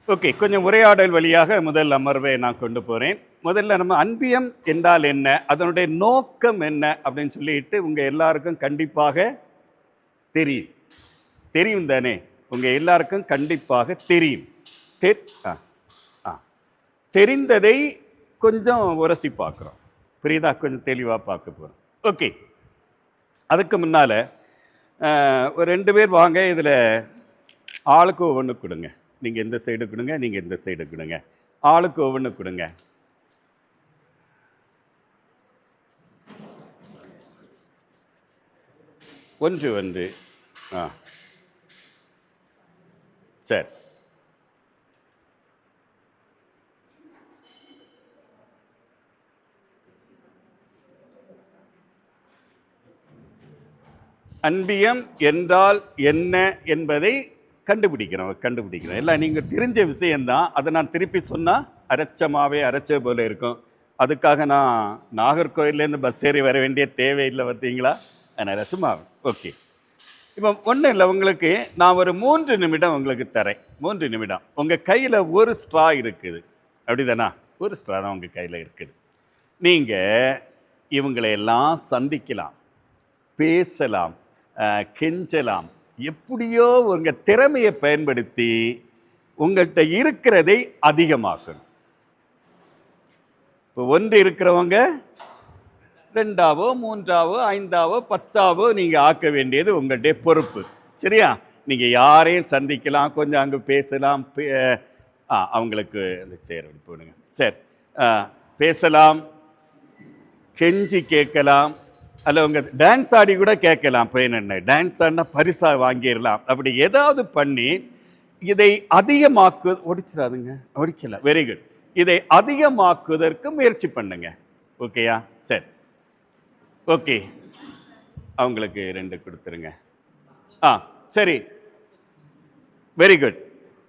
Okay, கொஞ்சம் உரையாடல் வழியாக முதல் அமர்வை நான் கொண்டு போகிறேன். முதல்ல நம்ம அன்பியம் என்றால் என்ன, அதனுடைய நோக்கம் என்ன அப்படின்னு சொல்லிட்டு உங்கள் எல்லாருக்கும் கண்டிப்பாக தெரியும். தெரியும் தானே? உங்கள் எல்லாருக்கும் கண்டிப்பாக தெரியும். ஆ ஆ தெரிந்ததை கொஞ்சம் உரசி பார்க்குறோம். புரியுதா? கொஞ்சம் தெளிவாக பார்க்க போகிறோம். ஓகே, அதுக்கு முன்னால் ஒரு 2 பேர் வாங்க, இதில் ஆளுக்கு ஒவ்வொன்று கொடுங்க. நீங்கள் இந்த சைடு கொடுங்க, நீங்கள் இந்த சைடு கொடுங்க. ஆளுக்கு ஒவ்வொன்று கொடுங்க. ஒன்று ஆ சரி. அன்பியம் என்றால் என்ன என்பதை கண்டுபிடிக்கிறோம் எல்லாம் நீங்கள் தெரிஞ்ச விஷயந்தான். அதை நான் திருப்பி சொன்னால் அரைச்ச போல இருக்கும். அதுக்காக நான் நாகர்கோயிலேருந்து பஸ் ஏறி வர வேண்டிய தேவையில்லை, பார்த்தீங்களா? அதனால் சும்மா ஓகே. இப்போ ஒன்றும் இல்லை, உங்களுக்கு நான் ஒரு 3 நிமிடம் உங்களுக்கு தரேன். 3 நிமிடம். உங்கள் கையில் ஒரு ஸ்ட்ரா இருக்குது, அப்படிதானா? ஒரு ஸ்ட்ரா தான் உங்கள் கையில் இருக்குது. நீங்கள் இவங்களையெல்லாம் சந்திக்கலாம், பேசலாம், கெஞ்சலாம். எப்படியோ உங்கள் திறமையை பயன்படுத்தி உங்கள்கிட்ட இருக்கிறதை அதிகமாக்கணும். இப்போ 1 இருக்கிறவங்க 2ஆவோ 3ஆவோ 5ஆவோ 10ஆவோ நீங்கள் ஆக்க வேண்டியது உங்களுடைய பொறுப்பு. சரியா? நீங்கள் யாரையும் சந்திக்கலாம், கொஞ்சம் அங்கே பேசலாம். அவங்களுக்கு அந்த சேர் போடுங்க. சரி, பேசலாம், கெஞ்சி கேட்கலாம், அல்ல உங்கள் டான்ஸ் ஆடி கூட கேட்கலாம். பையன் என்ன டான்ஸ் ஆடினா பரிசாக வாங்கிடலாம். அப்படி ஏதாவது பண்ணி இதை ஒடிச்சிடாதுங்க, ஒடிக்கல. Very good. இதை அதிகமாக்குவதற்கு முயற்சி பண்ணுங்க. ஓகேயா? சரி, ஓகே. அவங்களுக்கு 2 கொடுத்துருங்க. சரி, வெரி குட்.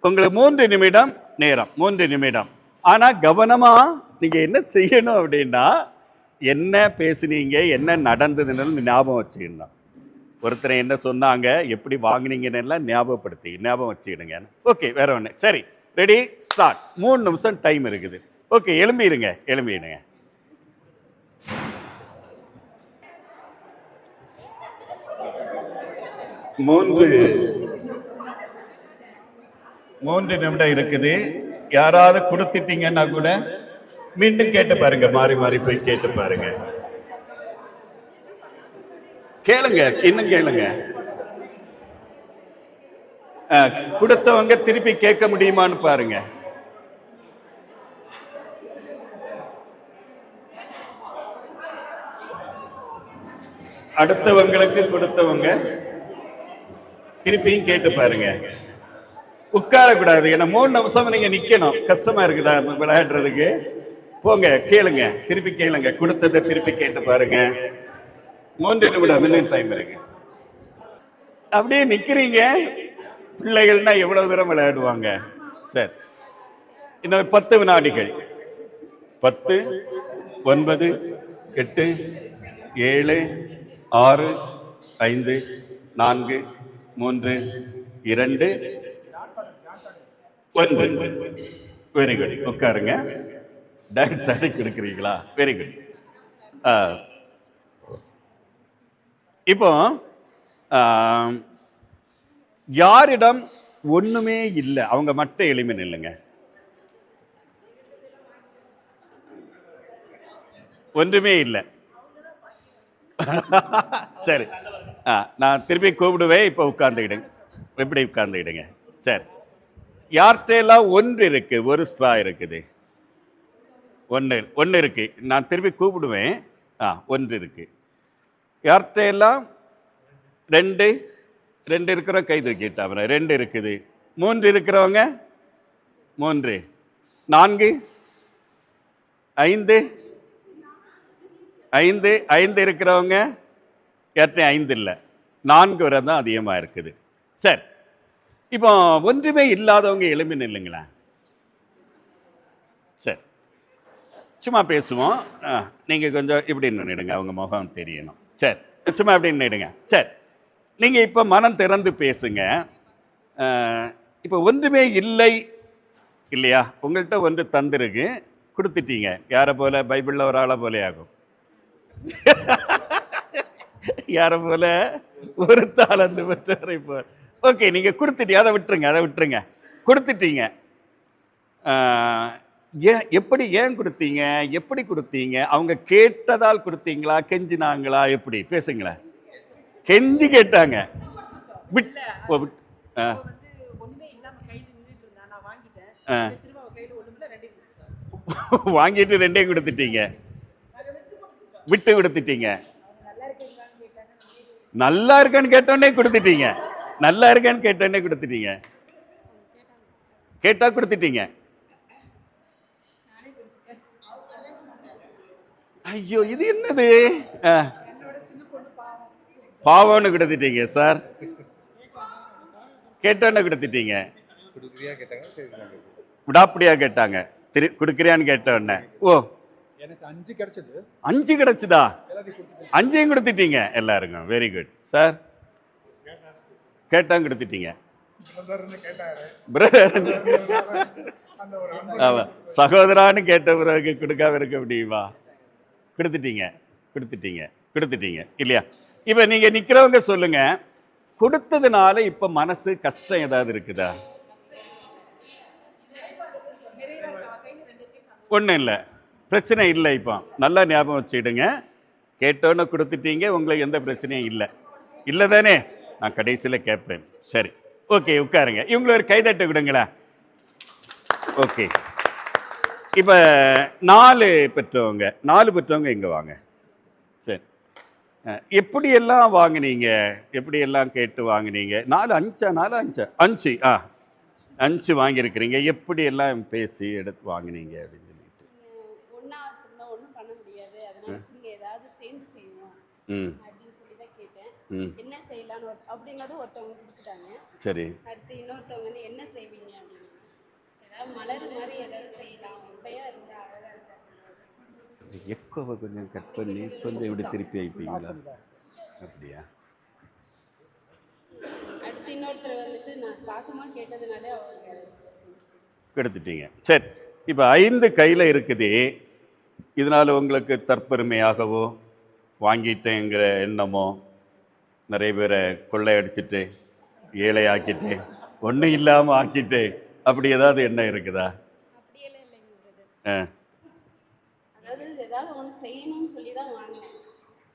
உங்களுக்கு 3 நிமிடம் நேரம். 3 நிமிடம். ஆனால் கவனமாக நீங்கள் என்ன செய்யணும் அப்படின்னா, என்ன பேசுனீங்க, என்ன நடந்ததுன்னு ஞாபகம் வச்சுக்கணும். ஒருத்தரை என்ன சொன்னாங்க, எப்படி வாங்கினீங்கன்னு எல்லாம் ஞாபகம் வச்சுக்கிடுங்க. ஓகே, வேற ஒன்று. சரி, ரெடி, ஸ்டார்ட். 3 நிமிஷம் டைம் இருக்குது. ஓகே, எழும்பிடுங்க. 3 நிமிடம் இருக்குது. யாராவது கொடுத்துட்டீங்கன்னா கூட மீண்டும் கேட்டு பாருங்க, மாறி மாறி போய் கேட்டு பாருங்க. கேளுங்க, இன்னும் கேளுங்க. கொடுத்தவங்க திருப்பி கேட்க முடியுமான்னு பாருங்க. அடுத்தவங்களுக்கு கொடுத்தவங்க திருப்பியும் கேட்டு பாருங்க. உட்காரக்கூடாது. ஏன்னா 3 நிமிஷம் நீங்க நிக்கணும். கஷ்டமா இருக்குதா விளையாடுறதுக்கு? போங்க, கேளுங்க, திருப்பி கேளுங்க. கொடுத்ததை திருப்பி கேட்டு பாருங்க. 3 நிமிடம் டைம் இருக்கு. அப்படியே நிக்கிறீங்க. பிள்ளைகள்னா எவ்வளவு தூரம் விளையாடுவாங்க? சரி, இன்னொரு 10 வினாடிகள். 10, 9, 8, 7, 6, 5, 4, 3, 2, 1. Very good. உட்காருங்க. டான்ஸ் ஆடி கொடுக்குறீங்களா? Very good. இப்போ யாரிடம் ஒண்ணுமே இல்லை, அவங்க மட்டும் எளிமை இல்லைங்க. ஒன்றுமே இல்லை. சரி, நான் திருப்பி கூப்பிடுவேன். இப்போ உட்கார்ந்துக்கிடுங்க. எப்படி உட்கார்ந்துக்கிடுங்க. சரி, யார்கிட்டெல்லாம் 1 இருக்கு, ஒரு ஸ்ட்ரா இருக்குது. 1 இருக்கு. நான் திருப்பி கூப்பிடுவேன். 1 இருக்கு. யார்கிட்டெல்லாம் 2 இருக்கிற கை தூக்கிட்டா. 2 இருக்குது. 3 இருக்கிறவங்க 3, 4, 5 இருக்கிறவங்க யார்கிட்ட 5 இல்லை, 4 வரை தான் அதிகமாக இருக்குது. சரி, இப்போ ஒன்றுமே இல்லாதவங்க எளிமை இல்லைங்களா? சரி, சும்மா பேசுவோம். நீங்கள் கொஞ்சம் இப்படி நின்றுடுங்க, அவங்க முகம் தெரியணும். சரி, சும்மா இப்படி நின்றுடுங்க. சரி, நீங்கள் இப்போ மனம் திறந்து பேசுங்க. இப்போ ஒன்றுமே இல்லை இல்லையா? உங்கள்கிட்ட ஒன்று தந்திருக்கு, கொடுத்துட்டீங்க. யாரை போல? பைபிளில் ஒரு ஆளை போலே ஆகும். யாரை போல? ஒரு தாளந்து பெற்றவரை போல. ஓகே, நீங்கள் கொடுத்துட்டீங்க, அதை விட்டுருங்க. கொடுத்துட்டீங்க. ஏன், எப்படி, ஏன் கொடுத்தீங்க? எப்படி கொடுத்தீங்க? அவங்க கேட்டதால் கொடுத்தீங்களா? கெஞ்சினாங்களா? எப்படி? பேசுங்களேன். கெஞ்சி கேட்டாங்க. வாங்கிட்டு ரெண்டையும் கொடுத்துட்டீங்க, விட்டு கொடுத்துட்டீங்க. நல்லா இருக்கான்னு கேட்டோடனே கொடுத்துட்டீங்க. நல்லா இருக்கான்னு கேட்டோடனே கொடுத்துட்டீங்க. கேட்டா கொடுத்துட்டீங்க. ஐயோ, இது என்னது? பாவம்னு கொடுத்துட்டீங்க சார். கேட்டோன்னு கொடுத்துட்டீங்க. விடாப்படியா கேட்டாங்க. கொடுக்குறியான்னு கேட்டோன்னு. ஓ, எனக்கு 5 கிடைச்சது. 5 கிடைச்சதா? 5ஐயும் கொடுத்துட்டீங்க எல்லாருக்கும். Very good sir. கேட்டாங்க கொடுத்துட்டீங்க. சகோதரான்னு கேட்ட பிறகு கொடுக்காம இருக்க முடியுமா? கொடுத்துட்டீங்க இல்லையா? இப்ப நீங்க நிக்கிறவங்க சொல்லுங்க, கொடுத்ததுனால இப்ப மனசு கஷ்டம் ஏதாவது இருக்குதா? ஒன்றும் இல்லை, பிரச்சனை இல்லை. இப்போ நல்லா ஞாபகம் வச்சுடுங்க. கேட்டோன்னு கொடுத்துட்டீங்க, உங்களுக்கு எந்த பிரச்சனையும் இல்லை தானே? நான் கடைசியில் கேட்பேன். சரி, ஓகே, உட்காருங்க. இவங்களை ஒரு கைதட்ட கொடுங்களேன். ஓகே, இப்போ 4 பெற்றவங்க இங்கே வாங்க. சரி, எப்படியெல்லாம் வாங்கினீங்க? எப்படியெல்லாம் கேட்டு வாங்கினீங்க? 4 5 வாங்கியிருக்கிறீங்க. எப்படியெல்லாம் பேசி எடுத்து வாங்கினீங்க அப்படின்னு சொல்லிட்டு? ஒன்றா வச்சுருந்தா ஒன்றும் பண்ண முடியாது, அதனால நீங்கள் ஏதாவது சேர்ந்து செய்யணும் அப்படின்னு சொல்லி தான் கேட்டேன். என்ன செய்யலான்னு அப்படிங்கிறது ஒருத்தவங்க கொடுத்துட்டாங்க. சரி, அடுத்து இன்னொருத்தவங்க வந்து என்ன செய்வீங்க அப்படின்னு, ஏதாவது மலர் மாதிரி ஏதாவது செய்யலாம், உடையாக இருந்தால் அழகாக இருக்கும். எக்கோவை கொஞ்சம் கட் பண்ணி கொஞ்சம் இப்படி திருப்பி வைப்பீங்களா? அப்படியா? அடுத்து இன்னொருத்தர் வந்துட்டு நான் பாசமாக கேட்டதுனாலே அவங்க கெடுத்துட்டீங்க. சரி, இப்போ 5 கையில் இருக்குது. இதனால் உங்களுக்கு தற்பெருமையாகவோ வாங்கிட்டேங்கிற எண்ணமோ, நிறைய பேரை கொள்ளையடிச்சிட்டு ஏழையாக்கிட்டு ஒன்றும் இல்லாமல் ஆக்கிட்டு அப்படி ஏதாவது எண்ணம் இருக்குதா? அப்படியெல்லாம் இல்லைங்க. அதாவது ஏதாவது ஒன்று செய்யணும்னு சொல்லி தான் வாங்கினேன்,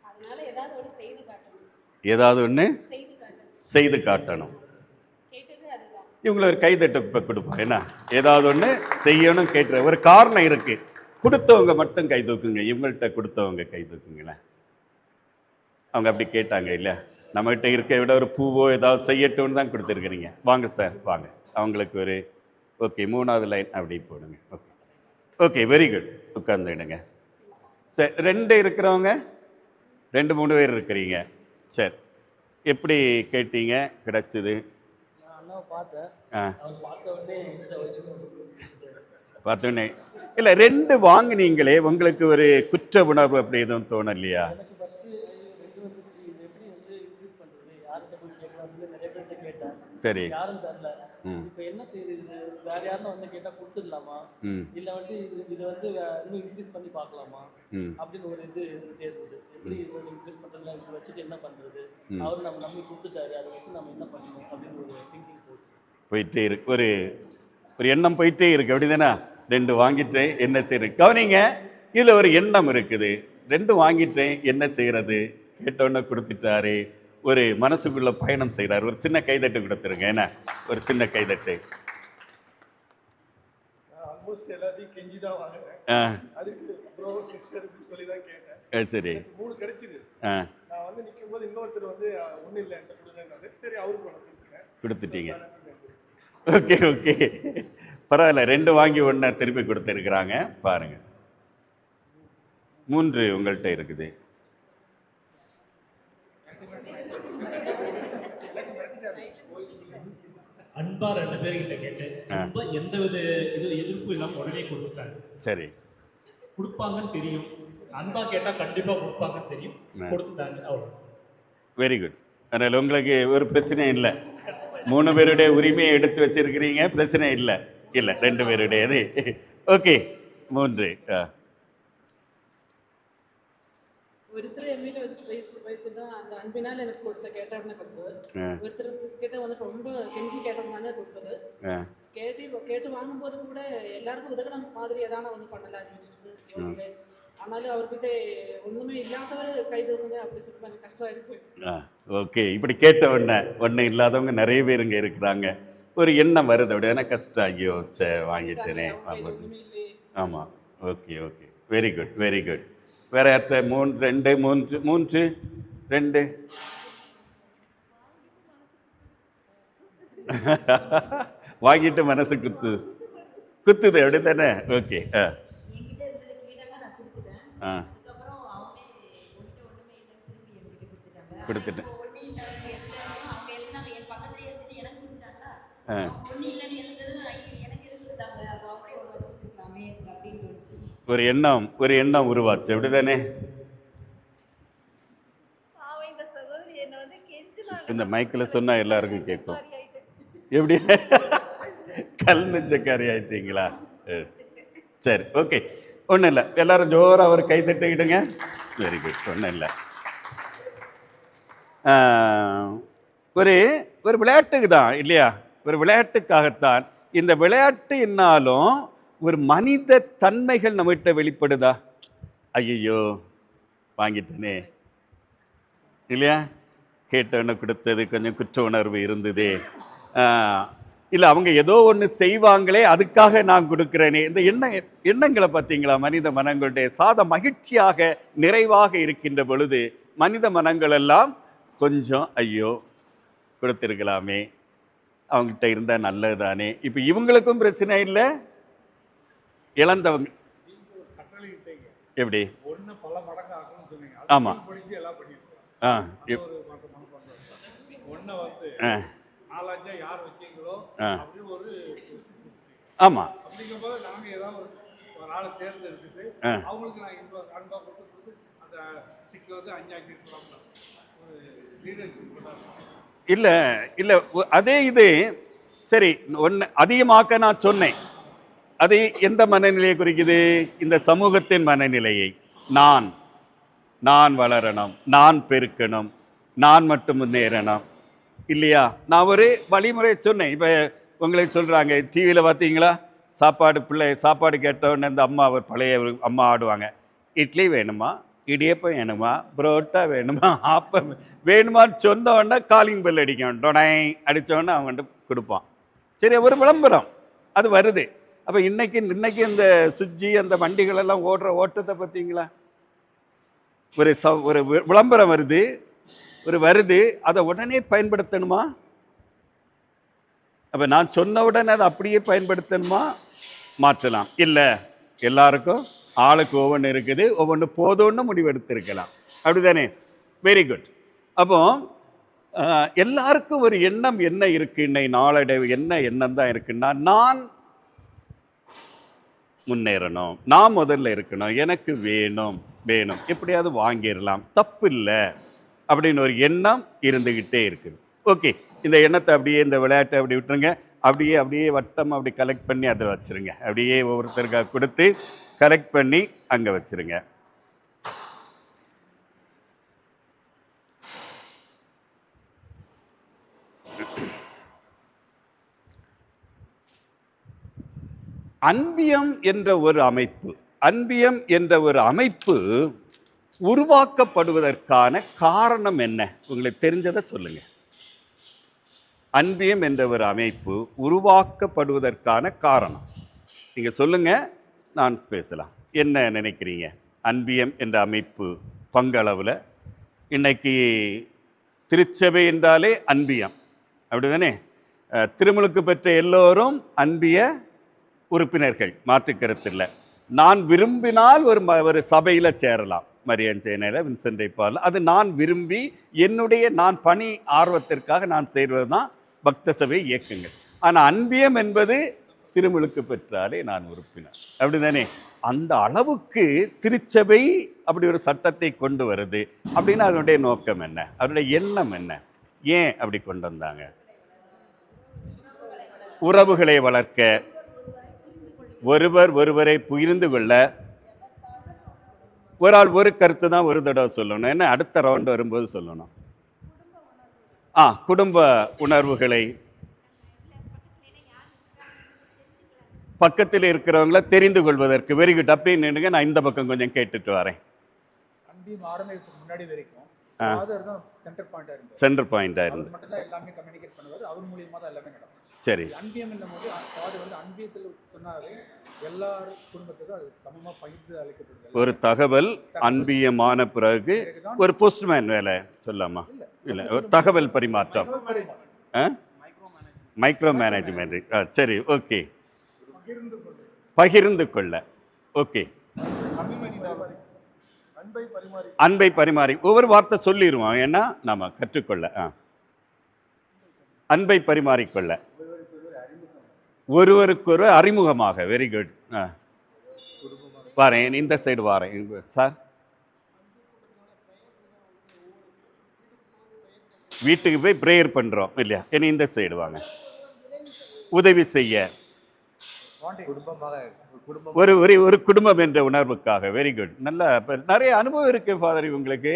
அதனால ஏதாவது ஒன்று செய்து காட்டணும். ஏதாவது ஒன்று செய்து காட்டணும். இவங்களை ஒரு கைதட்ட கொடுப்போம். என்ன, ஏதாவது ஒன்று செய்யணும் கேட்குற ஒரு காரணம் இருக்கு. கொடுத்தவங்க மட்டும் கை தூக்குங்க. இவங்கள்ட்ட கொடுத்தவங்க கை தூக்குங்களேன். அவங்க அப்படி கேட்டாங்க இல்லை, நம்மகிட்ட இருக்க விட ஒரு பூவோ ஏதாவது செய்யட்டும்னு தான் கொடுத்துருக்குறீங்க. வாங்க சார், வாங்க. அவங்களுக்கு ஒரு ஓகே 3வது லைன் அப்படி போடுங்க. Okay, very good. உட்கார்ந்துடுங்க. சரி, 2 இருக்கிறவங்க, 2-3 பேர் இருக்கிறீங்க. சரி, எப்படி கேட்டீங்க? கிடைச்சது? பார்த்தோன்னே இல்லை, 2 வாங்கினீங்களே, உங்களுக்கு ஒரு குற்ற உணர்வு அப்படி எதுவும் தோணலையா? சரி, இப்போ என்ன செய்யுது, வேற யாரும் வந்து கேட்டா கொடுத்துடலாமா, இல்ல வந்து இது வந்து இன்னும் இன்க்ரீஸ் பண்ணி பார்க்கலாமா அப்படின்னு ஒரு இது இருந்துட்டே இருக்குது. எப்படி இது இன்க்ரீஸ் பண்றதுல இது வச்சுட்டு என்ன பண்றது, அவர் நம்ம நம்பி கொடுத்துட்டாரு, அதை வச்சு நம்ம என்ன பண்ணணும் அப்படின்னு ஒரு திங்கிங் போயிட்டே இருக்கு. ஒரு எண்ணம் போயிட்டே இருக்கு. அப்படிதானே? 2 வாங்கிட்டேன், என்ன செய்யறது? கவனிங்க, இதுல ஒரு எண்ணம் இருக்குது. 2 வாங்கிட்டேன், என்ன செய்யறது? கேட்டோன்னு கொடுத்துட்டாரு. ஒரு மனசுக்குள்ள பயணம் செய்கிறார். ஒரு சின்ன கைதட்டு கொடுத்துருங்க. என்ன, ஒரு சின்ன கைதட்டு. ஆல்மோஸ்ட் எல்லாத்தையும் கெஞ்சி தான் வாங்குறேன். அதுக்கு ப்ரோ சிஸ்டர் சொல்லி தான் கேட்டேன். சரி, 3 கிடைச்சிது. நான் வந்து நிக்கும்போது இன்னொருத்தர் வந்து ஒன்றும் இல்லை என்கிட்ட கொடுங்கன்னாரு. சரி, அவருக்கு ஒன்று கொடுத்துட்டீங்க. ஓகே, பரவாயில்ல. 2 வாங்கி 1 திருப்பி கொடுத்துருக்குறாங்க. பாருங்க, 3 உங்கள்கிட்ட இருக்குது. அன்பா 2 பேர்கிட்ட கேட்டேன். அன்பா எந்தவித எதிர்ப்பு இல்லாம உடனே கொடுத்தாங்க. சரி, கொடுப்பாங்கன்னு தெரியும். அன்பா கேட்டா கண்டிப்பா கொடுப்பாங்கன்னு தெரியும், கொடுத்துட்டாங்க. அவ்வளோ. Very good. அதனால் உங்களுக்கு ஒரு பிரச்சனையும் இல்லை. 3 பேருடைய உரிமையை எடுத்து வச்சிருக்கிறீங்க, பிரச்சனை இல்லை. இல்லை 2 பேருடையது. ஓகே 3. ஒருத்தர் என் மேல வைத்து தான் அந்த அன்பினால் எனக்கு கொடுத்த கேட்டாருன்னு கொடுத்தது. ஒருத்தர் கிட்ட வந்து ரொம்ப கெஞ்சி கேட்டதுனால கொடுத்தது. கேட்டு வாங்கும்போது கூட எல்லாருக்கும் உதகணும் மாதிரி எதான வந்து பண்ணலாம் யோசிச்சேன். ஆனாலும் அவர்கிட்ட ஒண்ணுமே இல்லாதவர் கை தூக்குங்க அப்படி சொல்லிட்டு கொஞ்சம் கஷ்டம் ஆயிடுச்சு. ஓகே, இப்படி கேட்ட ஒன்றும் இல்லாதவங்க நிறைய பேர் இங்கே இருக்கிறாங்க. ஒரு எண்ணம் வருது அப்படி ஏன்னா கஷ்டம், ஐயோ வாங்கிட்டேனே. ஆமாம், okay okay, very good very good. வேற யார்ட்ட? 3 2 வாங்கிட்டு மனசு குத்துது அப்படி தானே? ஓகே. கொடுத்துட்டேன். ஒரு எண்ணம் உருவாச்சு அப்படிதானே? இந்த மைக்கில் சொன்னா எல்லாருக்கும் கேட்கும். எப்படி கல் நெஞ்சக்காரி ஆயிட்டீங்களா? சரி, ஓகே, ஒன்றும் இல்லை. எல்லாரும் ஜோராக ஒரு கை தட்டிக்கிடுங்க. வெரி குட், ஒன்றும் இல்லை. ஒரு விளையாட்டுக்கு தான் இல்லையா? ஒரு விளையாட்டுக்காகத்தான். இந்த விளையாட்டு என்னாலும் ஒரு மனித தன்மைகள் நம்மகிட்ட வெளிப்படுதா? ஐயோ வாங்கிட்டேனே இல்லையா? கேட்டவன கொடுத்தது கொஞ்சம் குற்ற உணர்வு இருந்ததே. இல்லை அவங்க ஏதோ ஒன்று செய்வாங்களே அதுக்காக நான் கொடுக்குறேனே. இந்த எண்ணங்களை பார்த்தீங்களா? மனித மனங்களுடைய மகிழ்ச்சியாக நிறைவாக இருக்கின்ற பொழுது மனித மனங்கள் எல்லாம் கொஞ்சம் ஐயோ கொடுத்துருக்கலாமே, அவங்ககிட்ட இருந்தால் நல்லது தானே. இப்போ இவங்களுக்கும் பிரச்சனை இல்லை, இழந்தவங்க எப்படி? ஆமாம் ஆமாம் இல்லை இல்லை, அதே இது சரி. ஒன்று அதிகமாக்க நான் சொன்னேன். அது எந்த மனநிலையை குறிக்குது? இந்த சமூகத்தின் மனநிலையை. நான் வளரணும், நான் பெருக்கணும், நான் மட்டும் முன்னேறணும் இல்லையா? நான் ஒரு வழிமுறை சொன்னேன். இப்போ உங்களுக்கு சொல்கிறாங்க, டிவியில் பார்த்தீங்களா, சாப்பாடு கேட்டவுடனே இந்த அம்மா, ஒரு பழைய அம்மா ஆடுவாங்க. இட்லி வேணுமா, இடியப்பம் வேணுமா, புரோட்டா வேணுமா, ஆப்பம் வேணுமான்னு சொன்ன உடனே காலிங் பெல் அடிக்கும். டொனை அடித்தோடனே அவன் கொடுப்பான். சரி, ஒரு விளம்பரம் அது வருது. அப்போ இன்னைக்கு இந்த சுஜி அந்த வண்டிகளெல்லாம் ஓடுற ஓட்டத்தை பார்த்தீங்களா? ஒரு விளம்பரம் வருது, அதை உடனே பயன்படுத்தணுமா? அப்போ நான் சொன்ன உடனே அதை அப்படியே பயன்படுத்தணுமா? மாற்றலாம். இல்லை, எல்லாருக்கும் ஆளுக்கு ஒவ்வொன்று இருக்குது, ஒவ்வொன்று போதும்னு முடிவெடுத்திருக்கலாம். அப்படிதானே? Very good. அப்போ எல்லாருக்கும் ஒரு எண்ணம் என்ன இருக்கு? இன்னைக்கு நாளடைவு என்ன எண்ணம் தான் இருக்குன்னா, நான் முன்னேறணும், நான் முதல்ல இருக்கணும், எனக்கு வேணும், எப்படியாவது வாங்கிடலாம், தப்பு இல்லை அப்படின்னு ஒரு எண்ணம் இருந்துக்கிட்டே இருக்குது. ஓகே, இந்த எண்ணத்தை அப்படியே, இந்த விளையாட்டை அப்படி விட்டுருங்க. அப்படியே வட்டம் அப்படி கலெக்ட் பண்ணி அதில் வச்சுருங்க. அப்படியே ஒவ்வொருத்தருக்காக கொடுத்து கலெக்ட் பண்ணி அங்கே வச்சுருங்க. அன்பியம் என்ற ஒரு அமைப்பு உருவாக்கப்படுவதற்கான காரணம் என்ன? உங்களுக்கு தெரிஞ்சதை சொல்லுங்க. அன்பியம் என்ற ஒரு அமைப்பு உருவாக்கப்படுவதற்கான காரணம் நீங்க சொல்லுங்க, நான் பேசலாம். என்ன நினைக்கிறீங்க? அன்பியம் என்ற அமைப்பு பங்களவில் இன்னைக்கு திருச்சபை என்றாலே அன்பியம், அப்படிதானே? திருமுழுக்கு பெற்ற எல்லோரும் அன்பிய உறுப்பினர்கள், மாற்று கருத்து இல்லை. நான் விரும்பினால் ஒரு சபையில் சேரலாம், மரியான் சேனையில், வின்சென்ட் பால். அது நான் விரும்பி நான் பணி ஆர்வத்திற்காக நான் செய்வது தான் பக்த சபை இயக்கங்கள். ஆனால் அன்பியம் என்பது திருமுழுக்கு பெற்றாலே நான் உறுப்பினர், அப்படிதானே? அந்த அளவுக்கு திருச்சபை அப்படி ஒரு சட்டத்தை கொண்டு வருது அப்படின்னு அதனுடைய நோக்கம் என்ன? அதனுடைய எண்ணம் என்ன? ஏன் அப்படி கொண்டு வந்தாங்க? உறவுகளை வளர்க்க, ஒருவர் ஒருவரை புரிந்து கொள்ள ஒரு ஆள் ஒரு கருத்து தான் ஒரு தடவை சொல்லணும், என்ன அடுத்த ரவுண்ட் வரும்போது சொல்லணும். குடும்ப உணர்வுகளை பக்கத்தில் இருக்கிறவங்கள தெரிந்து கொள்வதற்கு. Very good. அப்படின்னு நான் இந்த பக்கம் கொஞ்சம் கேட்டுட்டு வரேன். அன்பியம் ஆரம்பிக்கிறதுக்கு முன்னாடி வரைக்கும் ஃபாதர் தான் சென்டர் பாயிண்டா இருந்தார். சென்டர் பாயிண்டா இருந்து மட்டும் தான் எல்லாமே கம்யூனிகேட் பண்ணுவார். அவர் மூலியமா தான் எல்லாமே நடக்கும். சரி. அன்பியம் என்னும்போது ஃபாதர் வந்து அன்பியத்தில் சொன்னாரு எல்லார் குடும்பத்துக்கும் அது சமமா பகிர்ந்து அளிக்கப்படுது. ஒரு தகவல் அன்பியமான பிறகு ஒரு போஸ்ட்மேன் வேலை சொல்லாமா? இல்லை, ஒரு தகவல் பரிமாற்றம், மைக்ரோ மேனேஜ்மெண்ட். சரி, ஓகே. பகிர்ந்து கொள்ள. ஓகே. அன்பை பரிமாறி ஒவ்வொரு வார்த்தை சொல்லிடுவோம், ஏன்னா நாம கற்றுக்கொள்ள. அன்பை பரிமாறிக்கொள்ள, ஒருவருக்கொரு அறிமுகமாக. Very good. வாரேன், இந்த சைடு வாரேன் சார். வீட்டுக்கு போய் ப்ரேயர் பண்றோம் இல்லையா? இனி இந்த சைடு வாங்க. உதவி செய்ய, ஒரு ஒரு குடும்பம் என்ற உணர்வுக்காக. Very good. நல்ல நிறைய அனுபவம் இருக்கு ஃபாதர் உங்களுக்கு.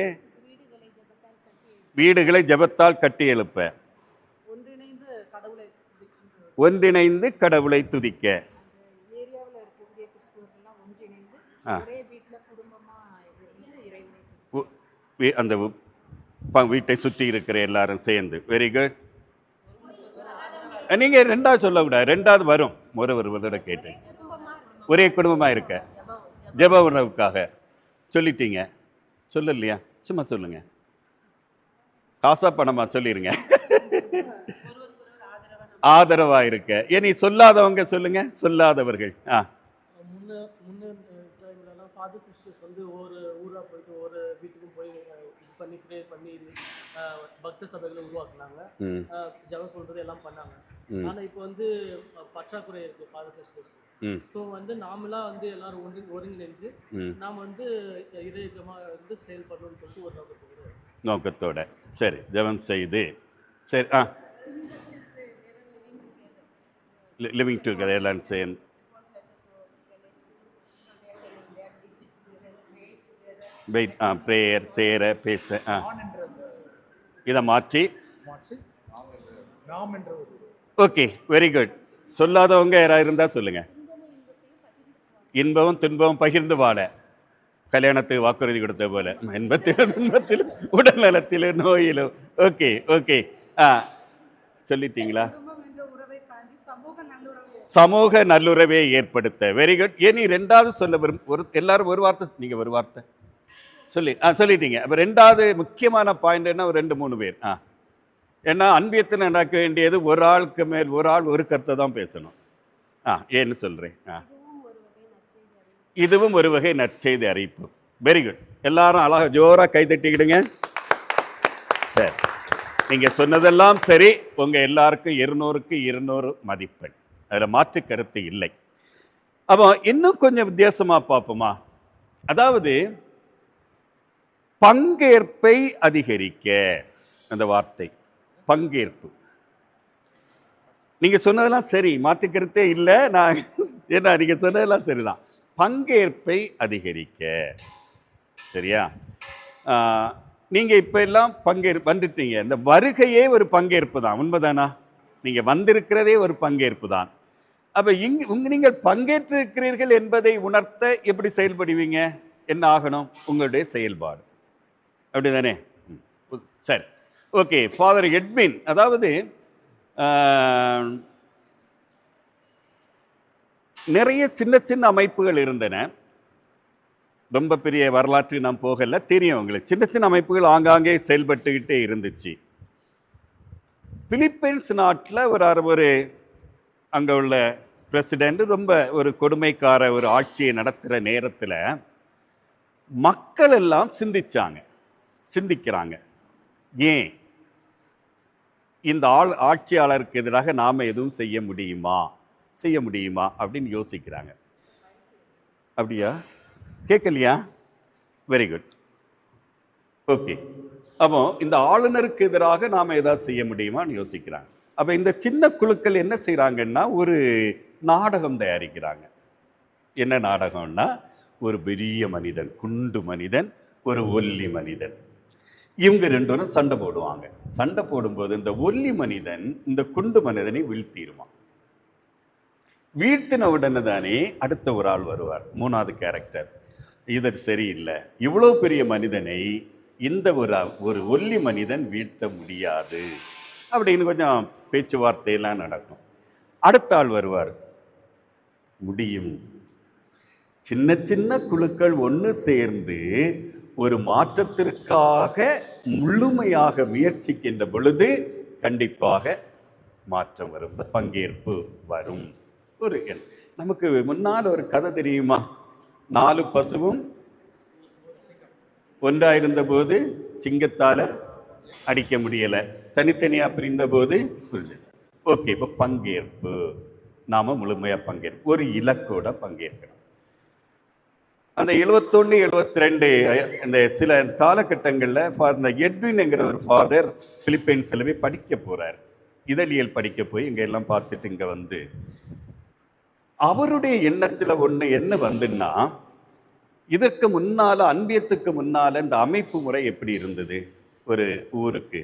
வீடுகளை ஜெபத்தால் கட்டி எழுப்ப, ஒன்றிணைந்து கடவுளை துதிக்க. அந்த வீட்டை சுற்றி இருக்கிற எல்லாரும் சேர்ந்து. Very good. நீங்க ரெண்டாவது சொல்லக்கூடாது, ரெண்டாவது வரும். ஒருவரோட கேட்டு ஒரே குடும்பமா இருக்க ஜெப உணவுக்காக சொல்லிட்டீங்க. சொல்லலையா? சும்மா சொல்லுங்க, காசா பணமா சொல்லிருங்க. ஆதரவா இருக்க. ஏன் சொல்லாதவங்க சொல்லுங்க, சொல்லாதவர்கள். ஃபாதர் சிஸ்டர்ஸ் வந்து ஒரு ஊராக போயிட்டு ஒரு வீட்டுக்கும் போய் இது பண்ணி ப்ரேயர் பண்ணி பக்த சபைகளை உருவாக்குனாங்க. ஜெபம் சொல்றது எல்லாம் பண்ணாங்க. ஆனால் இப்போ வந்து பற்றாக்குறை இருக்கு ஃபாதர் சிஸ்டர்ஸ். ஸோ வந்து நாமெல்லாம் வந்து எல்லாரும் ஒருங்கிணைஞ்சு நாம் வந்து இறையகமாக வந்து செயல்படணும்னு சொல்லிட்டு ஒரு நோக்கத்தோட. சரி, ஜெபம் செய்து. சரி. லிவிங் டுகெதர் எல்லாம் சேர்ந்து. ப்ரேயர், சேர, பேச. இதை மாற்றி. Okay, very good. சொல்லாதவங்க யாராவது இருந்தா சொல்லுங்க. இன்பமும் துன்பமும் பகிர்ந்து வாழ. கல்யாணத்துக்கு வாக்குறுதி கொடுத்த போல, இன்பத்திலும் துன்பத்திலும் உடல் நலத்திலும் நோயிலும். Okay, okay. சொல்லிட்டீங்களா? சமூக நல்லுறவை ஏற்படுத்த. Very good. ஏன் ரெண்டாவது சொல்ல வரும்? எல்லாரும் ஒரு வார்த்தை, நீங்க ஒரு வார்த்தை சொல்லிட்டீங்க. அப்ப ரெண்டாவது முக்கியமான பாயிண்ட் என்ன? ஒரு 2-3 பேர். ஏன்னா அன்பியத்தில் நடக்க வேண்டியது ஒரு ஆளுக்கு மேல் ஒரு ஆள் ஒரு கருத்தை தான் பேசணும். ஏன்னு சொல்றேன். இதுவும் ஒரு வகை நற்செய்தி அறிவிப்பு. Very good. எல்லாரும் அழகா ஜோரா கை தட்டிக்கிடுங்க. சரி, நீங்க சொன்னதெல்லாம் சரி. உங்க எல்லாருக்கும் 200க்கு 200 மதிப்பெண். அதுல மாற்று கருத்து இல்லை. அப்போ இன்னும் கொஞ்சம் வித்தியாசமா பார்ப்போமா? அதாவது பங்கேற்பை அதிகரிக்க. அந்த வார்த்தை பங்கேற்பு. நீங்க சொன்னதெல்லாம் சரி, மாற்று கருத்தே இல்லை. நான் ஏன்னா நீங்க சொன்னதெல்லாம் சரிதான். பங்கேற்பை அதிகரிக்க. சரியா? நீங்க இப்ப எல்லாம் வந்துட்டீங்க. இந்த வருகையே ஒரு பங்கேற்பு தான். உண்மைதானா? நீங்க வந்திருக்கிறதே ஒரு பங்கேற்பு தான். அப்ப நீங்கள் பங்கேற்றிருக்கிறீர்கள் என்பதை உணர்த்த எப்படி செயல்படுவீங்க? என்ன ஆகணும்? உங்களுடைய செயல்பாடு. அப்படிதானே? சரி, ஓகே. ஃபாதர் எட்வின், அதாவது நிறைய சின்ன சின்ன அமைப்புகள் இருந்தன. ரொம்ப பெரிய வரலாற்று நாம் போகல, தெரியும் உங்களுக்கு. சின்ன சின்ன அமைப்புகள் ஆங்காங்கே செயல்பட்டுக்கிட்டே இருந்துச்சு. பிலிப்பைன்ஸ் நாட்டில் ஒரு அங்கே உள்ள பிரசிடென்ட் ரொம்ப ஒரு கொடுமைக்கார ஒரு ஆட்சியை நடத்துகிற நேரத்தில் மக்கள் எல்லாம் சிந்திக்கிறாங்க. ஏன் இந்த ஆட்சியாளருக்கு எதிராக நாம் எதுவும் செய்ய முடியுமா அப்படின்னு யோசிக்கிறாங்க. அப்படியா? கேட்கலையா? Very good. ஓகே. அப்போ இந்த ஆளுநருக்கு எதிராக நாம் ஏதாவது செய்ய முடியுமான்னு யோசிக்கிறாங்க. அப்போ இந்த சின்ன குழுக்கள் என்ன செய்கிறாங்கன்னா ஒரு நாடகம் தயாரிக்கிறாங்க. என்ன நாடகம்னா, ஒரு பெரிய மனிதன், குண்டு மனிதன், ஒரு ஒல்லி மனிதன். இவங்க 2 பேரும் சண்டை போடுவாங்க. சண்டை போடும்போது இந்த ஒல்லி மனிதன் இந்த குண்டு மனிதனை வீழ்த்திடுவான். வீழ்த்தின உடனே தானே அடுத்த ஒரு ஆள் வருவார், 3வது கேரக்டர். இது சரியில்லை, இவ்வளோ பெரிய மனிதனை இந்த ஒரு ஒல்லி மனிதன் வீழ்த்த முடியாது அப்படின்னு கொஞ்சம் பேச்சுவார்த்தையெல்லாம் நடக்கும். அடுத்த ஆள் வருவார், முடியும். சின்ன சின்ன குழுக்கள் ஒன்று சேர்ந்து ஒரு மாற்றத்திற்காக முழுமையாக முயற்சிக்கின்ற பொழுது கண்டிப்பாக மாற்றம் வரும், பங்கேற்பு வரும். ஒரு எண். நமக்கு முன்னால் ஒரு கதை தெரியுமா? 4 பசுவும் ஒன்றாயிருந்த போது சிங்கத்தால் அடிக்க முடியலை, தனித்தனியாக பிரிந்த போது புரிஞ்சது. ஓகே, இப்போ பங்கேற்பு, நாம் முழுமையாக பங்கேற்பு, ஒரு இலக்கோட பங்கேற்கணும். அந்த 71, 72 இந்த சில காலகட்டங்களில் இந்த எட்வின்ங்கிற ஒரு ஃபாதர் பிலிப்பைன்ஸில் போய் படிக்க போகிறார். இதழியல் படிக்க போய் இங்கே எல்லாம் பார்த்துட்டு இங்கே வந்து அவருடைய எண்ணத்தில் ஒன்று என்ன வந்துன்னா, இதற்கு முன்னால் அன்பியத்துக்கு முன்னால் இந்த அமைப்பு முறை எப்படி இருந்தது? ஒரு ஊருக்கு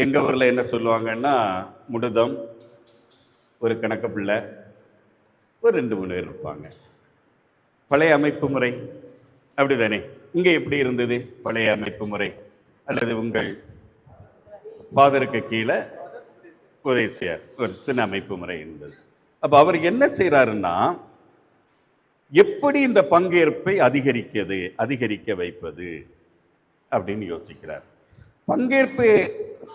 எங்கள் ஊரில் என்ன சொல்லுவாங்கன்னா, முடுதம், ஒரு கணக்கு பிள்ளை, ஒரு 2-3 பேர் இருப்பாங்க. பழைய அமைப்பு முறை அப்படி தானே? இங்கே எப்படி இருந்தது பழைய அமைப்பு முறை? அல்லது உங்கள் ஃபாதருக்கு கீழே உதயசியார் ஒரு சின்ன அமைப்பு முறை இருந்தது. அப்போ அவர் என்ன செய்கிறாருன்னா, எப்படி இந்த பங்கேற்பை அதிகரிக்க வைப்பது அப்படின்னு யோசிக்கிறார். பங்கேற்பை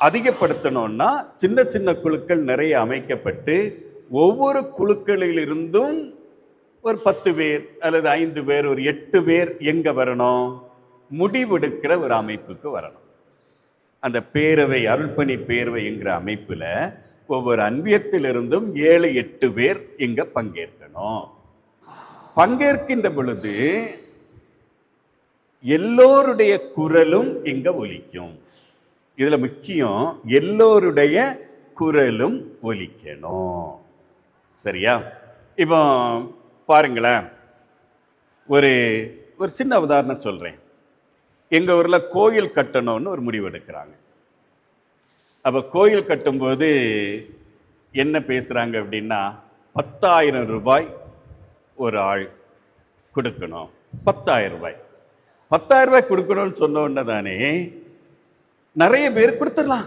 அதிகப்படுத்தணும்னா சின்ன சின்ன குழுக்கள் நிறைய அமைக்கப்பட்டு ஒவ்வொரு குழுக்களிலிருந்தும் ஒரு 10 பேர் அல்லது 5 பேர், ஒரு 8 பேர் எங்க வரணும்? முடிவெடுக்கிற ஒரு அமைப்புக்கு வரணும். அந்த பேரவை, அருள்பணி பேரவை என்கிற அமைப்புல ஒவ்வொரு அன்பியத்திலிருந்தும் 7-8 பேர் இங்க பங்கேற்கணும். பங்கேற்கின்ற பொழுது எல்லோருடைய குரலும் இங்க ஒலிக்கும். இதுல முக்கியம், எல்லோருடைய குரலும் ஒலிக்கணும். சரியா? இப்போ பாருங்களேன், ஒரு சின்ன உதாரணம் சொல்றேன். எங்க ஊர்ல கோயில் கட்டணும்னு ஒரு முடிவு எடுக்கிறாங்க. அப்ப கோயில் கட்டும்போது என்ன பேசுறாங்க அப்படின்னா, 10,000 ரூபாய் ஒரு ஆள் கொடுக்கணும். 10,000 ரூபாய் 10,000 ரூபாய் கொடுக்கணும்னு சொன்ன உடனே தானே நிறைய பேர் கொடுத்துடலாம்.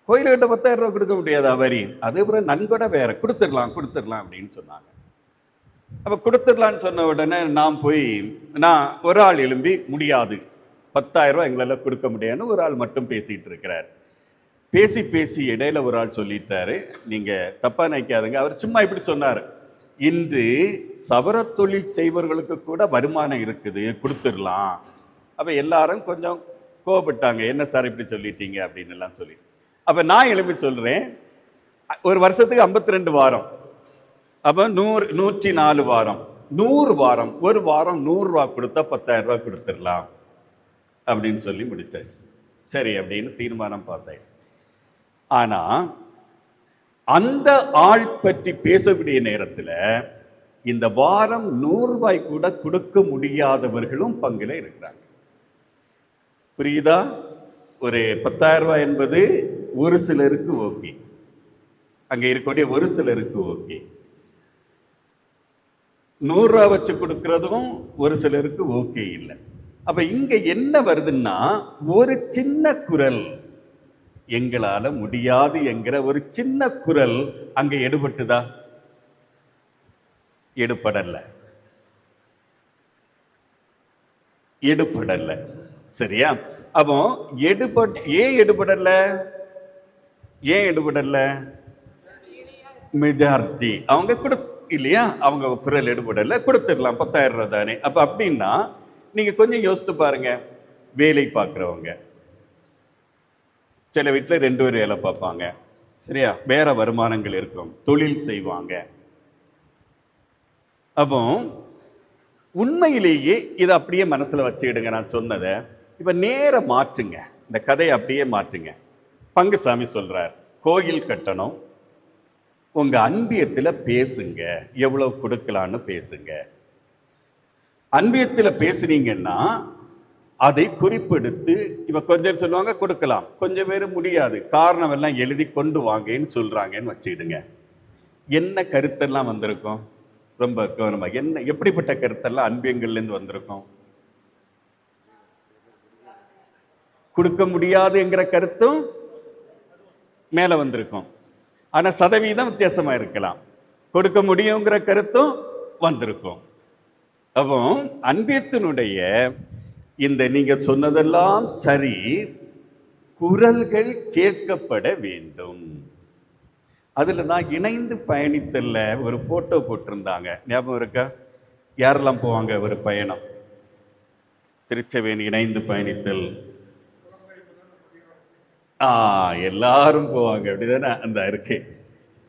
கோயில்கிட்ட 10,000 ரூபாய் கொடுக்க முடியாதா வரி? அதே போல நன்கொடை வேற கொடுத்துடலாம் அப்படின்னு சொன்னாங்க. அப்ப கொடுத்துடலான்னு சொன்ன உடனே நான் ஒரு ஆள் எழும்பி, முடியாது, 10,000 ரூபாய் எங்களால் கொடுக்க முடியாதுன்னு ஒரு ஆள் மட்டும் பேசிட்டு இருக்கிறார். பேசி இடையில ஒரு ஆள் சொல்லிட்டாரு, நீங்க தப்பா நினைக்காதுங்க, அவர் சும்மா இப்படி சொன்னார், இன்று சவர தொழில் செய்பவர்களுக்கு கூட வருமானம் இருக்குது, கொடுத்துடலாம். அப்ப எல்லாரும் கொஞ்சம் கோபப்பட்டாங்க, என்ன சார் இப்படி சொல்லிட்டீங்க அப்படின்னு எல்லாம் சொல்லி. அப்ப நான் எழுப்பி சொல்றேன், ஒரு வருஷத்துக்கு 52 வாரம், அப்ப 104 வாரம், 100 வாரம், ஒரு வாரம் 100 ரூபாய் கொடுத்தா 10,000 ரூபாய் கொடுத்துடலாம் அப்படின்னு சொல்லி முடிச்சாச்சு. சரி அப்படின்னு தீர்மானம் பாஸ் ஆயிடுச்சு. ஆனா அந்த ஆள் பற்றி பேசக்கூடிய நேரத்துல இந்த வாரம் 100 ரூபாய் கூட கொடுக்க முடியாதவர்களும் பங்குல இருக்கிறாங்க. புரியுதா? ஒரு 10,000 ரூபாய் என்பது ஒரு சிலருக்கு ஓகே, அங்க இருக்கக்கூடிய ஒரு சிலருக்கு ஓகே. 100 ரூபாய் வச்சு கொடுக்கறதும் ஒரு சிலருக்கு ஓகே இல்லை. அப்ப இங்க என்ன வருதுன்னா, ஒரு சின்ன குரல், எங்களால முடியாது என்கிற ஒரு சின்ன குரல் அங்க எடுபட்டுதா? எடுபடல. சரியா? அப்போ ஏன் எடுபடல? மெஜாரிட்டி அவங்க இல்லையா, அவங்க குரல் எடுபடல, கொடுத்துடலாம், 10,000 ரூபாய் தானே. அப்ப அப்படின்னா நீங்க கொஞ்சம் யோசித்து பாருங்க. வேலை பார்க்குறவங்க, சில வீட்டில் 2 பேர் வேலை பார்ப்பாங்க, சரியா, வேற வருமானங்கள் இருக்கும், தொழில் செய்வாங்க. அப்போ உண்மையிலேயே இதை அப்படியே மனசுல வச்சுக்கிடுங்க. நான் சொன்னதை இப்ப நேர மாற்றுங்க, இந்த கதையை அப்படியே மாற்றுங்க. பங்குசாமி சொல்றார், கோயில் கட்டணும், உங்க அன்பியத்துல பேசுங்க, எவ்வளவு கொடுக்கலான்னு பேசுங்க. அன்பியத்துல பேசுனீங்கன்னா அதை குறிப்பெடுத்து, இவ கொஞ்சம் சொல்லுவாங்க கொடுக்கலாம், கொஞ்சம் பேர் முடியாது, காரணம் எல்லாம் எழுதி கொண்டு வாங்கன்னு சொல்றாங்கன்னு வச்சுக்கிடுங்க. என்ன கருத்தெல்லாம் வந்திருக்கும்? ரொம்ப கவனமா, என்ன எப்படிப்பட்ட கருத்தெல்லாம் அன்பியங்கள்ல இருந்து வந்திருக்கும்? கொடுக்க முடியாதுங்கிற கருத்தும் மேல வந்திருக்கும். ஆனா சதவீதம் வித்தியாசமா இருக்கலாம். கொடுக்க முடியுங்கிற கருத்தும் வந்திருக்கும். அப்போ அன்பியத்தினுடைய இந்த நீங்க சொன்னதெல்லாம் சரி, குரல்கள் கேட்கப்பட வேண்டும். அதுல தான் இணைந்து பயணித்தல்ல ஒரு போட்டோ போட்டிருந்தாங்க, ஞாபகம் இருக்கா? யாரெல்லாம் போவாங்க ஒரு பயணம்? திருச்சபையின் இணைந்து பயணித்தல். எல்லாரும் போவாங்க, அப்படிதானே? அந்த இருக்கு,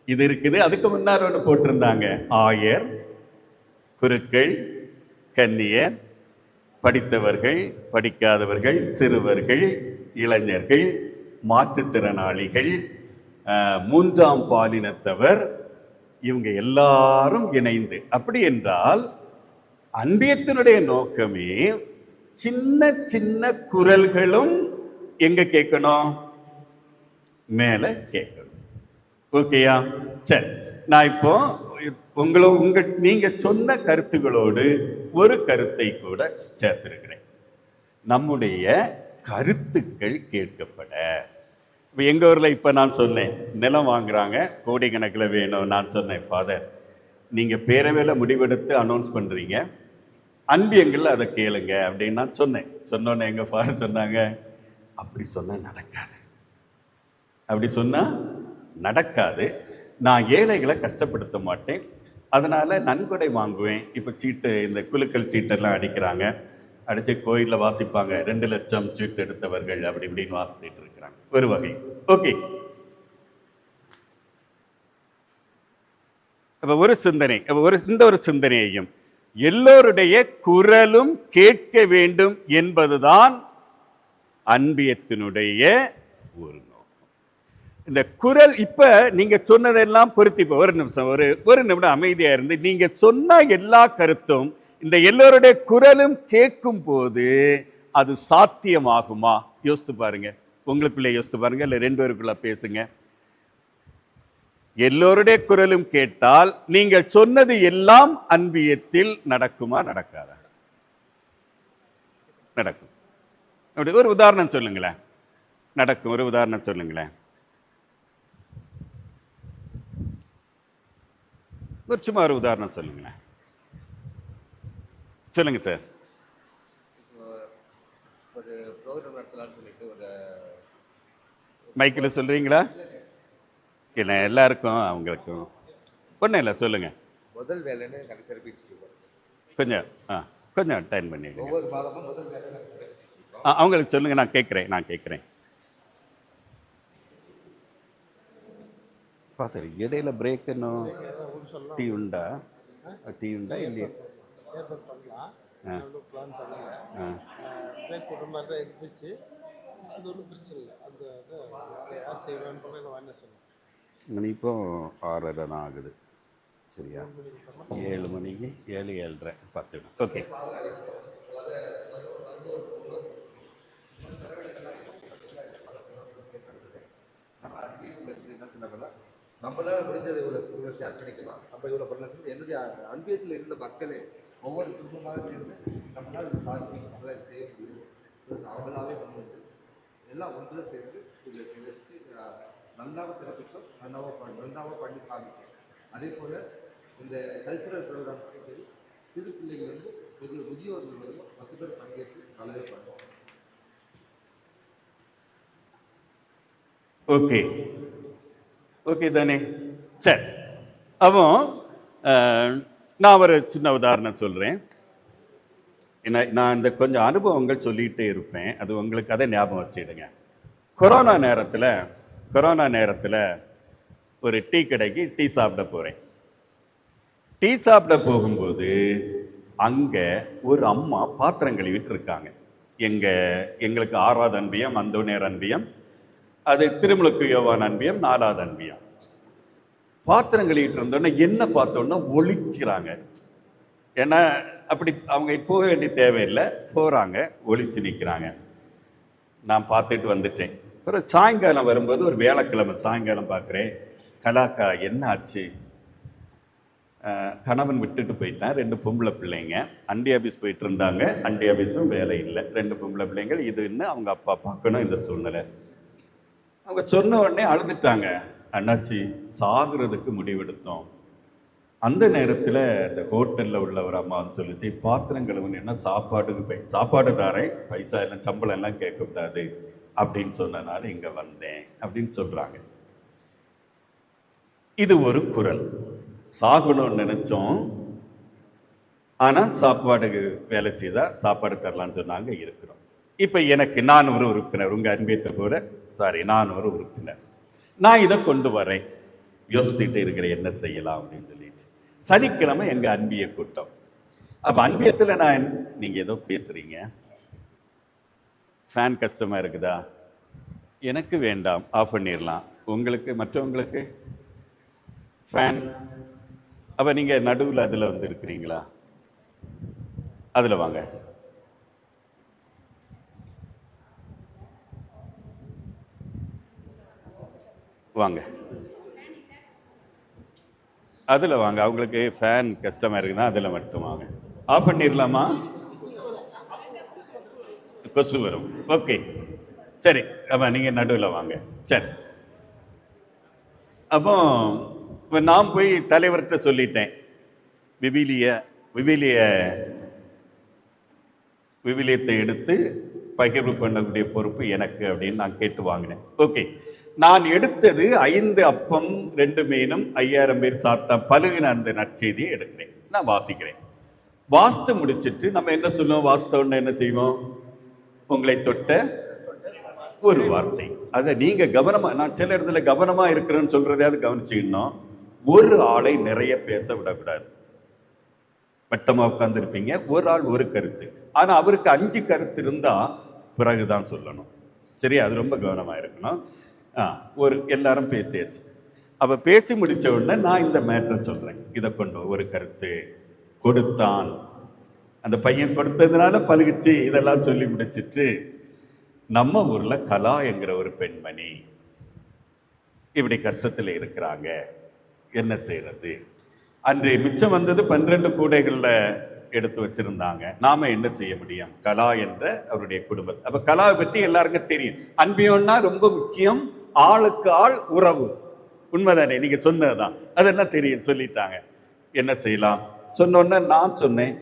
இது இருக்குது. அதுக்கு முன்னாடி ஒன்று போட்டிருந்தாங்க, ஆயர், குருக்கள், கன்னியர், படித்தவர்கள், படிக்காதவர்கள், சிறுவர்கள், இளைஞர்கள், மாற்றுத்திறனாளிகள், மூன்றாம் பாலினத்தவர், இவங்க எல்லாரும் இணைந்து. அப்படி என்றால் அன்பியத்தினுடைய நோக்கமே சின்ன சின்ன குரல்களும் எங்க கேட்கணும்? மேல கேட்கணும். ஓகேயா? சரி, நான் இப்போ நீங்க சொன்ன கருத்துகளோடு ஒரு கருத்தை கூட சேர்த்திருக்கிறேன். நம்முடைய கருத்துக்கள் கேட்கப்பட. இப்போ எங்க ஊர்ல இப்ப நான் சொன்னேன், நிலம் வாங்குறாங்க, கோடிக்கணக்கில் வேணும். நான் சொன்னேன், ஃபாதர், நீங்க பேரவையில் முடிவெடுத்து அனௌன்ஸ் பண்றீங்க, அன்பியங்கள் அதை கேளுங்க அப்படின்னு நான் சொன்னேன். சொன்னோன்னே எங்க ஃபாதர் சொன்னாங்க, அப்படி சொன்னா நடக்காது, அப்படி சொன்னா நடக்காது, நான் ஏழைகளை கஷ்டப்படுத்த மாட்டேன், அதனால நன்கொடை வாங்குவேன். இப்போ சீட்டு, இந்த குலுக்கல் சீட்டெல்லாம் அடிக்கிறாங்க, அடிச்சு கோயிலில் வாசிப்பாங்க, 2 லட்சம் சீட்டு எடுத்தவர்கள் அப்படி இப்படின்னு வாசித்துட்டு இருக்கிறாங்க, ஒரு வகை. ஓகே, அப்ப ஒரு சிந்தனை, இந்த ஒரு சிந்தனையையும் எல்லோருடைய குரலும் கேட்க வேண்டும் என்பதுதான் அன்பியத்தினுடைய ஒரு நோக்கம். இந்த குரல், இப்ப நீங்க சொன்னதெல்லாம் பொருத்தி, ஒரு நிமிஷம், ஒரு நிமிடம் அமைதியா இருந்து, நீங்க சொன்ன எல்லா கருத்தும் இந்த எல்லோருடைய குரலும் கேட்கும் போது அது சாத்தியமாகுமா? யோசித்து பாருங்க, உங்களுக்குள்ள யோசித்து பாருங்க, இல்ல 2 பேருக்குள்ள பேசுங்க. எல்லோருடைய குரலும் கேட்டால் நீங்கள் சொன்னது எல்லாம் அன்பியத்தில் நடக்குமா? நடக்காதா? நடக்கும். அப்படி ஒரு உதாரணம் சொல்லுங்களேன். நடக்கும், ஒரு உதாரணம் சொல்லுங்களேன். சும்மா ஒரு உதாரணம் சொல்லுங்களேன். சொல்லுங்க சார். ஒரு ப்ரோக்ராம் நடத்தலாம்னு சொல்லிட்டு ஒரு மைக்கில் சொல்றீங்களா? இல்லை, எல்லாருக்கும் அவங்களுக்கும் ஒன்றும் இல்லை, சொல்லுங்க. முதல் வேலைன்னு கடைசியாக பேசிட்டு கொஞ்சம் டைம் பண்ணிடுங்க. ஒவ்வொரு மாதமும் முதல் வேலை அவங்களுக்கு சொல்லுங்க, நான் கேட்குறேன். பார்த்து இடையில பிரேக் இன்னும் டீ உண்டா இல்லையா? பிளான் பண்ணல, பிரேக் போடுற மாதிரி தான் இருந்துச்சு. அது ஒன்றும் பிரச்சனை இல்லை. அந்த யார் செய்வான்னு பண்ண வாங்க சொல்லுங்கள். மணி இப்போ 6:30 தான் ஆகுது, சரியா? 7 மணிக்கு 7, 7:30, 10. ஓகே. நம்மளால முடிஞ்சது இவ்வளோ வருஷம் அர்ப்பணிக்கலாம், நம்ம இவ்வளோ பண்ணலாம். என்னுடைய அன்பியத்தில் இருந்த மக்களே ஒவ்வொரு குடும்பமாக சேர்ந்து நம்மளால் சாதிக்க, நம்மளால் செய்ய முடியும், அவங்களாவே பண்ணுவது எல்லாம் ஒன்றில் சேர்ந்து இதில் வச்சு நல்லாவும் சிறப்பிச்சோம், நல்லாவும் பண்ணி காமிச்சோம். அதே போல் இந்த கல்ச்சுரல் ப்ரோக்ராம் சரி, சிறு பிள்ளைகள் வந்து முதியோர்கள் வந்து 10 பேர் பங்கேற்று நல்லாவே பண்ணுவோம். ஓகே தானே? சரி, அப்போ நான் ஒரு சின்ன உதாரணம் சொல்கிறேன். நான் இந்த கொஞ்சம் அனுபவங்கள் சொல்லிகிட்டே இருப்பேன், அது உங்களுக்கு அதை ஞாபகம் வச்சுடுங்க. கொரோனா நேரத்தில் ஒரு டீ கடைக்கு டீ சாப்பிட போகிறேன். டீ சாப்பிட போகும்போது அங்கே ஒரு அம்மா பாத்திரம் கழுவிட்டு இருக்காங்க. எங்களுக்கு 6வது அன்பியம், அந்தோனியார் அன்பியம், அது திருமுழுக்கு யோவான் அன்பியம், 4வது அன்பியம். பாத்திரம் கழுவிட்டு இருந்தோன்னே என்ன பார்த்தோன்னா ஒளிச்சுக்கிறாங்க. ஏன்னா அப்படி அவங்க போக வேண்டிய தேவையில்லை, போகிறாங்க, ஒளிச்சு நிற்கிறாங்க. நான் பார்த்துட்டு வந்துட்டேன். அப்புறம் சாயங்காலம் வரும்போது ஒரு வேலைக்கிழமை சாயங்காலம் பார்க்குறேன், கலாக்கா என்ன ஆச்சு? கணவன் விட்டுட்டு போயிட்டான், 2 பொம்பளை பிள்ளைங்க, அண்டி ஆஃபீஸ் போயிட்டு இருந்தாங்க, அண்டி ஆஃபீஸும் வேலை இல்லை, 2 பொம்பளை பிள்ளைங்கள், இதுன்னு அவங்க அப்பா பார்க்கணும் இந்த சூழ்நிலை. அவங்க சொன்ன உடனே அழுதுட்டாங்க. அண்ணாச்சி சாகுறதுக்கு முடிவெடுத்தோம். அந்த நேரத்தில் இந்த ஹோட்டலில் உள்ள ஒரு அம்மான்னு சொல்லிச்சு, பாத்திரம் கழுவுனா சாப்பாட்டுக்கு சாப்பாடு தாரேன், பைசா எல்லாம் சம்பளம் எல்லாம் கேட்கக்கூடாது அப்படின்னு சொன்னனால இங்கே வந்தேன் அப்படின்னு சொல்கிறாங்க. இது ஒரு குரல். சாகணும்னு நினைச்சோம், ஆனால் சாப்பாடுக்கு வேலை செய்தால் சாப்பாடு தரலான்னு சொன்னாங்க, இருக்கிறோம். இப்போ எனக்கு நான் ஒரு உறுப்பினர், உங்கள் அன்பியத்தை போல நான் ஒரு உறுப்பினர், நான் இதை கொண்டு வரேன், யோசிச்சுட்டு இருக்கிறேன் என்ன செய்யலாம் அப்படின்னு சொல்லிட்டு. சனிக்கிழமை எங்கள் அன்பிய கூட்டம். அப்போ அன்பியத்தில் நீங்கள் ஏதோ பேசுகிறீங்க, ஃபேன் கஷ்டமாக இருக்குதா? எனக்கு வேண்டாம், ஆஃப் பண்ணிடலாம். உங்களுக்கு மற்றவங்களுக்கு ஃபேன். அப்போ நீங்கள் நடுவில் அதில் வந்து இருக்கிறீங்களா? அதில் வாங்க. வாங்க அதில் வாங்க. அவங்களுக்கு ஃபேன் கஷ்டமாக இருக்குதா? அதில் மட்டும் வாங்க. ஆஃப் பண்ணிடலாமா? கொசு வரும். ஓகே சரி, அப்போ நீங்கள் நடுவில் வாங்க. சரி, அப்போ இப்போ நான் போய் தலைவர்கிட்ட சொல்லிட்டேன், விவிலியத்தை எடுத்து பகிர்வு பண்ணக்கூடிய பொறுப்பு எனக்கு அப்படின்னு நான் கேட்டு வாங்கினேன். ஓகே, நான் எடுத்தது 5 அப்பம் 2 மீனும் 5000 பேர் சாப்பிட்டா பழுகின அந்த நற்செய்தியை எடுக்கிறேன். நான் வாசிக்கிறேன். வாசித்து முடிச்சுட்டு நம்ம என்ன சொல்லுவோம்? வாசித்த உடனே என்ன செய்வோம்? உங்களை தொட்ட ஒரு வார்த்தை. அதை நீங்க கவனமா, நான் சில இடத்துல கவனமா இருக்கிறேன்னு சொல்றதையாவது கவனிச்சுக்கணும். ஒரு ஆளை நிறைய பேச விடக்கூடாது. வட்டமா உட்கார்ந்து இருப்பீங்க, ஒரு ஆள் ஒரு கருத்து, ஆனா அவருக்கு 5 கருத்து இருந்தா பிறகுதான் சொல்லணும். சரி, அது ரொம்ப கவனமா இருக்கணும். எல்லாரும் பேசியாச்சு. அப்ப பேசி முடிச்ச உடனே நான் இந்த மேட்டரை சொல்றேன். இதை கொண்டு ஒரு கருத்து கொடுத்தான், அந்த பையன் கொடுத்ததுனால பழகிச்சு, இதெல்லாம் சொல்லி முடிச்சிட்டு, நம்ம ஊர்ல கலா என்கிற ஒரு பெண்மணி இப்படி கஷ்டத்துல இருக்கிறாங்க, என்ன செய்யறது? அன்று மிச்சம் வந்தது 12 கூடைகள்ல எடுத்து வச்சிருந்தாங்க. நாம என்ன செய்ய முடியும்? கலா என்ற அவருடைய குடும்பம். அப்ப கலாவை பற்றி எல்லாருக்கும் தெரியும். அன்பியம்னா ரொம்ப முக்கியம், ஆளுக்கு ஆள் உறவு. உண்மைதானே? நீங்க சொன்னதுதான், அதெல்லாம் தெரியும். சொல்லிட்டாங்க என்ன செய்யலாம் சொன்னோன்னா நான் சொன்னேன்,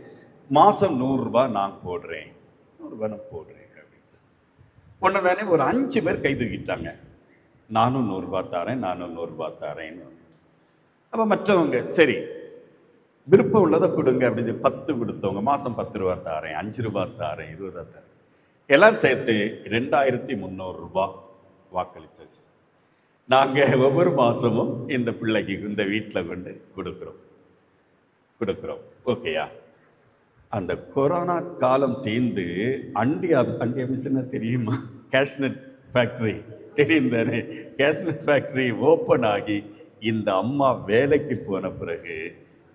மாசம் 100 ரூபாய் நான் போடுறேன், 100 ரூபாய் நான் போடுறேன் அப்படின்னு. ஒன்றுதானே ஒரு 5 பேர் கை தூக்கிட்டாங்க. நானும் 100 ரூபாய் தாரேன், நானும் 100 ரூபாய் தாரேன்னு. அப்போ மற்றவங்க சரி விருப்பம் உள்ளதை கொடுங்க அப்படின்னு 10 கொடுத்தவங்க மாதம் 10 ரூபா தாரேன், 5 ரூபாய் தாரேன், 20 ரூபா தாரேன், எல்லாம் சேர்த்து 2300 ரூபாய் வாக்களிச்சாச்சு. நாங்கள் ஒவ்வொரு மாதமும் இந்த பிள்ளைக்கு இந்த வீட்டில் கொண்டு கொடுக்குறோம். ஓகேயா? அந்த கொரோனா காலம் தீர்ந்து அண்டி ஆஃபீஸ்னா தெரியுமா? கேஷ்நெட் ஃபேக்ட்ரி தெரியும் தானே? கேஷ்நெட் ஃபேக்ட்ரி ஓப்பன் ஆகி இந்த அம்மா வேலைக்கு போன பிறகு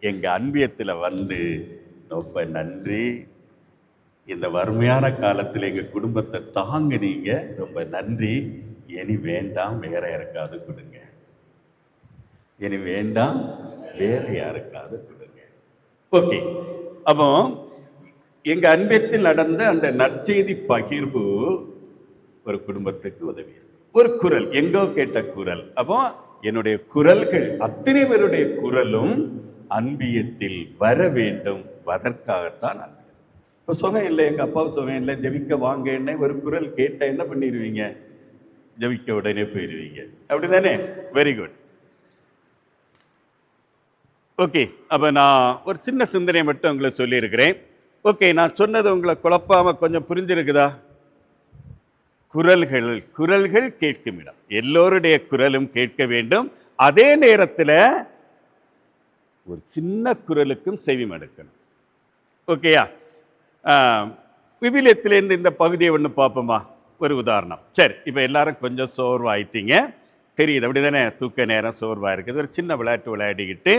எங்கள் அன்பியத்தில் வந்து, ரொம்ப நன்றி, இந்த வறுமையான காலத்தில் எங்கள் குடும்பத்தை தாங்குனீங்க, ரொம்ப நன்றி, இனி வேண்டாம் வேற யாருக்காவது கொடுங்க, இனி வேண்டாம் வேற யாருக்காவது கொடுங்க. ஓகே, அப்போ எங்கள் அன்பியத்தில் நடந்த அந்த நற்செய்தி பகிர்வு ஒரு குடும்பத்துக்கு உதவி. ஒரு குரல், எங்கோ கேட்ட குரல். அப்போ என்னுடைய குரல்கள், அத்தனை பேருடைய குரலும் அன்பியத்தில் வர வேண்டும். அதற்காகத்தான் அன்பியம். இப்போ சுகம் இல்லை, எங்கள் அப்பாவும் சுகம் இல்லை, ஜெபிக்க வாங்க, என்ன ஒரு குரல் கேட்ட என்ன பண்ணிடுவீங்க? ஜெபிக்க உடனே போயிடுவீங்க, அப்படிதானே? Very good. ஓகே, அப்போ நான் ஒரு சின்ன சிந்தனை மட்டும் உங்களை சொல்லியிருக்கிறேன். ஓகே, நான் சொன்னது உங்களை குழப்பாம கொஞ்சம் புரிஞ்சிருக்குதா? குரல்கள் கேட்கும் இடம், எல்லோருடைய குரலும் கேட்க வேண்டும். அதே நேரத்தில் ஒரு சின்ன குரலுக்கும் செவிமடுக்கணும். ஓகேயா? விவிலியத்திலேருந்து இந்த பகுதியை ஒன்று பார்ப்போமா? ஒரு உதாரணம். சரி, இப்போ எல்லாரும் கொஞ்சம் சோர்வாயிட்டீங்க. தெரியுது அப்படி தானே, தூக்க நேரம் சோர்வாக இருக்குது, ஒரு சின்ன விளையாட்டு விளையாடிக்கிட்டு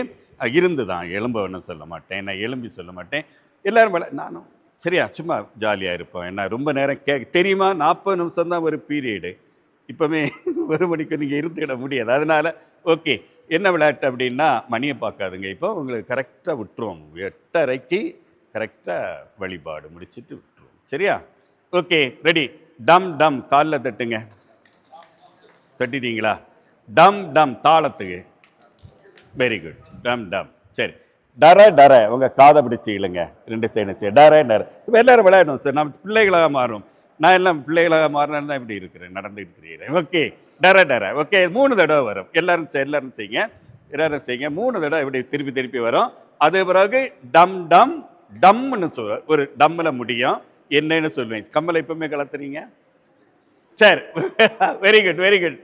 இருந்து தான் எலும்புன்னு சொல்ல மாட்டேன், நான் எலும்பி சொல்ல மாட்டேன், எல்லோரும் நானும் சரியா சும்மா ஜாலியாக இருப்போம். என்ன ரொம்ப நேரம் தெரியுமா, 40 நிமிஷம் தான் ஒரு பீரியடு, இப்போவே 1 மணிக்கு நீங்கள் இருந்துக்கிட முடியாது. அதனால் ஓகே, என்ன விளையாட்டு அப்படின்னா மணியை பார்க்காதுங்க, இப்போ உங்களுக்கு கரெக்டாக விட்டுருவோம், 8:30க்கு கரெக்டாக வழிபாடு முடிச்சுட்டு விட்டுருவோம். சரியா? Okay, ready. டம் டம் காலில் தட்டுங்க. தட்டிட்டீங்களா? டம் டம் தாளத்துக்கு. Very good. டம் டம். சரி, டர டர உங்கள் காதை பிடிச்சி இழுங்க 2 சைடு. டர டர. எல்லாரும் விளையாடணும் சார், நம்ம பிள்ளைகளாக மாறும். நான் எல்லாம் பிள்ளைகளாக மாறினாலும் தான் இப்படி இருக்கிறேன், நடந்துகிட்டு இருக்கிறேன். ஓகே, டர டர. ஓகே, 3 தடவை வரும். எல்லாரும் செய்யுங்க, எல்லாரும் செய்யுங்க. 3 தடவை இப்படி திருப்பி திருப்பி வரும். அது பிறகு டம் டம் டம்னு சொல்ல, ஒரு டம்மில் முடியும். என்னன்னு சொல்லுவேன். கம்மலை எப்பவுமே கலத்துறீங்க. சரி, very good very good.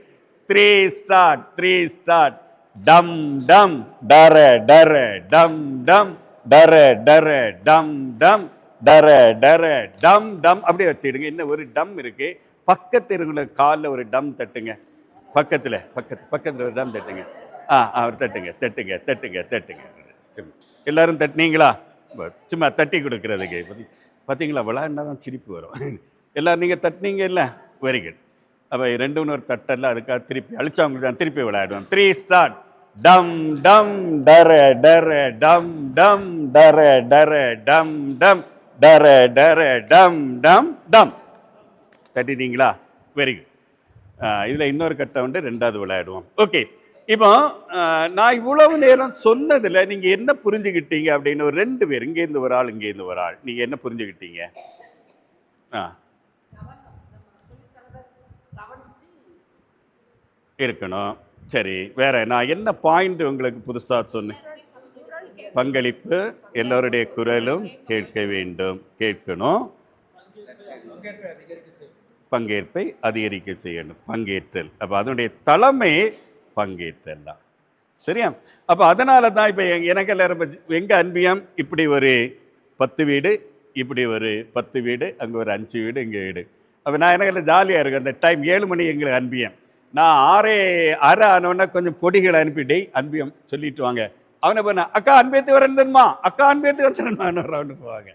3 start. 3 start. டம் டம் டர டர டம் டம் டர டர டம் டம் டர டர டம் டம். அப்படியே வச்சுடுங்க. இன்னும் ஒரு டம் இருக்கு, பக்கத்து இருக்கிற காலில் ஒரு டம் தட்டுங்க. பக்கத்தில் ஒரு டம் தட்டுங்க. அவர் தட்டுங்க தட்டுங்க தட்டுங்க தட்டுங்க. எல்லாரும் தட்டினீங்களா? சும்மா தட்டி கொடுக்கறதுக்கு பார்த்தீங்களா, விளையாடினா தான் சிரிப்பு வரும். எல்லோரும் நீங்கள் தட்டினீங்க இல்லை? Very good. அப்போ 2 ஒரு தட்டெல்லாம் அதுக்காக திருப்பி அழிச்சவங்களுக்கு தான் திருப்பி விளையாடுவோம். 3 ஸ்டார்ட். டம் டம் டர டர டம் டம் டர டர டம் டம் டர டர டம் டம் டம். தட்டிட்டீங்களா? Very good. இதில் இன்னொரு கட்டம் உண்டு, 2வது விளையாடுவோம். ஓகே, இப்போ நான் இவ்வளவு நேரம் சொன்னதில் நீங்கள் என்ன புரிஞ்சுக்கிட்டீங்க அப்படின்னு ஒரு 2 பேர், இங்கேருந்து ஒரு ஆள் இங்கேருந்து ஒரு ஆள், நீங்கள் என்ன புரிஞ்சுக்கிட்டீங்க? இருக்கணும். சரி, வேற நான் என்ன பாயிண்ட் உங்களுக்கு புதுசாக சொன்னேன்? பங்களிப்பு, எல்லோருடைய குரலும் கேட்க வேண்டும், கேட்கணும், பங்கேற்பை அதிகரிக்க செய்யணும், பங்கேற்றல். அப்போ அதனுடைய தலைமை பங்கேற்றல் தான். சரியா? அப்போ அதனால தான் இப்போ எனக்கு எல்லாரும் எங்கள் அன்பியம் இப்படி ஒரு 10 வீடு, இப்படி ஒரு 10 வீடு, அங்கே ஒரு 5 வீடு, இங்கே வீடு. அப்போ நான் எனக்கு எல்லாம் ஜாலியாக இருக்கும். அந்த டைம் 7 மணி எங்களுக்கு அன்பியம். நான் 6:30 ஆனோடனே கொஞ்சம் பொடிகளை அனுப்பிட்டே அன்பியம் சொல்லிட்டு வாங்க. அவனை போன அக்கா அன்பியத்து வரணுமா, அக்கா அன்பியத்து வரணுமான்னு போவாங்க.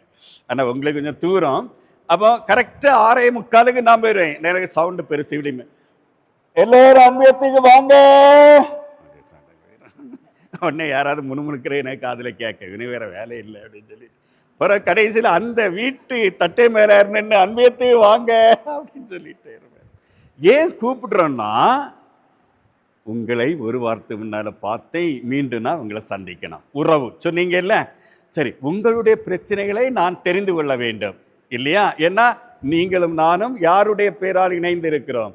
ஆனால் உங்களுக்கு கொஞ்சம் தூரம். அப்போ கரெக்டாக 6:45 நான் போயிடுவேன். எனக்கு சவுண்டு பெருசு விடுமே, எல்லோரும் அன்பியத்துக்கு வாங்க. உடனே யாராவது முணுமுணுக்கிற எனக்கு காதில் கேட்க, இவனு வேற வேலை இல்லை அப்படின்னு சொல்லி பிறகு கடைசியில் அந்த வீட்டு தட்டை மேலே நின்று அன்பியத்துக்கு வாங்க அப்படின்னு சொல்லிட்டு இருப்பேன். ஏன் கூப்பிடுறோன்னா, உங்களை ஒரு வார்த்தை முன்னால் பார்த்தேன், மீண்டும்னா உங்களை சந்திக்கணும், உறவு சொன்னீங்க இல்லை? சரி, உங்களுடைய பிரச்சனைகளை நான் தெரிந்து கொள்ள வேண்டும் இல்லையா? ஏன்னா நீங்களும் நானும் யாருடைய பேரால் இணைந்து இருக்கிறோம்?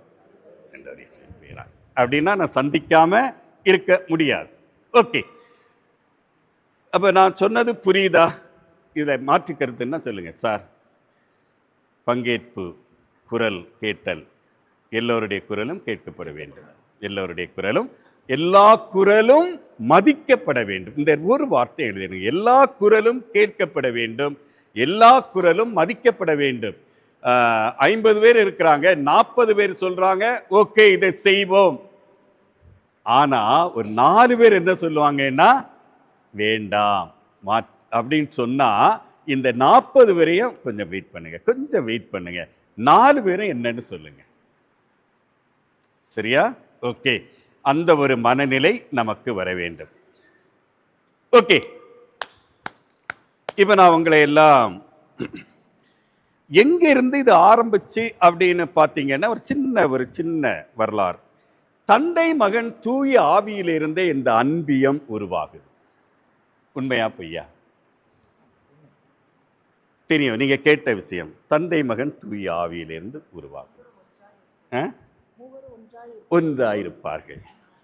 பேரால். அப்படின்னா நான் சந்திக்காம இருக்க முடியாது. ஓகே, அப்போ நான் சொன்னது புரியுதா? இதை மாற்றி கருத்துன்னா சொல்லுங்க சார். பங்கேற்பு, குரல் கேட்டல், எல்லோருடைய குரலும் கேட்கப்பட வேண்டும், எல்லோருடைய குரலும், எல்லா குரலும் மதிக்கப்பட வேண்டும். இந்த ஒரு வார்த்தை எழுதிடுங்க. எல்லா குரலும் கேட்கப்பட வேண்டும், எல்லா குரலும் மதிக்கப்பட வேண்டும். 50 பேர் இருக்கிறாங்க, 40 பேர் சொல்றாங்க ஓகே இதை செய்வோம். ஆனா ஒரு 4 பேர் என்ன சொல்லுவாங்கன்னா வேண்டாம் அப்படின்னு சொன்னா, இந்த 40 பேரையும் கொஞ்சம் வெயிட் பண்ணுங்க, கொஞ்சம் வெயிட் பண்ணுங்க, 4 பேரும் என்னன்னு சொல்லுங்க. சரியா? ஓகே, அந்த ஒரு மனநிலை நமக்கு வர வேண்டும். ஓகே, இப்ப நான் உங்களை எல்லாம் எங்க இருந்து இது ஆரம்பிச்சு அப்படின்னு பார்த்தீங்கன்னா, ஒரு சின்ன வரலாறு. தந்தை மகன் தூய ஆவியிலிருந்தே இந்த அன்பியம் உருவாகுது. உண்மையா பொய்யா? தெரியும், நீங்க கேட்ட விஷயம். தந்தை மகன் தூய ஆவியிலிருந்து உருவாகுது. ஒன்றாயிருப்பார்கள்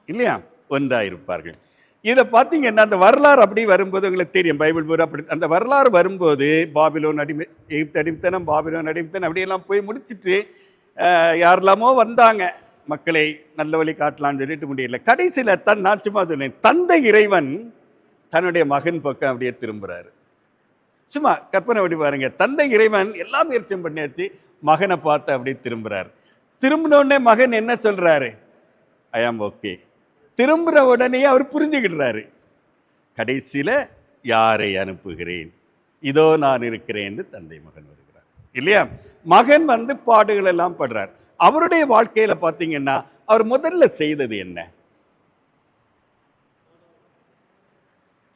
இல்லையா? ஒன்றாயிருப்பார்கள். இதை பார்த்தீங்கன்னா அந்த வரலாறு அப்படி வரும்போது உங்களுக்கு தெரியும், பைபிள் பூரா அப்படி அந்த வரலாறு வரும்போது பாபிலோன் எகிப்து அடிமைத்தனம், பாபிலோன் அடிமைத்தனம் அப்படியெல்லாம் போய் முடிச்சுட்டு யாரெல்லாமோ வந்தாங்க, மக்களை நல்ல வழி காட்டலான்னு சொல்லிட்டு முடியல. கடைசியில் நான் சும்மா சொன்னேன், தந்தை இறைவன் தன்னுடைய மகன் பக்கம் அப்படியே திரும்புறாரு. சும்மா கற்பனை பண்ணி பாருங்க, தந்தை இறைவன் எல்லாம் முயற்சியும் பண்ணியாச்சு, மகனை பார்த்து அப்படியே திரும்புறாரு. திரும்பினோடனே மகன் என்ன சொல்றாரு? ஐ ஆம் ஓகே. திரும்புகிற உடனே அவர் புரிஞ்சுக்கிடுறாரு. கடைசியில் யாரை அனுப்புகிறேன், இதோ நான் இருக்கிறேன் என்று தந்தை மகன் வருகிறார் இல்லையா? மகன் வந்து பாடுகள் எல்லாம் படுறார். அவருடைய வாழ்க்கையில பார்த்தீங்கன்னா அவர் முதல்ல செய்தது என்ன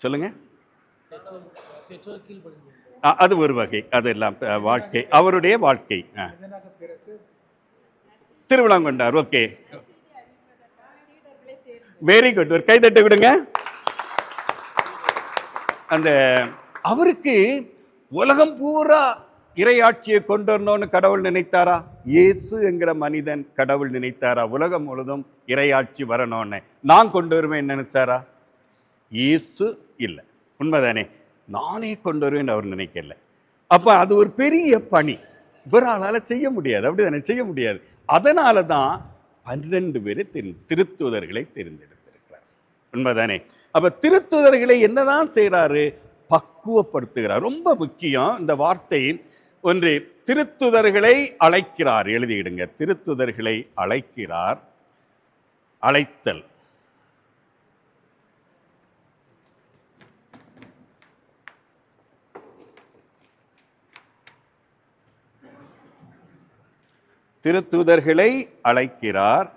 சொல்லுங்க? பெற்றோர் கீழ்ப்படிந்து அது ஒரு வகை, அதெல்லாம் வாழ்க்கை, அவருடைய வாழ்க்கை. திருவிழா கொண்டார். Okay, very good. ஒரு கை தட்டு விடுங்க. அந்த அவருக்கு உலகம் பூரா இறையாட்சியை கொண்டு வரணும்னு கடவுள் நினைத்தாரா? இயேசு என்கிற மனிதன் கடவுள் நினைத்தாரா உலகம் முழுதும் இறையாட்சி வரணும்னு? நான் கொண்டு வருவேன் நினைச்சாரா? இயேசு இல்லை, உண்மைதானே? நானே கொண்டு வருவேன் அவர் நினைக்கல. அப்ப அது ஒரு பெரிய பணி, இவரால் செய்ய முடியாது, அப்படிதானே? செய்ய முடியாது. அதனால தான் 12 பேர் திருத்துதர்களை தேர்ந்தெடுத்திருக்கிறார், உண்மைதானே? அப்ப திருத்துதர்களை என்னதான் செய்யறாரு? பக்குவப்படுத்துகிறார். ரொம்ப முக்கியம் இந்த வார்த்தை. ஒன்று, திருத்துதர்களை அழைக்கிறார். எழுதிடுங்க, திருத்துதர்களை அழைக்கிறார். அழைத்தல். திருத்தூதர்களை அழைக்கிறார்.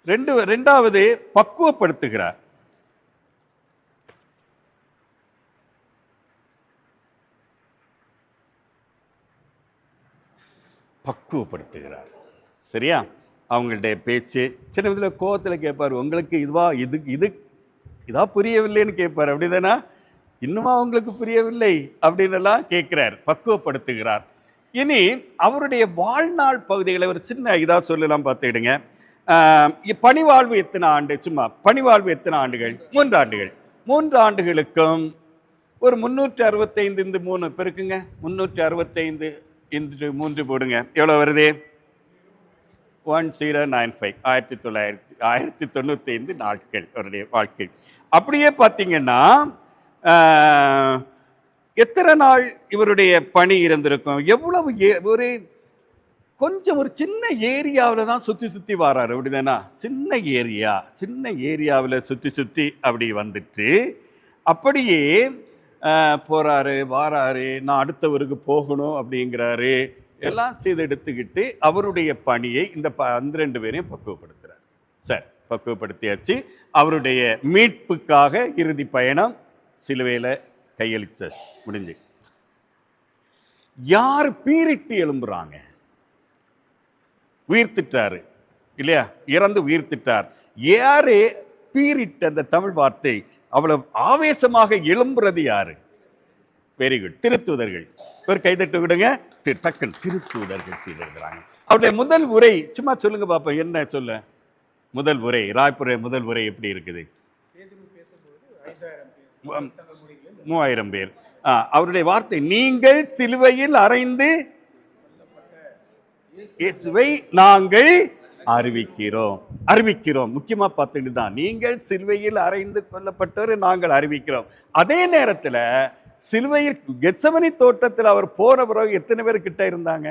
இரண்டாவது பக்குவப்படுத்துகிறார். பக்குவப்படுத்துகிறார். சரியா? அவங்களுடைய பேச்சு சின்ன விதத்தில் கோவத்தில் கேட்பார், உங்களுக்கு இதா புரியவில்லைன்னு கேட்பார், அப்படிதானா? இன்னுமா உங்களுக்கு புரியவில்லை அப்படின்னு எல்லாம் கேட்கிறார். பக்குவப்படுத்துகிறார். இனி அவருடைய வாழ்நாள் பகுதிகளை ஒரு சின்ன இதா சொல்லலாம், பார்த்துக்கிடுங்க. பணிவாழ்வு எத்தனை ஆண்டு? சும்மா பணிவாழ்வு எத்தனை ஆண்டுகள்? 3 ஆண்டுகள். 3 ஆண்டுகளுக்கும் ஒரு 365 இந்த 3 பெருக்குங்க. 365 இந்த 3 போடுங்க, எவ்வளோ வருது? 1095. 1995 நாட்கள் அவருடைய வாழ்க்கை. அப்படியே பார்த்தீங்கன்னா எத்தனை நாள் இவருடைய பணி இருந்திருக்கும்? எவ்வளவு ஒரு கொஞ்சம் ஒரு சின்ன ஏரியாவில் தான் சுற்றி வராரு, அப்படிதானா? சின்ன ஏரியாவில் சுற்றி அப்படி வந்துட்டு அப்படியே போறாரு, வாராரு, நான் அடுத்த ஊருக்கு போகணும் அப்படிங்கிறாரு. எல்லாம் செய்து எடுத்துக்கிட்டு அவருடைய பணியை இந்த 12 பேரையும் பக்குவப்படுத்துறாரு. சரி, பக்குவப்படுத்தியாச்சு. அவருடைய மீட்புக்காக இறுதி பயணம் சிலுவையில் கையளிச்ச முடிஞ்சு. யார் பீரிட்டு எழும்புறாங்க? உயிர்த்திட்டாரு இல்லையா? இறந்து உயிர்த்திட்டார். யாரு பீரிட்டு? அந்த தமிழ் வார்த்தை அவ்வளவு ஆவேசமாக எழும்புறது யாரு? வெரி குட், திருத்தூதர்கள். ஒரு கைதட்டு விடுங்க. டக்குன்னு திருத்தூதர்கள் எழுதுறாங்க. அவருடைய முதல் உரை சும்மா சொல்லுங்க பாப்போம், என்ன சொல்ல? முதல் உரை, ராய்ப்புரை முதல் உரை எப்படி இருக்குது? 3000 பேர். அவருடைய வார்த்தை, நீங்கள் சிலுவையில் அறைந்து இயேசுவை நாங்கள் அறிவிக்கிறோம். முக்கியமா பார்த்துட்டு தான், நீங்கள் சிலுவையில் அறைந்து கொல்லப்பட்டவர் நாங்கள் அறிவிக்கிறோம். அதே நேரத்தில் சிலுவையில் கெத்சமனி தோட்டத்தில் அவர் போன பிறகு எத்தனை பேர் கிட்ட இருந்தாங்க?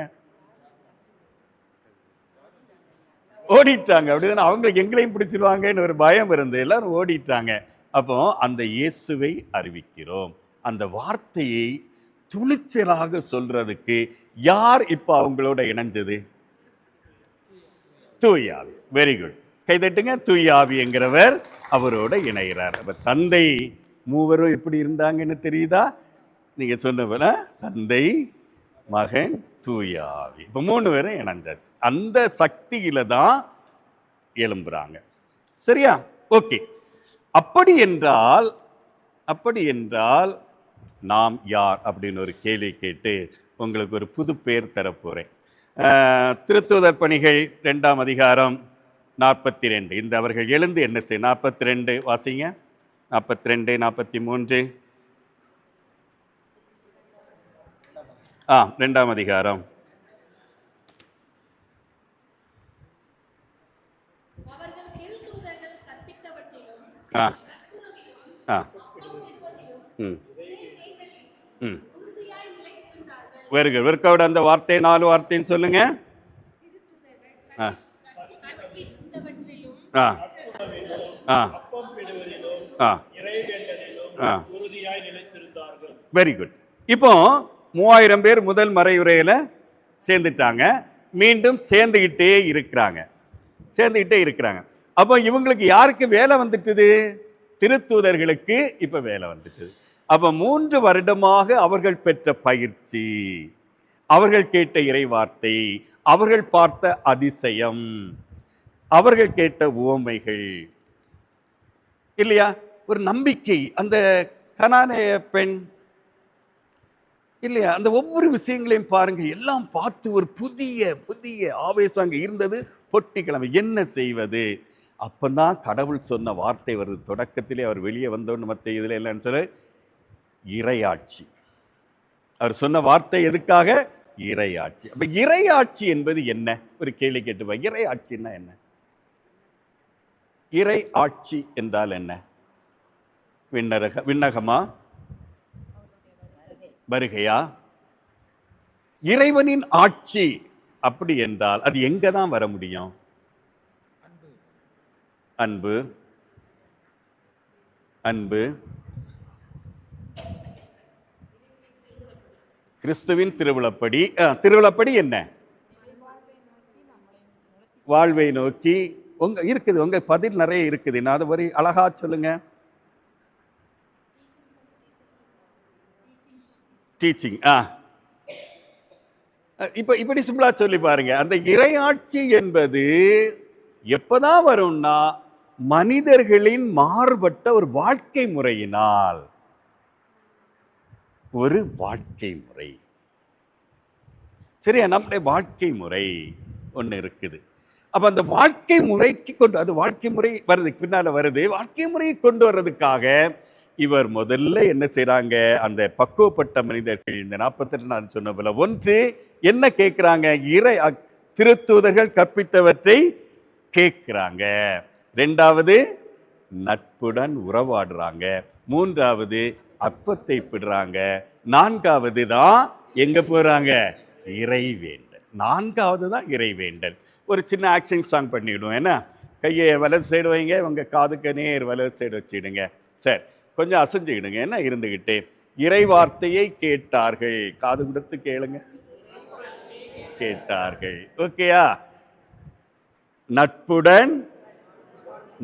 ஓடிட்டாங்க, அப்படிதான். அவங்களுக்கு எங்களையும் பிடிச்சிருவாங்கன்னு ஒரு பயம் இருந்து எல்லாரும் ஓடிட்டாங்க. அப்போ அந்த இயேசுவை அறிவிக்கிறோம், அந்த வார்த்தையை துணிச்சலாக சொல்றதுக்கு யார் இப்ப அவங்களோட இணைஞ்சது? தூய ஆவி. வெரி குட், கைதட்டுங்க. தூய ஆவி என்கிறவர் அவரோட இணைகிறார். அப்ப தந்தை மூவரும் எப்படி இருந்தாங்கன்னு தெரியுதா? நீங்க சொன்ன போல தந்தை, மகன், தூய ஆவி, இப்ப 3 பேரும் இணைஞ்சாச்சு. அந்த சக்தியில தான் எழும்புறாங்க. சரியா? ஓகே. அப்படி என்றால் நாம் யார் அப்படின்னு ஒரு கேள்வி கேட்டு உங்களுக்கு ஒரு புது பேர் தரப்போறேன். திருத்தூதர் பணிகள் 2ஆம் அதிகாரம் 42. இந்த அவர்கள் எழுந்து என்ன செய்ய? 42 வாசிங்க. 42, 43. 2ஆம் அதிகாரம். வெறுக்கோட அந்த வார்த்தை 4 வார்த்தைன்னு சொல்லுங்க. ஆ அற்புதங்களிலும் ஆ அப்பம் பிடுவதிலும் ஆ இறைவேண்டலிலும் ஆ உறுதியாய் நிலைத்திருந்தார்கள். Very good. இப்போ 3000 பேர் முதல் மறையுரையில சேர்ந்துட்டாங்க, மீண்டும் சேர்ந்துகிட்டே இருக்கிறாங்க. அப்போ இவங்களுக்கு யாருக்கு வேலை வந்துட்டுது? திருத்தூதர்களுக்கு இப்ப வேலை வந்துட்டுது. அப்ப 3 வருடமாக அவர்கள் பெற்ற பயிற்சி, அவர்கள் கேட்ட இறைவார்த்தை, அவர்கள் பார்த்த அதிசயம், அவர்கள் கேட்ட உவமைகள் இல்லையா, ஒரு நம்பிக்கை, அந்த கனானேய பெண் இல்லையா, அந்த ஒவ்வொரு விஷயங்களையும் பாருங்க, எல்லாம் பார்த்து ஒரு புதிய புதிய ஆவேசம் அங்க இருந்தது. பொட்டிக்கிழமை என்ன செய்வது? அப்பதான் கடவுள் சொன்ன வார்த்தை வருது. தொடக்கத்திலே அவர் வெளியே வந்தோன்னு மற்ற இதுல இல்லைன்னு சொல்ல, இறையாட்சி. அவர் சொன்ன வார்த்தை எதுக்காக? இறையாட்சி. அப்ப இறையாட்சி என்பது என்ன? ஒரு கேள்வி கேட்டுப்பா, இறையாட்சின்னா என்ன? இறை ஆட்சி என்றால் என்ன? விண்ணகமா, வருகையா? இறைவனின் ஆட்சி அப்படி என்றால் அது எங்க தான் வர முடியும்? அன்பு. அன்பு கிறிஸ்துவின் திருவிழப்படி. திருவிழப்படி என்ன? வாழ்வை நோக்கி. உங்க இருக்குது, உங்க பதில் நிறைய இருக்குது. நான் அது வரி அழகா சொல்லுங்க. டீச்சிங். இப்ப இப்படி சிம்பிளா சொல்லி பாருங்க. அந்த இறையாட்சி என்பது எப்பதான் வரும்னா, மனிதர்களின் மாறுபட்ட ஒரு வாழ்க்கை முறையினால். ஒரு வாழ்க்கை முறை, சரியா? நம்முடைய வாழ்க்கை முறை ஒண்ணு இருக்குது. அப்ப அந்த வாழ்க்கை முறைக்கு கொண்டு, அது வாழ்க்கை முறை வருது, பின்னால வருது. வாழ்க்கை முறையை கொண்டு வர்றதுக்காக இவர் முதல்ல என்ன செய்யறாங்க? அந்த பக்குவப்பட்ட மனிதர்கள், இந்த 42 நான் சொன்ன போல, ஒன்று என்ன கேட்கிறாங்க? திருத்தூதர்கள் கற்பித்தவற்றை கேட்கிறாங்க. 2வது நட்புடன் உறவாடுறாங்க. 3வது அப்பத்தை பிடுறாங்க. 4வது தான் எங்க போறாங்க? இறைவேண்டல். 4வது தான் இறைவேண்டல். ஒரு சின்ன ஆக்ஷன் சாங் பண்ணிவிடுவோம். என்ன, கையை வலது சைடு வைங்க, உங்க காதுக்கு நேர் வலது சைடு வச்சிடுங்க. சரி, கொஞ்சம் அசைஞ்சுக்கிடுங்க. என்ன, இருந்துகிட்டே இறை வார்த்தையை கேட்டார்கள். காது கொடுத்து கேளுங்க. கேட்டார்கள். ஓகேயா? நட்புடன்,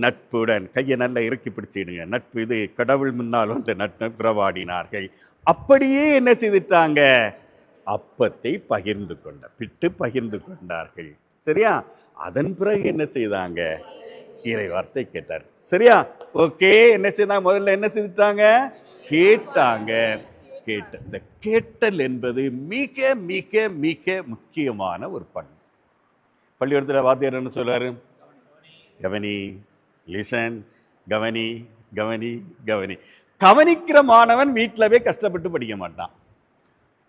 நட்புடன் கையை நல்லா இறுக்கி பிடிச்சிடுங்க. நட்பு, இது கடவுள் முன்னால் வந்து உறவாடினார்கள். அப்படியே என்ன செய்துட்டாங்க? அப்பத்தை பகிர்ந்து பிட்டு பகிர்ந்து கொண்டார்கள். சரியா? அதன் பிறகு என்ன செய்தாங்க? இறை வார்த்தை கேட்டார். சரியா? ஓகே. என்ன செய்தாங்க? முதல்ல என்ன செய்துட்டாங்க? கேட்டாங்க. இந்த கேட்டல் என்பது மிக மிக மிக முக்கியமான ஒரு பண்பு. பள்ளிக்கூடத்தில் வாத்தியார் என்ன சொல்றாரு? கவனி, லிசன், கவனி கவனி கவனி. கவனிக்கிற மாணவன் வீட்டிலவே கஷ்டப்பட்டு படிக்க மாட்டான்.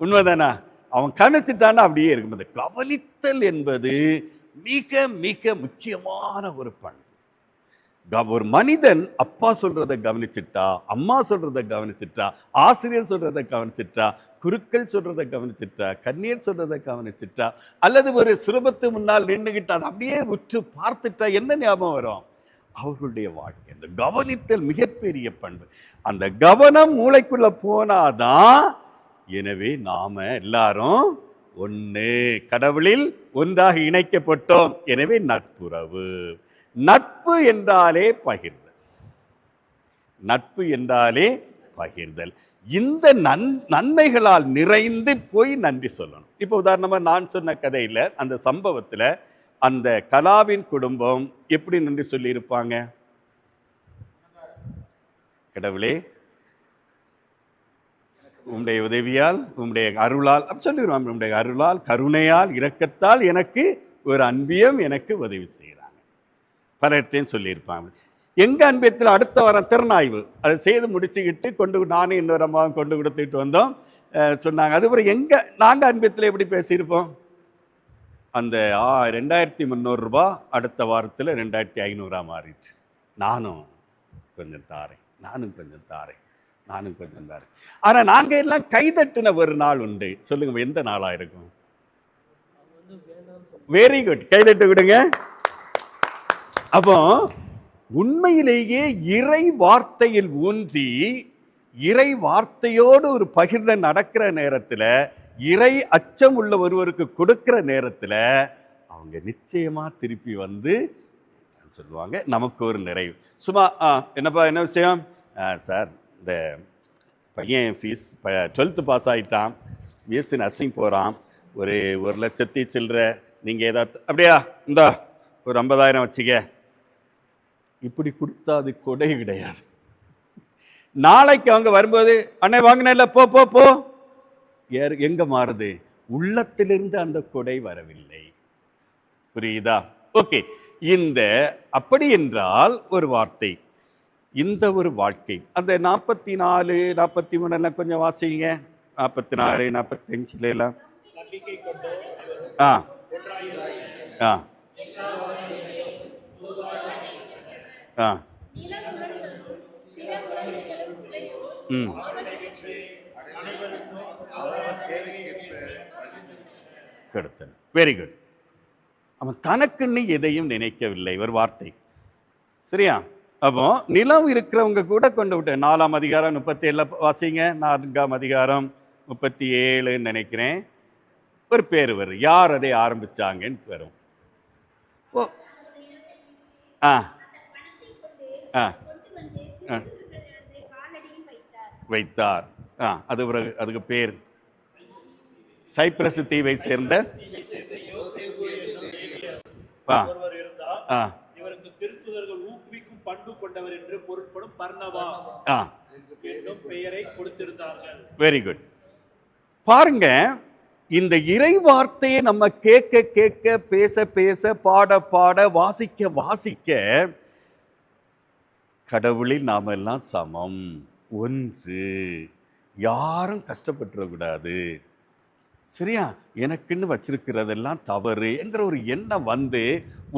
உண்மைதானா? அவன் கவனிச்சுட்டான்னா அப்படியே இருக்கும். இந்த கவனித்தல் என்பது மிக மிக முக்கியமான ஒரு பண்பு. ஒரு மனிதன் அப்பா சொல்றதை கவனிச்சுட்டா, அம்மா சொல்றதை கவனிச்சுட்டா, ஆசிரியர் சொல்றதை கவனிச்சுட்டா, குருக்கள் சொல்றதை கவனிச்சுட்டா, கண்ணீர் சொல்றதை கவனிச்சுட்டா, அல்லது ஒரு சுரபத்து முன்னால் நின்றுகிட்டா, அதை அப்படியே உற்று பார்த்துட்டா என்ன ஞாபகம் வரும்? அவர்களுடைய வாழ்க்கை. இந்த கவனித்தல் மிகப்பெரிய பண்பு. அந்த கவனம் மூளைக்குள்ள போனாதான், எனவே நாம எல்லாரும் ஒன்று, கடவுளில் ஒன்றாக இணைக்கப்பட்டோம். எனவே நட்புறவு. நட்பு என்றாலே பகிர்தல். நட்பு என்றாலே பகிர்தல். இந்த நன்மைகளால் நிறைந்து போய் நன்றி சொல்லணும். இப்போ உதாரணமா நான் சொன்ன கதையில, அந்த சம்பவத்துல, அந்த கலாவின் குடும்பம் எப்படி நன்றி சொல்லி இருப்பாங்க? கடவுளே, உம்முடைய உதவியால், உம்முடைய அருளால், அப்படி சொல்லிடுவாங்க. உம்முடைய அருளால், கருணையால், இரக்கத்தால் எனக்கு ஒரு அன்பியம் எனக்கு உதவி செய்கிறாங்க. பலர்ட்டையும் சொல்லியிருப்பாங்க. எங்க அன்பியத்தில் அடுத்த வாரம் திறனாய்வு அதை செய்து முடிச்சுக்கிட்டு நானும் இன்னொரு அம்மாவும் கொண்டு கொடுத்துட்டு வந்தோம். சொன்னாங்க. அதுக்கப்புறம் நாங்கள் அன்பியத்தில் எப்படி பேசியிருப்போம்? அந்த 2300 ரூபா அடுத்த வாரத்தில் 2500 மாறிட்டு, நானும் கொஞ்சம் தாரேன், நானும் கொஞ்சம் தாரேன், நானும் கொஞ்சம் தாரேன். ஆனால் நாங்கள் எல்லாம் கைதட்டின ஒரு நாள் உண்டு. சொல்லுங்க, எந்த நாளாக இருக்கும்? வெரி குட், கைதட்டு விடுங்க. அப்போ உண்மையிலேயே இறை வார்த்தையில் ஊன்றி இறை வார்த்தையோடு ஒரு பகிர்ந்த நடக்கிற நேரத்துல, இறை அச்சம் உள்ள ஒருவருக்கு கொடுக்கிற நேரத்துல அவங்க நிச்சயமா திருப்பி வந்து சொல்லுவாங்க, நமக்கு ஒரு நிறைவு. சும்மா என்னப்பா என்ன விஷயம் சார், இந்த பையன் ஃபீஸ் 12th பாஸ் ஆகிட்டான், பிஎஸ்சி நர்சிங் போகிறான், ஒரு 1,00,000 சில்லற, நீங்கள் ஏதாவது அப்படியா இந்தா ஒரு 50,000 வச்சுக்க, இப்படி கொடுத்தா அது கொடை கிடையாது. நாளைக்கு அவங்க வரும்போது அண்ணே வாங்கினேன்ல போ போ போ, எங்க மாறுது? உள்ளத்திலிருந்து அந்த கொடை வரவில்லை. புரியுதா? ஓகே. இந்த அப்படி என்றால் ஒரு வார்த்தை, இந்த ஒரு வாழ்க்கை. அந்த 44 43 எல்லாம் கொஞ்சம் வாசிங்க. 44 45 எல்லாம் ஆ ஆ ஆ ம் கெடுத்தன். Very good. அவன் தனக்குன்னு எதையும் நினைக்கவில்லை, ஒரு வார்த்தை. சரியா? அப்போ நிலம் இருக்கிறவங்க கூட கொண்டு விட்டு 4ஆம் அதிகாரம் 37 வாசிங்க. 4ஆம் அதிகாரம் 37 நினைக்கிறேன். ஒரு பேர் வரும், யார் அதை ஆரம்பிச்சாங்கன்னு வரும். ஓ ஆ ஆ வைத்தார். அது அதுக்கு பேர் சைப்ரஸ் தீவை சேர்ந்த இவருக்கு திருத்துதர்கள் ஊக்குவிக்கும் பண்பு கொண்டவர் என்று பொருட்படும் பர்னபா என்னும் பெயரை கொடுத்திருந்தார்கள். Very good. பாருங்க, இந்த இறை வார்த்தையை நம்ம கேட்க கேட்க, பேச பேச, பாட பாட, வாசிக்க வாசிக்க, கடவுளில் நாம எல்லாம் சமம், ஒன்று, யாரும் கஷ்டப்பட்டுறக்கூடாது, சரியா, எனக்குன்னு வச்சிருக்கிறதெல்லாம் தவறு என்கிற ஒரு எண்ணம் வந்து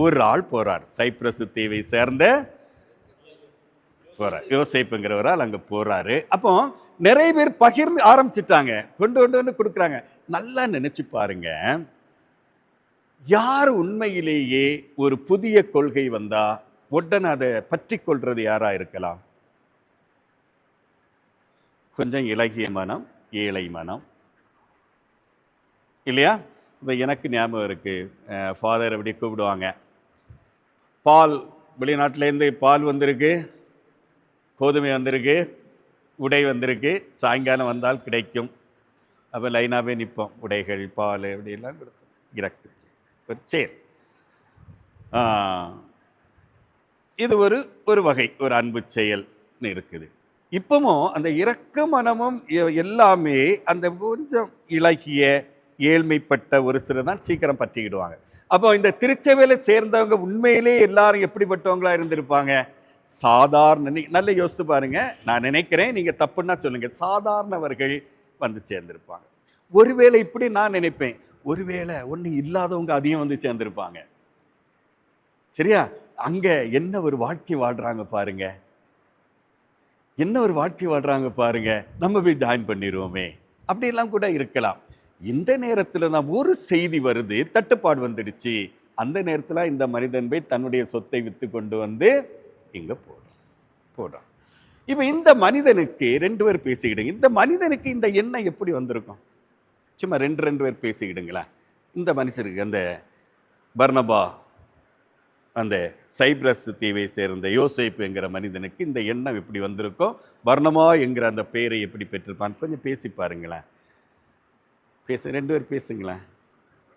ஒரு ஆள் போறார். சைப்ரஸ் தீவை சேர்ந்த போறார், யோசேப்புங்கிறவர் ஆள் அங்க போறாரு. அப்போ நிறைய பேர் பகிர்ந்து ஆரம்பிச்சுட்டாங்க, கொண்டு கொண்டு வந்து கொடுக்குறாங்க. நல்லா நினைச்சு பாருங்க, யார் உண்மையிலேயே ஒரு புதிய கொள்கை வந்தா உடனே அதை பற்றி கொள்றது யாரா இருக்கலாம்? கொஞ்சம் இலகிய மனம், ஏழை மனம், இல்லையா? இப்போ எனக்கு ஞாபகம் இருக்கு, ஃபாதர் அப்படி கூப்பிடுவாங்க, பால் வெளிநாட்டிலேருந்து பால் வந்திருக்கு, கோதுமை வந்திருக்கு, உடை வந்திருக்கு, சாயங்காலம் வந்தால் கிடைக்கும். அப்போ லைனாகவே நிற்போம், உடைகள் பால் அப்படிலாம் கொடுத்து இறக்குச்சு ஒரு சேர். இது ஒரு வகை, ஒரு அன்பு செயல்னு இருக்குது. இப்பவும் அந்த இரக்க மனமும் எல்லாமே அந்த கொஞ்சம் இலகிய ஏழ்மைப்பட்ட ஒரு சிலர் தான் சீக்கிரம் பற்றிக்கிடுவாங்க. அப்போ இந்த திருச்சபையில சேர்ந்தவங்க உண்மையிலே எல்லாரும் எப்படிப்பட்டவங்களா இருந்திருப்பாங்க? சாதாரண, நல்ல யோசித்து பாருங்க, நான் நினைக்கிறேன், நீங்க தப்புன்னா சொல்லுங்க, சாதாரணவர்கள் வந்து சேர்ந்திருப்பாங்க. ஒருவேளை இப்படி நான் நினைப்பேன், ஒருவேளை ஒண்ணு இல்லாதவங்க அதிகம் வந்து சேர்ந்திருப்பாங்க. சரியா? அங்க என்ன ஒரு வாழ்க்கை வாழ்றாங்க பாருங்க, என்ன ஒரு வாழ்க்கை வாழ்றாங்க பாருங்க, நம்ம போய் ஜாயின் பண்ணிடுவோமே, அப்படிலாம் கூட இருக்கலாம். இந்த நேரத்தில் தான் ஒரு செய்தி வருது, தட்டுப்பாடு வந்துடுச்சு. அந்த நேரத்தில் இந்த மனிதன் போய் தன்னுடைய சொத்தை வித்து கொண்டு வந்து இங்க போடுறான். இப்ப இந்த மனிதனுக்கு 2 பேர் பேசிக்கிடுங்க. இந்த மனிதனுக்கு இந்த எண்ணம் எப்படி வந்திருக்கும்? சும்மா 2 பேர் பேசிக்கிடுங்களா. இந்த மனுஷருக்கு, அந்த பர்னபா, அந்த சைப்ரஸ் தீவை சேர்ந்த யோசேப்பு என்கிற மனிதனுக்கு இந்த எண்ணம் எப்படி வந்திருக்கும்? பர்னபா என்கிற அந்த பெயரை எப்படி பெற்றிருப்பான்? கொஞ்சம் பேசி பாருங்களேன். 2 பேர் பேசுங்களேன்.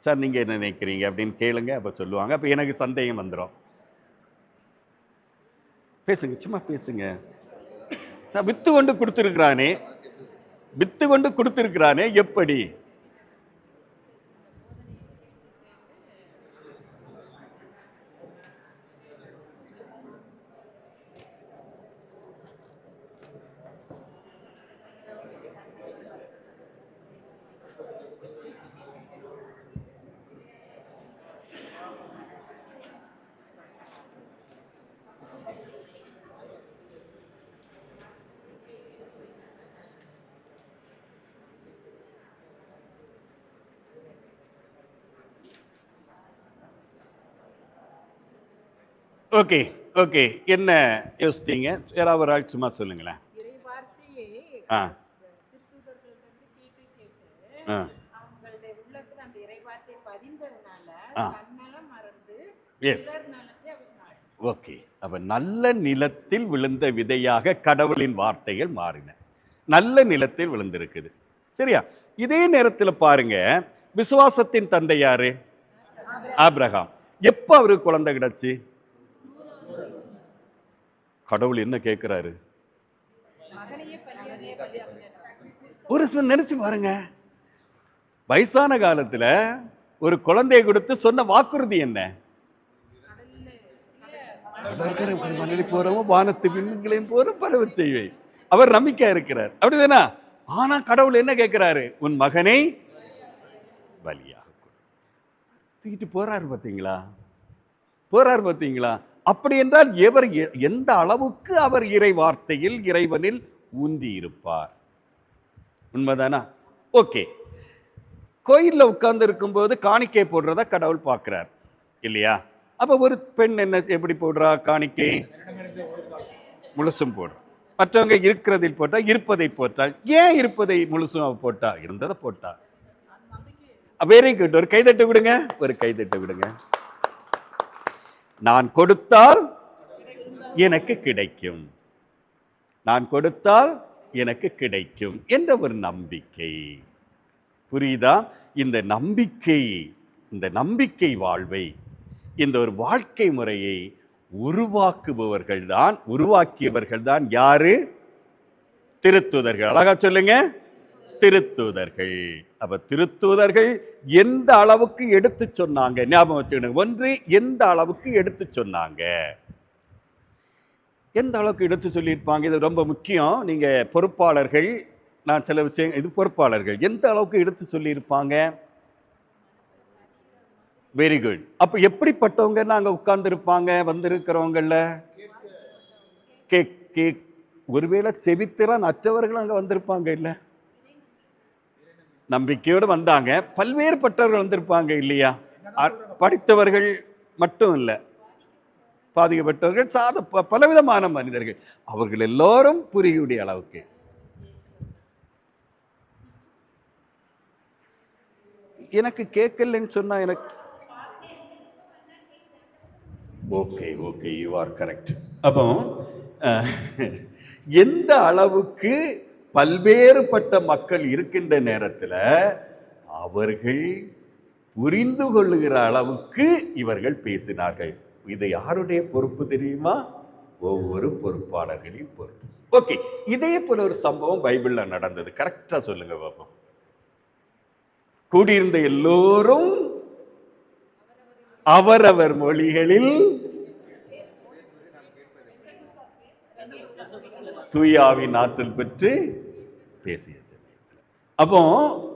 சார் நீங்க என்ன நினைக்கிறீங்க அப்படின்னு கேளுங்க, அப்ப சொல்லுவாங்க. அப்ப எனக்கு சந்தேகம் வந்துடும். பேசுங்க, சும்மா பேசுங்க. சார் வித்து கொண்டு கொடுத்திருக்கிறானே எப்படி? ஓகே ஓகே, என்ன யோசித்தீங்க? யாராவது ஒரு ஆள் சும்மா சொல்லுங்களேன். இறை வார்த்தையை ஆ திருத்தூதர்களிடமிருந்து கேட்டு ஆ அவங்களுடைய உள்ளத்துல அந்த இறை வார்த்தை பதிந்ததுனால ஆ. தன்னலம் மறந்து எஸ், பிறர் நலத்தை அவர் நாடி. ஓகே. அப்ப நல்ல நிலத்தில் விழுந்த விதையாக கடவுளின் வார்த்தைகள் மாறின. நல்ல நிலத்தில் விழுந்திருக்குது. சரியா? இதே நேரத்தில் பாருங்க, விசுவாசத்தின் தந்தை யாரு? ஆபிரகாம். எப்ப அவருக்கு குழந்தை கிடைச்சு? கடவுள் என்ன கேட்கிறாரு? மகனையே பலியாகவே பலியாகவே. ஒரு நினைச்சு பாருங்க, வயசான காலத்துல ஒரு குழந்தையை கொடுத்து சொன்ன வாக்குறுதி என்ன? கடற்கரை மணலி போறவங்க வானத்து விண்களையும் போற பரவ செய்வேன். அவர் நம்பிக்கை இருக்கிறார், அப்படிதானா? ஆனா கடவுள் என்ன கேட்கிறாரு? உன் மகனை பலியாக தூக்கிட்டு போறாரு. பார்த்தீங்களா? போறார் பார்த்தீங்களா? அப்படி என்றால் எந்த அளவுக்கு அவர் இறை வார்த்தையில் இறைவனில் ஊந்தி இருப்பார். உண்மைதானா? ஓகே. கோயில்ல உட்கார்ந்து இருக்கும்போது காணிக்கை போடுறத கடவுள் பார்க்கிறார் இல்லையா? அப்ப ஒரு பெண் என்ன எப்படி போடுறா? காணிக்கை முழுசும் போடுறா. மற்றவங்க இருக்கிறதில் போட்டா, இருப்பதை போட்டால். ஏன் இருப்பதை முழுசும் போட்டா? இருந்ததை போட்டா. Very good. ஒரு கைதட்டு விடுங்க, ஒரு கைதட்டு விடுங்க. நான் கொடுத்தால் எனக்கு கிடைக்கும், நான் கொடுத்தால் எனக்கு கிடைக்கும் என்ற ஒரு நம்பிக்கை. புரியுதா? இந்த நம்பிக்கை வாழ்வை, இந்த ஒரு வாழ்க்கை முறையை உருவாக்கியவர்கள் தான் யாரு? திருத்தூதர்கள். அழகா சொல்லுங்க, திருத்தூதர்கள். அப்ப திருத்தூதர்கள் எந்த அளவுக்கு எடுத்து சொன்னாங்க? ஞாபகம் வச்சுக்கணும். ஒன்று, எந்த அளவுக்கு எடுத்து சொன்னாங்க, எந்த அளவுக்கு எடுத்து சொல்லியிருப்பாங்க. இது ரொம்ப முக்கியம். நீங்க பொறுப்பாளர்கள், நான் சில விஷயம், இது பொறுப்பாளர்கள் எந்த அளவுக்கு எடுத்து சொல்லியிருப்பாங்க? Very good. அப்ப எப்படிப்பட்டவங்க அங்க உட்கார்ந்து இருப்பாங்க? வந்திருக்கிறவங்கள கேக் ஒருவேளை செவித்திறன் அற்றவர்கள் அங்க வந்திருப்பாங்க இல்ல? நம்பிக்கையோடு வந்தாங்க. பல்வேறுபட்டவர்கள் வந்திருப்பாங்க இல்லையா? படித்தவர்கள் மட்டும் இல்ல, பாதிக்கப்பட்டவர்கள், பலவிதமான மனிதர்கள். அவர்கள் எல்லோரும் புரியுடைய அளவுக்கு. எனக்கு கேட்கலன்னு சொன்னா எனக்கு okay okay, you are correct. அப்போ எந்த அளவுக்கு பல்வேறுபட்ட மக்கள் இருக்கின்ற நேரத்தில் அவர்கள் புரிந்து கொள்ளுகிற அளவுக்கு இவர்கள் பேசினார்கள். இது யாருடைய பொறுப்பு தெரியுமா? ஒவ்வொரு பொறுப்பாளர்களின் பொறுப்பு. ஓகே, இதே போல ஒரு சம்பவம் பைபிள்ல நடந்தது. கரெக்டா சொல்லுங்க பாப்போம். கூடியிருந்த எல்லோரும் அவரவர் மொழிகளில் தூயாவின் ஆற்றல் பெற்று பேசிய சமயத்தில். அப்போ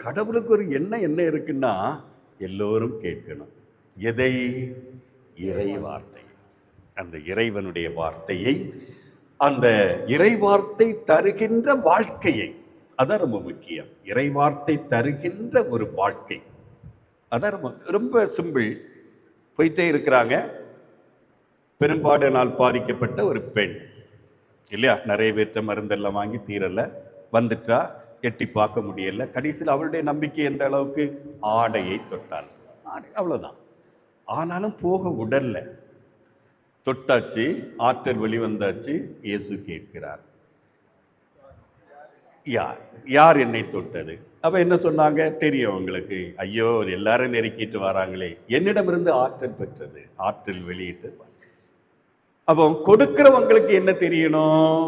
கடவுளுக்கு ஒரு என்ன இருக்குன்னா, எல்லோரும் கேட்கணும். எதை? இறை வார்த்தை. அந்த இறைவனுடைய வார்த்தையை, அந்த இறை வார்த்தை தருகின்ற வாழ்க்கையை. அதான் ரொம்ப முக்கியம். இறை வார்த்தை தருகின்ற ஒரு வாழ்க்கை. அதான் ரொம்ப சிம்பிள். போயிட்டே இருக்கிறாங்க. பெரும்பாடுனால் பாதிக்கப்பட்ட ஒரு பெண் இல்லையா? நிறைவேற்ற மருந்தெல்லாம் வாங்கி தீரல, வந்துட்டா, எட்டி பார்க்க முடியல. கடைசியில் அவளுடைய நம்பிக்கை எந்த அளவுக்கு? ஆடையை தொட்டாள். அவ்வளவுதான். ஆனாலும் போக உடல்ல. தொட்டாச்சு, ஆற்றல் வெளிவந்தாச்சு. இயேசு கேட்கிறார், யார் என்னை தொட்டது? அப்ப என்ன சொன்னாங்க? தெரியும் உங்களுக்கு. ஐயோ, எல்லாரும் நெருக்கிட்டு வராங்களே. என்னிடமிருந்து ஆற்றல் பெற்றது, ஆற்றல் வெளியிட்டு. அப்போ கொடுக்கிறவங்களுக்கு என்ன தெரியணும்?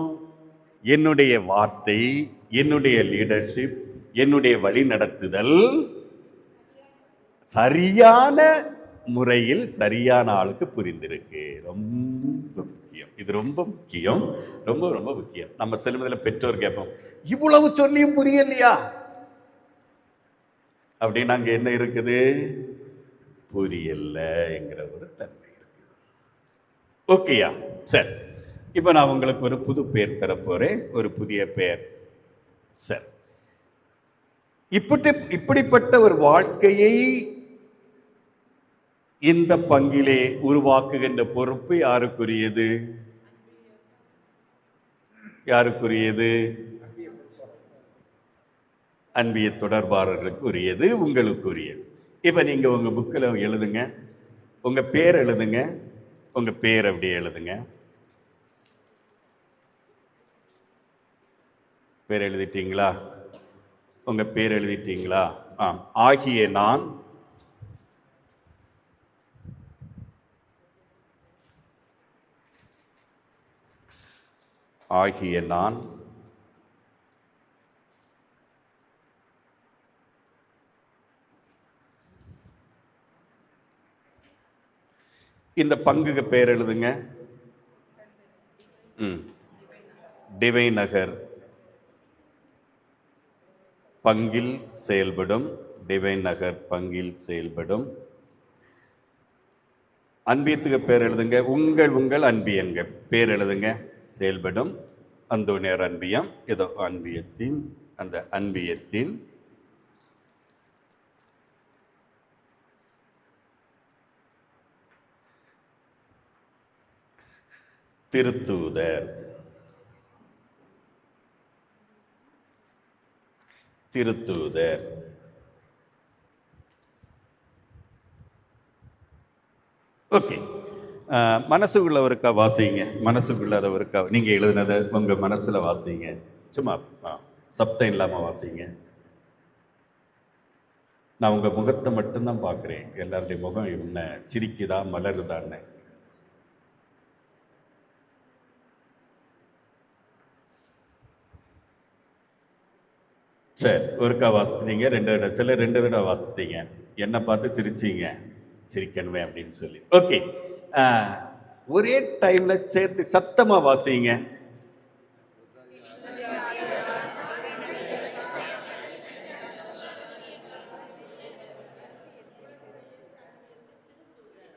என்னுடைய வார்த்தை, என்னுடைய லீடர்ஷிப், என்னுடைய வழி நடத்துதல் சரியான முறையில் சரியான ஆளுக்கு புரிந்திருக்கு. ரொம்ப முக்கியம். இது ரொம்ப முக்கியம், ரொம்ப ரொம்ப முக்கியம். நம்ம செல்வதில் பெற்றோர் கேட்போம், இவ்வளவு சொல்லியும் புரியலையா அப்படின்னு. அங்க என்ன இருக்குது? புரியலைங்கிற ஒரு தன்மை இருக்குது. ஓகேயா? சரி, இப்ப நான் உங்களுக்கு ஒரு புது பேர் தரப்போறேன், ஒரு புதிய பெயர். சரி, இப்படிப்பட்ட ஒரு வாழ்க்கையை இந்த பங்கிலே உருவாக்குகின்ற பொறுப்பு யாருக்குரியது? யாருக்குரியது? அன்பிய தொடர்பாளர்களுக்கு உரியது, உங்களுக்கு உரியது. இப்ப நீங்க உங்க புக்கில் எழுதுங்க, உங்க பேர் எழுதுங்க, உங்க பேர் அப்படியே எழுதுங்க. பேர் எழுதிட்டீங்களா? உங்க பேர் எழுதிட்டீங்களா? ஆகிய நான் இந்த பங்குக்கு பேர் எழுதுங்க. டிவைன் நகர் பங்கில் செயல்படும், டிவைன் நகர் பங்கில் செயல்படும். அன்பியத்துக்கு பேர் எழுதுங்க. உங்கள் அன்பியங்க பேர் எழுதுங்க. செயல்படும் அந்தோனியார் அன்பியம், ஏதோ அன்பியத்தின், அந்த அன்பியத்தின் திருத்தூதர். திருத்தூதர். ஓகே, மனசுக்குள்ள ஒருக்கா வாசிங்க. மனசுக்குள்ள அதை ஒருக்கா நீங்க எழுதுனதை உங்க மனசுல வாசிங்க. சும்மா சப்தம் இல்லாம வாசிங்க. நான் உங்க முகத்தை மட்டும்தான் பார்க்குறேன். எல்லாருடைய முகம் என்ன சிரிக்குதா மலருதான்னு. சரி, ஒருக்கா வாசித்தீங்க, ரெண்டு தடவை வாசித்தீங்க. என்னை பார்த்து சிரிச்சிங்க, சிரிக்கணுமே அப்படின்னு சொல்லி. ஓகே, ஒரே டைம்ல சேர்த்து சத்தமா வாசிங்க.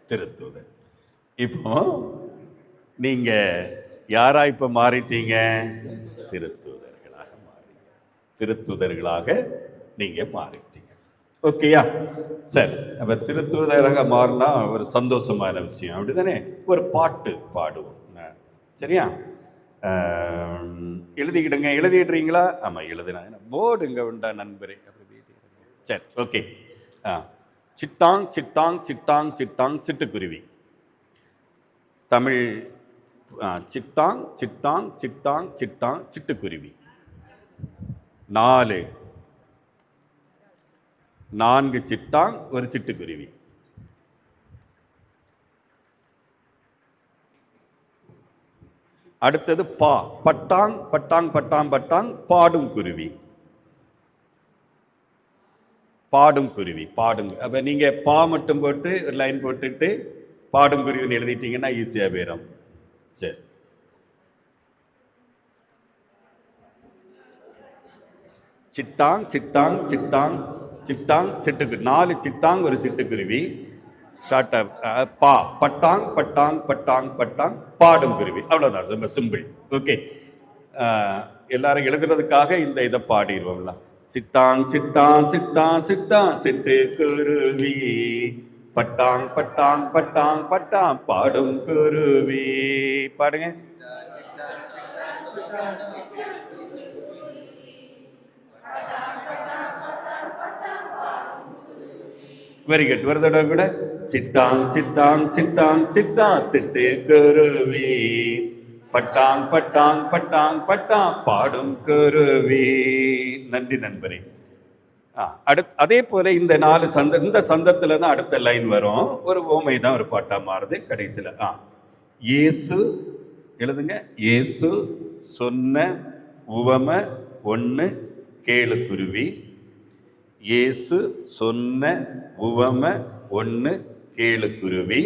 திருத்தூதர். இப்போ நீங்க யாரா இப்ப மாறிட்டீங்க? திருத்தூதர்களாக மாறீங்க. திருத்தூதர்களாக நீங்க மாறிட்டீங்க. ஓகேயா? சரி, அப்ப திருத்தூதராக மாறினா ஒரு சந்தோஷமான விஷயம், அப்படிதானே? ஒரு பாட்டு பாடுவோம். சரியா? எழுதிக்கிடுங்க. எழுதிடுறீங்களா? ஆமா, எழுதுனா போர்டுங்க உண்டா நண்பரே. சரி, ஓகே. சிட்டாங் சிட்டாங் சிட்டாங் சிட்டாங் சிட்டுக்குருவி. தமிழ் சிட்டாங் சிட்டாங் சிட்டாங் சிட்டாங் சிட்டுக்குருவி. 4 சிட்டாங், ஒரு சிட்டுக்குருவி. அடுத்தது பா, பட்டாங் பட்டாங் பட்டாங் பட்டாங் பாடும் குருவி. பாடும் குருவி, பாடும். அப்ப நீங்க பா மட்டும் போட்டு ஒரு லைன் போட்டுட்டு பாடும் குருவின்னு எழுதிட்டீங்கன்னா ஈஸியா போயிடும். சரி, சிட்டாங் சிட்டாங் சிட்டாங் சிட்டாங் சிட்டுக்குருவி. 4 சிட்டாங், ஒரு சிட்டுக்குருவி. ஷார்ட்டா பா, பட்டாங் பட்டாங் பட்டாங் பட்டாங் பாடும் குருவி. அவ்வளவுதான், ரொம்ப சிம்பிள். ஓகே, எல்லாரும் எழுதுறதுக்காக இந்த இதை பாடிடுவோம்ல. சிட்டாங் சிட்டாங் சிட்டாங் சிட்டாங் சிட்டுக்குருவி, பட்டாங் பட்டாங் பட்டாங் பட்டாங் பாடும் குருவி. பாடுங்க. Very good. ஒரு தடவை கூட. சிட்டாங் சிட்டாங் சிட்டாங் சிட்டாங் சிட்டுக்குருவி, பட்டாங் பட்டாங் பட்டாங் பட்டாங் பாடும் குருவி. நன்றி நண்பரே. அதே போல இந்த 4 சந்த, இந்த சந்தத்துல தான் அடுத்த லைன் வரும். ஒரு ஓமை தான் ஒரு பாட்டா மாறுது கடைசியில. இயேசு எழுதுங்க. இயேசு சொன்ன உவமை 1 கேளுக்குருவி. இயேசு சொன்ன உவமை 1 கேளுக்குருவி.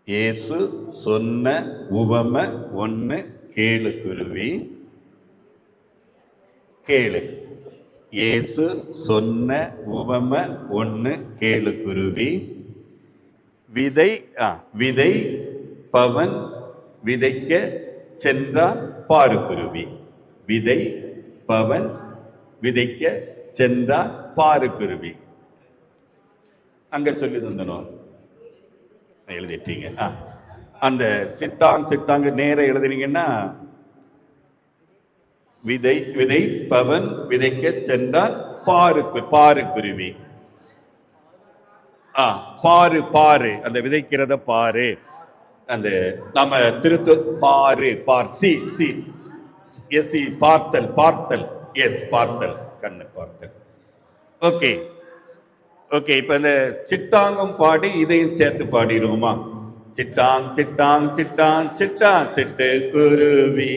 இயேசு சொன்ன உவமை 1 கேளுக்குருவி. கேளு. இயேசு சொன்ன உவமை 1 கேளுக்குருவி. விதை, விதை பவன் விதைக்க சென்றான் பாருக்குருவி. விதை பவன் விதைக்க சென்றான் பாருக்குருவி. அங்க சொல்லி தந்தனும் எழுதிட்டீங்க. அந்த சிட்டாங்க நேர எழுதுனீங்கன்னா விதைப்பவன் விதைக்க சென்றான் பாருக்குருவி. பாரு அந்த விதைக்கிறத பாரு. அந்த நம்ம பாரு பார்த்தல் கண்ணு பார்த்தல். Okay okay. இப்ப இந்த சிட்டாங்கம் பாடி இதையும் சேர்த்து பாடிடுவோமா? சிட்டாங் சிட்டாங் சிட்டாங் சிட்டாங் சிட்டு குருவி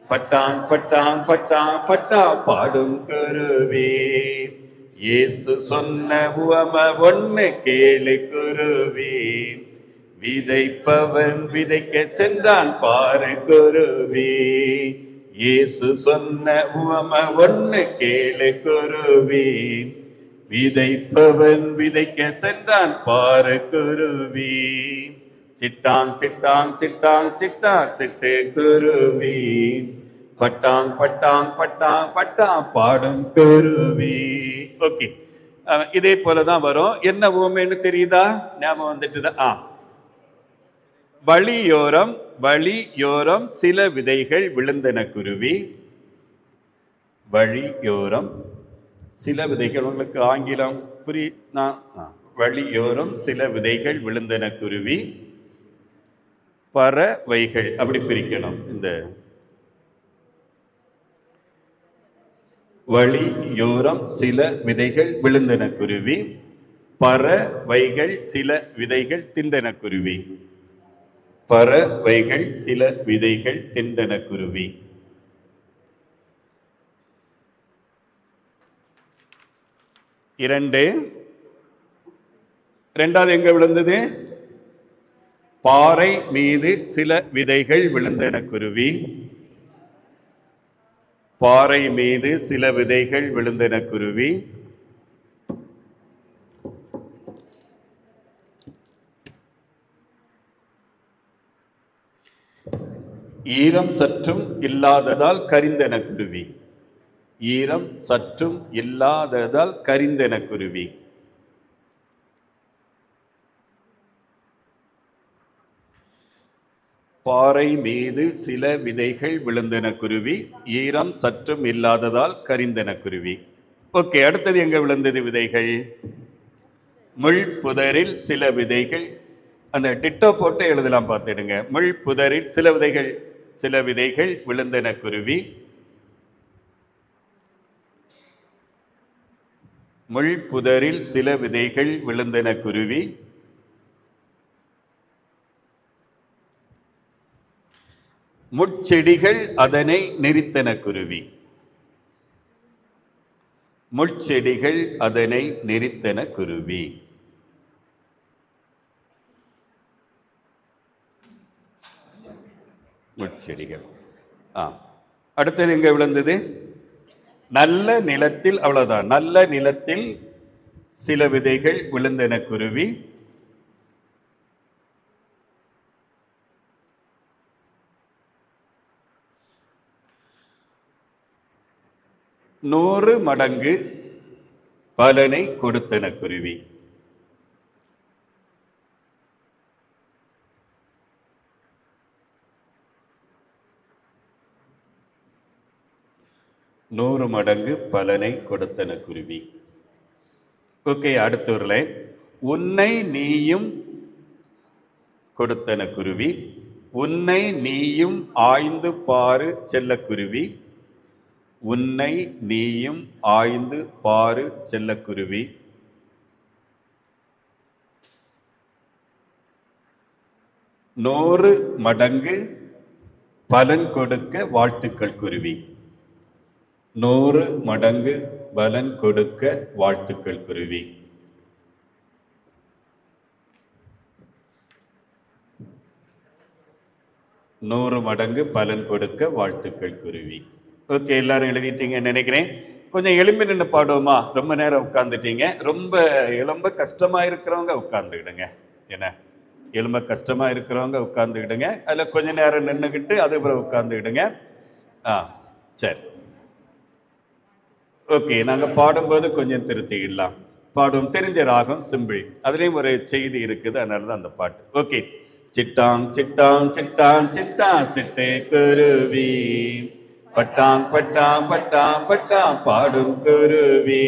பட்டாங் பட்டாங் பட்டாங் பட்டா பாடும் குருவி. இயேசு சொன்ன உவம ஒண்ணு கேளு குருவி. விதைப்பவன் விதைக்க சென்றான் பாரு குருவி. இயேசு சொன்ன உவம ஒண்ணு கேளு குருவி. விதைப்பவன் விதைக்க சென்றான் பாரு குருவி. சிட்டாங் சிட்டாங் சிட்டாங் சிட்டாங் சிட்டு குருவி பட்டாங் பட்டாங் பட்டாங் பட்டாங் பாடும் குருவி. ஓகே, இதே போலதான் வரும். என்ன ஊமைன்னு தெரியுதா? ஞாபகம் வந்துட்டுதான். வழியோரம் சில விதைகள் விழுந்தன குருவி. வழியோரம் சில விதைகள், உங்களுக்கு ஆங்கிலம் வழியோரம் சில விதைகள் விழுந்தன குருவி. பறவைகள் அப்படி பிரிக்கணும். இந்த வழியோரம் சில விதைகள் விழுந்தன குருவி. பறவைகள் சில விதைகள் திண்டன குருவி. பறவைகள் சில விதைகள் திண்டன குருவி. இரண்டாவது எங்க விழுந்தது? பாறை மீது சில விதைகள் விழுந்தன குருவி. பாறை மீது சில விதைகள் விழுந்தன குருவி. ஈரம் சற்றும் இல்லாததால் கரிந்தன குருவி. ஈரம் சற்றும் இல்லாததால் கரிந்தன குருவி. பாறை மீது சில விதைகள் விழுந்தன குருவி. ஈரம் சற்றும் இல்லாததால் கரிந்தன குருவி. ஓகே, அடுத்தது எங்க விழுந்தது விதைகள்? முள் புதரில் சில விதைகள். அந்த டிட்டோ போட்டு எழுதலாம், பார்த்துடுங்க. முள் புதரில் சில விதைகள் விழுந்தன குருவி. முள் புதரில் சில விதைகள் விழுந்தன குருவி. முட்செடிகள் அதனை நெரித்தன குருவி. முட்செடிகள் அதனை நெரித்தன குருவி. முட்செடிகள். அடுத்தது எங்க விழுந்தது? நல்ல நிலத்தில். அவ்வளவுதான். நல்ல நிலத்தில் சில விதைகள் விழுந்தன குருவி. நூறு மடங்கு பலனை கொடுத்தன குருவி. நூறு மடங்கு பலனை கொடுத்தன குருவி. ஓகே, அடுத்த ஒரு லைன். உன்னை நீயும் கொடுத்தன குருவி. உன்னை நீயும் ஆய்ந்து பாரு செல்லக்குருவி. உன்னை நீயும் ஆய்ந்து பாரு செல்லக்குருவி. நூறு மடங்கு பலன் கொடுக்க வாழ்த்துக்கள் குருவி. நூறு மடங்கு பலன் கொடுக்க வாழ்த்துக்கள் குருவி. நூறு மடங்கு பலன் கொடுக்க வாழ்த்துக்கள் குருவி. ஓகே, எல்லாரும் எழுதிட்டீங்கன்னு நினைக்கிறேன். கொஞ்சம் எலும்பி நின்று பாடுவோமா? ரொம்ப நேரம் உட்காந்துட்டீங்க. ரொம்ப கஷ்டமா இருக்கிறவங்க உட்காந்துக்கிடுங்க. என்ன, எலும்ப கஷ்டமா இருக்கிறவங்க உட்காந்துக்கிடுங்க. அதில் கொஞ்ச நேரம் நின்றுக்கிட்டு அதுக்கப்புறம் உட்காந்துக்கிடுங்க. சரி, ஓகே, நாங்கள் பாடும்போது கொஞ்சம் திருத்திடலாம். பாடும் தெரிஞ்ச ராகம் சிம்பிள், அதுலேயும் ஒரு செய்தி இருக்குது, அதனால தான் அந்த பாட்டு. ஓகே. சிட்டாங் சிட்டாங் சிட்டாங் சிட்டாங் சிட்டு குருவி, பட்டாங் பட்டாங் பட்டாங் பட்டாங் பாடும் குருவி.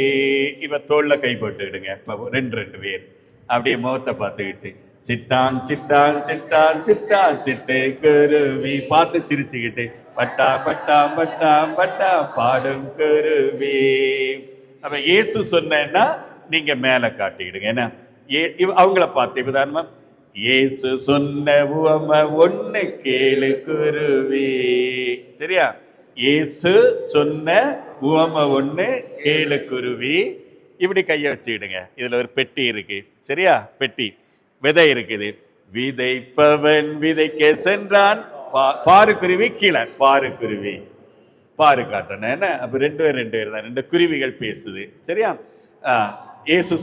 இவ தோல்ல கை போட்டுக்கிடுங்க. இப்போ ரெண்டு பேர் அப்படியே முகத்தை பார்த்துக்கிட்டு, சிட்டாங் சிட்டாங் சிட்டாங் சிட்டாங் சிட்டு குருவி, பார்த்து சிரிச்சுக்கிட்டு, பட்டா பட்டா பட்டா பட்டா பாடும் குருவி. அப்ப இயேசு சொன்னா நீங்க மேல காட்டிக்கிடுங்க. ஏன்னா அவங்கள பார்த்து உதாரணமா, இயேசு சொன்ன உவமை ஒண்ணு கேளு குருவி. சரியா? இயேசு சொன்ன உவமை ஒண்ணு கேளு குருவி. இப்படி கையை வச்சுக்கிடுங்க. இதுல ஒரு பெட்டி இருக்கு. சரியா? பெட்டி விதை இருக்குது. விதைப்பவன் விதைக்க சென்றான், பாரு குருவி கீழே, பாரு குருவி, பாரு காட்டணும். என்ன அப்ப ரெண்டு பேர் தான், ரெண்டு குருவிகள் பேசுது. சரியா? இயேசு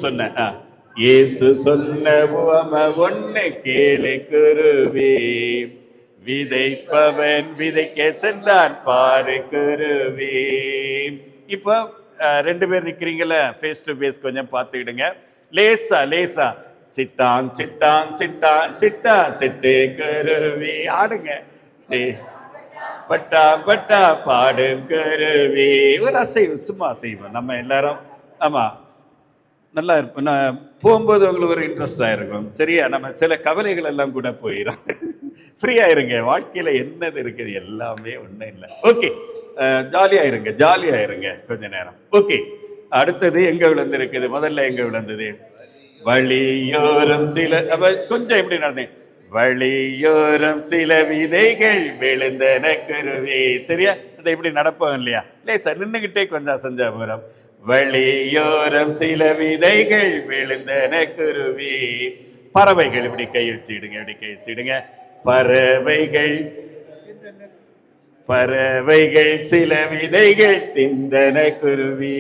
சொன்ன உவமை ஒண்ணு கேளு குருவி, விதைப்பவன் விதைக்க சென்றான், பாரு குருவி. இப்போ ரெண்டு பேர் நிக்கிறீங்கல்ல, ஃபேஸ் டு ஃபேஸ் கொஞ்சம் பார்த்துக்கிடுங்க. லேசா லேசா, சிட்டாங் சிட்டாங் சிட்டாங் சிட்டாங் சிட்டு குருவி ஆடுங்க. பட்டா பட்டா பாடும் குருவி. ஒரு அசைவு, சும்மா அசைவோம் நம்ம எல்லாரும். ஆமா, நல்லா இருப்போம். நான் போகும்போது உங்களுக்கு ஒரு இன்ட்ரெஸ்டாக இருக்கும். சரியா? நம்ம சில கவலைகள் எல்லாம் கூட போயிடும். ஃப்ரீயா இருங்க. வாழ்க்கையில என்னது இருக்குது, எல்லாமே ஒன்றும் இல்லை. ஓகே, ஜாலியா இருங்க கொஞ்ச நேரம். ஓகே, அடுத்தது எங்க விழுந்திருக்குது? முதல்ல எங்க விழுந்தது? வழியோரம் சில, கொஞ்சம் எப்படி நடந்தேன்? வழியோரம் சில விதைகள் விழுந்தன குருவி. சரியா? இதை இப்படி நடப்போம் இல்லையா? லேசா நின்னுகிட்டே கொஞ்சம் அசஞ்சா போறோம். வழியோரம் சில விதைகள் விழுந்தன குருவி. பறவைகள் இப்படி கை வச்சுடுங்க. பறவைகள் சில விதைகள் தின்றன குருவி.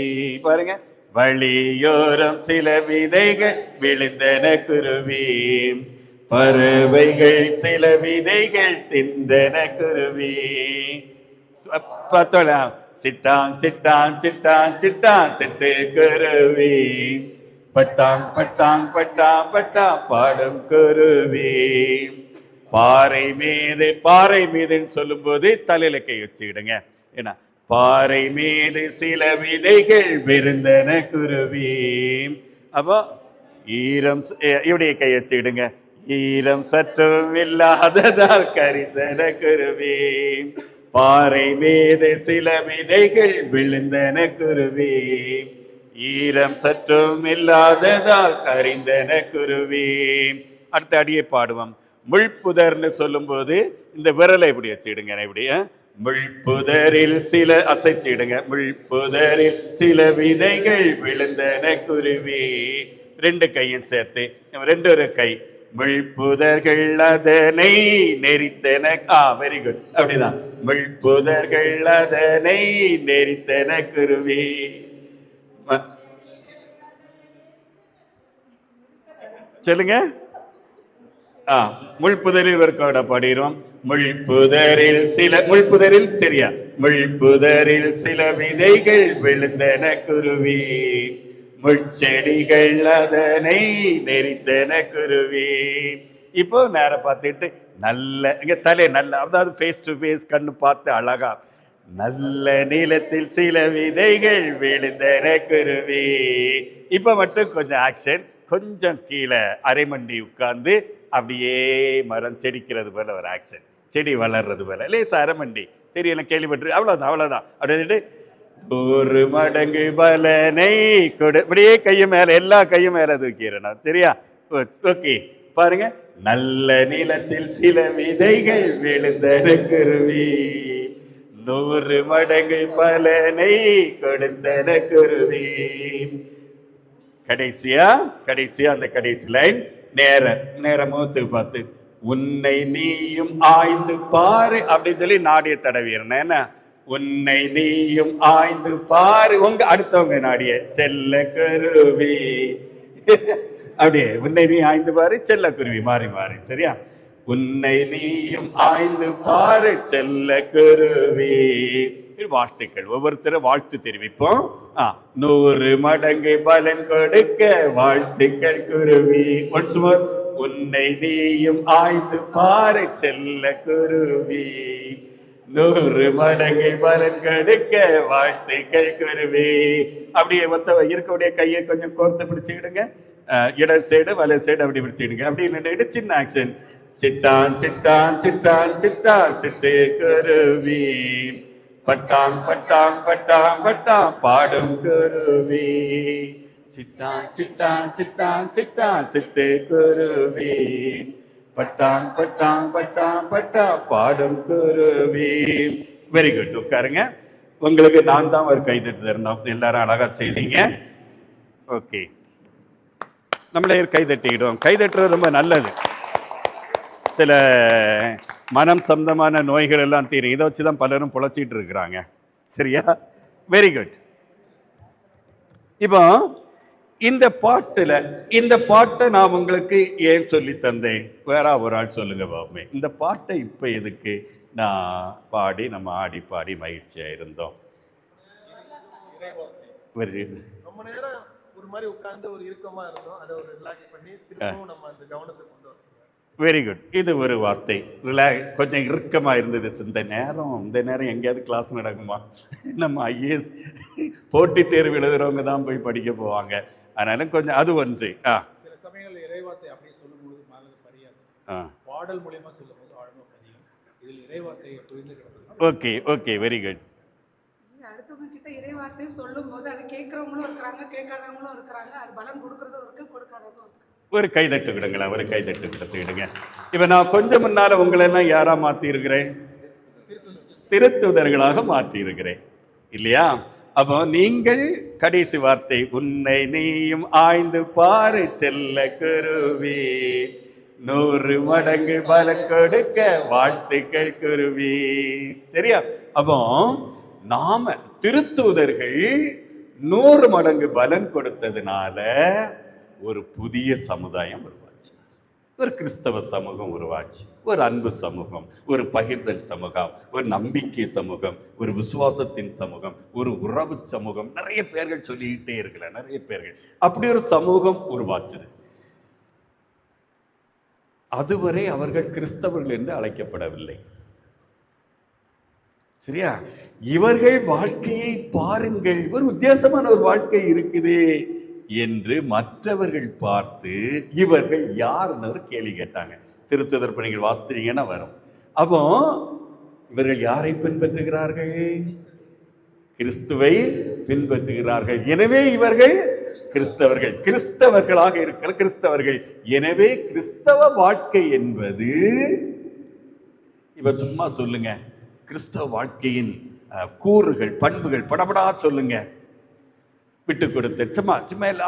பாருங்க, வழியோரம் சில விதைகள் விழுந்தன குருவி, பறவைகள் சில விதைகள் தின்றன குருவி. பார்த்தோம், சிட்டாங் சிட்டாங் சிட்டாங் சிட்டாங் சிட்டு குருவி, பட்டாங் பட்டாங் பட்டாங் பட்டாங் பாடும் குருவி. பாறை மீதுன்னு சொல்லும் போது தலையில கை வச்சுக்கிடுங்க. ஏன்னா பாறை மீது சில விதைகள் விருந்தன குருவி. அப்போ ஈரம் இப்படியே கை வச்சுக்கிடுங்க. ஈரம் சற்றும் இல்லாததால் கரிந்தன குருவி, பாறை மீது சில விதைகள் விழுந்தன குருவி, ஈரம் சற்றும் இல்லாததால் கரிந்தன குருவி. அடுத்த அடியை பாடுவோம். முள்புதர்னு சொல்லும் போது இந்த விரலை இப்படி வச்சுடுங்க. இப்படி முள்புதரில் சில அசைச்சிடுங்க. முள்புதரில் சில விதைகள் விழுந்தன குருவி. ரெண்டு கையும் சேர்த்து, ரெண்டு ஒரு கை. முள்புதர்கள் அதனை நெறித்தன. Very good. அப்படிதான், முள்புதர்கள் அதனை நெறித்தன குருவி. சொல்லுங்க. முள்புதரில் ஒர்க்கோட பாடிடுவோம். முள்புதரில் சரியா? முள்புதரில் சில விதைகள் விழுந்தன குருவி, முட்செடிகள் அதனை நெறித்தன குருவி. இப்போ நேரம் பார்த்துட்டு நல்ல இங்க தலை நல்ல, அதாவது ஃபேஸ் டு ஃபேஸ் கண்ணு பார்த்து அழகா, நல்ல நீளத்தில் சில விதைகள் விழுந்தன குருவி. இப்ப மட்டும் கொஞ்சம் ஆக்ஷன், கொஞ்சம் கீழே அரைமண்டி உட்கார்ந்து அப்படியே மரம் செடிக்கிறது போல ஒரு ஆக்ஷன், செடி வளர்றது போல லேசா அரைமண்டி தெரியல, கேள்விப்பட்டு அவ்வளவுதான். அப்படின்ட்டு 100 மடங்கு பலனை கொடு. இப்படியே கையும் மேல, எல்லா கையும் மேல தூக்கிறேன். சரியா? ஓகே, பாருங்க. நல்ல நிலத்தில் சில விதைகள் விழுந்தன குருவி, 100 மடங்கு பலனை கொடுத்தன குருவி. கடைசியா அந்த கடைசி லைன் நேர மூத்து பார்த்து, உன்னை நீயும் ஆய்ந்து பாரு அப்படின்னு சொல்லி நாடிய தடவிடுறேன். என்ன? உன்னை நீயும் ஆய்ந்து பாரு, உங்க அடுத்தவங்க நாடிய செல்ல குருவி. அப்படியே உன்னை நீ ஆய்ந்து பாரு, செல்ல குருவி மாறி மாறி. சரியா? உன்னை நீயும் ஆய்ந்து பாரு செல்ல குருவி. வாழ்த்துக்கள். ஒவ்வொருத்தரும் வாழ்த்து தெரிவிப்போம். 100 மடங்கு பலன் கொடுக்க வாழ்த்துக்கள் குருவி. Once more. உன்னை நீயும் ஆய்ந்து பாரு செல்ல குருவி. 100 மடங்கு பலன் கொடுக்க வாழ்த்துக்கள் குருவி. அப்படியே இருக்கக்கூடிய கையை கொஞ்சம் கோர்த்து பிடிச்சுக்கிடுங்க. இட சைடு வலை சைடு அப்படி பிடிச்சிடுங்க. அப்படி நின்றுட்டு சின்ன ஆக்ஷன். சிட்டான் சிட்டான் சிட்டான் சிட்டான் சிட்டு குருவி. பட்டாங் பட்டாங் பட்டாங் பட்டாங் பாடும் குருவி. சிட்டான் சிட்டான் சிட்டான் சிட்டான் சிட்டு குருவி. பட்டாங் பட்டாங் பட்டாங் பட்டாங் பாடும் குருவி. Very good. உட்காருங்க. உங்களுக்கு நான் தான் ஒரு கைதட்டு தரணும். எல்லாரும் அழகா செய்தீங்க. ஓகே, நம்மளே கைதட்டிக்கிடுவோம். கைதட்டுறது ரொம்ப நல்லது. சில மனம் சம்பந்தமான நோய்கள் எல்லாம் தீரும். இதை வச்சு தான் பலரும் பொழைச்சிட்டு இருக்கிறாங்க. சரியா? Very good. இப்போ இந்த பாட்டை நான் உங்களுக்கு ஏன் சொல்லி தந்தேன்? வேற ஒரு ஆள் சொல்லுங்க பாப்போமே. இந்த பாட்டை இப்ப எதுக்கு நான் பாடி நம்ம ஆடி பாடி மகிழ்ச்சியா இருந்தோம்? ரொம்ப நேரம் ஒரு மாதிரி உட்கார்ந்து ஒரு இறுக்கமா இருந்தோம். அதை ஒரு ரிலாக்ஸ் பண்ணி திரும்பவும் நம்ம அந்த கவனத்தை கொண்டு வரணும். Very good. இது ஒரு வார்த்தை. கொஞ்சம் இறுக்கமா இருந்தது. இந்த நேரம் எங்கேயாவது கிளாஸ் நடக்குமா? நம்ம ஐஏஎஸ் போட்டி தேர்வு எழுதுறவங்க தான் போய் படிக்க போவாங்க. அதனால கொஞ்சம் அது ஒன்று. சில சமயங்கள் இறைவார்த்தை அப்படியே சொல்லும்போது மேலே பரியாது, பாடல் மூலியமா சொல்லும்போது ஆழமா பதியும். இதில் இறைவார்த்தையை புரிந்து கிடந்தது. Okay okay, very good. அடுத்தவங்க கிட்ட இறைவார்த்தை சொல்லும் போது அது கேட்கறவங்களும் இருக்கிறாங்க, கேட்காதவங்களும் இருக்கிறாங்க. அது பலன் கொடுக்கறதும் இருக்கு, கொடுக்காததும் இருக்கு. ஒரு கைதட்டு விடுங்களேன். ஒரு கைதட்டு விடுங்க. இப்ப நான் கொஞ்சம் முன்னால உங்களை எல்லாம் யாரா மாத்தி இருக்கிறேன்? திருத்துதர்களாக மாற்றி இருக்கிறேன் இல்லையா? அப்போ நீங்கள் கடைசி வார்த்தை, உன்னை நீயும் ஆய்ந்து பாரு செல்ல குருவி. 100 மடங்கு பலன் கொடுக்க வாழ்த்துக்கள் குருவி. சரியா? அப்போ நாம திருத்துதர்கள் 100 மடங்கு பலன் கொடுத்ததுனால ஒரு புதிய சமுதாயம் உருவாச்சு. ஒரு கிறிஸ்தவ சமூகம் உருவாச்சு. ஒரு அன்பு சமூகம், ஒரு பகிர்தல் சமூகம், ஒரு நம்பிக்கை சமூகம், ஒரு விசுவாசத்தின் சமூகம், ஒரு உறவு சமூகம். நிறைய பேர்கள் சொல்லிக்கிட்டே இருக்கல, நிறைய பேர்கள். அப்படி ஒரு சமூகம் உருவாச்சுது. அதுவரை அவர்கள் கிறிஸ்தவர்கள் என்று அழைக்கப்படவில்லை. சரியா? இவர்கள் வாழ்க்கையை பாருங்கள், ஒரு வித்தியாசமான ஒரு வாழ்க்கை இருக்குது என்று மற்றவர்கள் பார்த்து இவர்கள் யாருன்னு ஒரு கேள்வி கேட்டாங்க. திருத்துதர் பணிகள் வாசித்தீங்கன்னா வரும். அப்போ இவர்கள் யாரை பின்பற்றுகிறார்கள்? கிறிஸ்துவை பின்பற்றுகிறார்கள். எனவே இவர்கள் கிறிஸ்தவர்களாக இருக்கிற கிறிஸ்தவர்கள். எனவே கிறிஸ்தவ வாழ்க்கை என்பது, இவ சும்மா சொல்லுங்க, கிறிஸ்தவ வாழ்க்கையின் கூறுகள், பண்புகள் படபடா சொல்லுங்க. விட்டு கொடுத்த சும்மா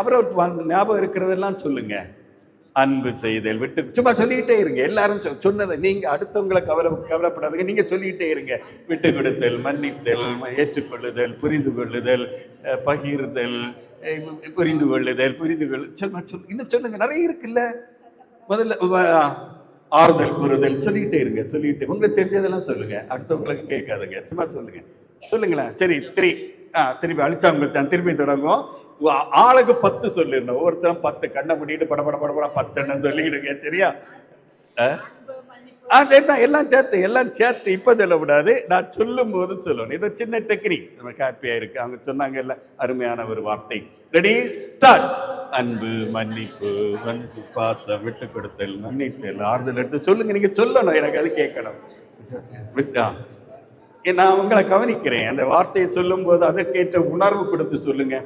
அவரை ஞாபகம் இருக்கிறதெல்லாம் சொல்லுங்க. அன்பு செய்தல், விட்டு சும்மா சொல்லிக்கிட்டே இருங்க. எல்லாரும் சொன்னதை நீங்க அடுத்தவங்களை கவலைப்படாதீங்க, நீங்க சொல்லிக்கிட்டே இருங்க. விட்டு கொடுத்தல், மன்னித்தல், ஏற்றுக்கொள்ளுதல், புரிந்து கொள்ளுதல், பகிர்தல், புரிந்து கொள்ளுதல், இன்னும் சொல்லுங்க. நிறைய இருக்குல்ல. முதல்ல ஆறுதல் கூறுதல் சொல்லிக்கிட்டே இருங்க. சொல்லிட்டு உங்களுக்கு தெரிஞ்சதெல்லாம் சொல்லுங்க. அடுத்தவங்களுக்கு கேட்காதுங்க. சும்மா சொல்லுங்களேன். சரி, திருப்பி அழிச்சாங்க. திருப்பி தொடங்கும். ஆளுக்கு 10 சொல்லிடணும். ஒவ்வொருத்தரும் 10 கண்ணை முடிட்டு படபட 10 சொல்லிடுங்க. சரியா? சரிதான். எல்லாம் சேர்த்து இப்ப சொல்லக்கூடாது. நான் சொல்லும் போது சொல்லணும். இது சின்ன டெக்னிக். நமக்கு ஹாப்பியா இருக்கு. அவங்க சொன்னாங்க இல்ல, அருமையான ஒரு வார்த்தை. Ready, start. அன்பு, மன்னிப்பு, பாசம், விட்டு கொடுத்தல், மன்னித்தல், ஆறுதல் எடுத்து சொல்லுங்க. நீங்க சொல்லணும், எனக்கு அது கேட்கணும். நான் உங்களை கவனிக்கிறேன். அந்த வார்த்தையை சொல்லும் போது அதற்கேற்ற உணர்வு கொடுத்து சொல்லுங்க.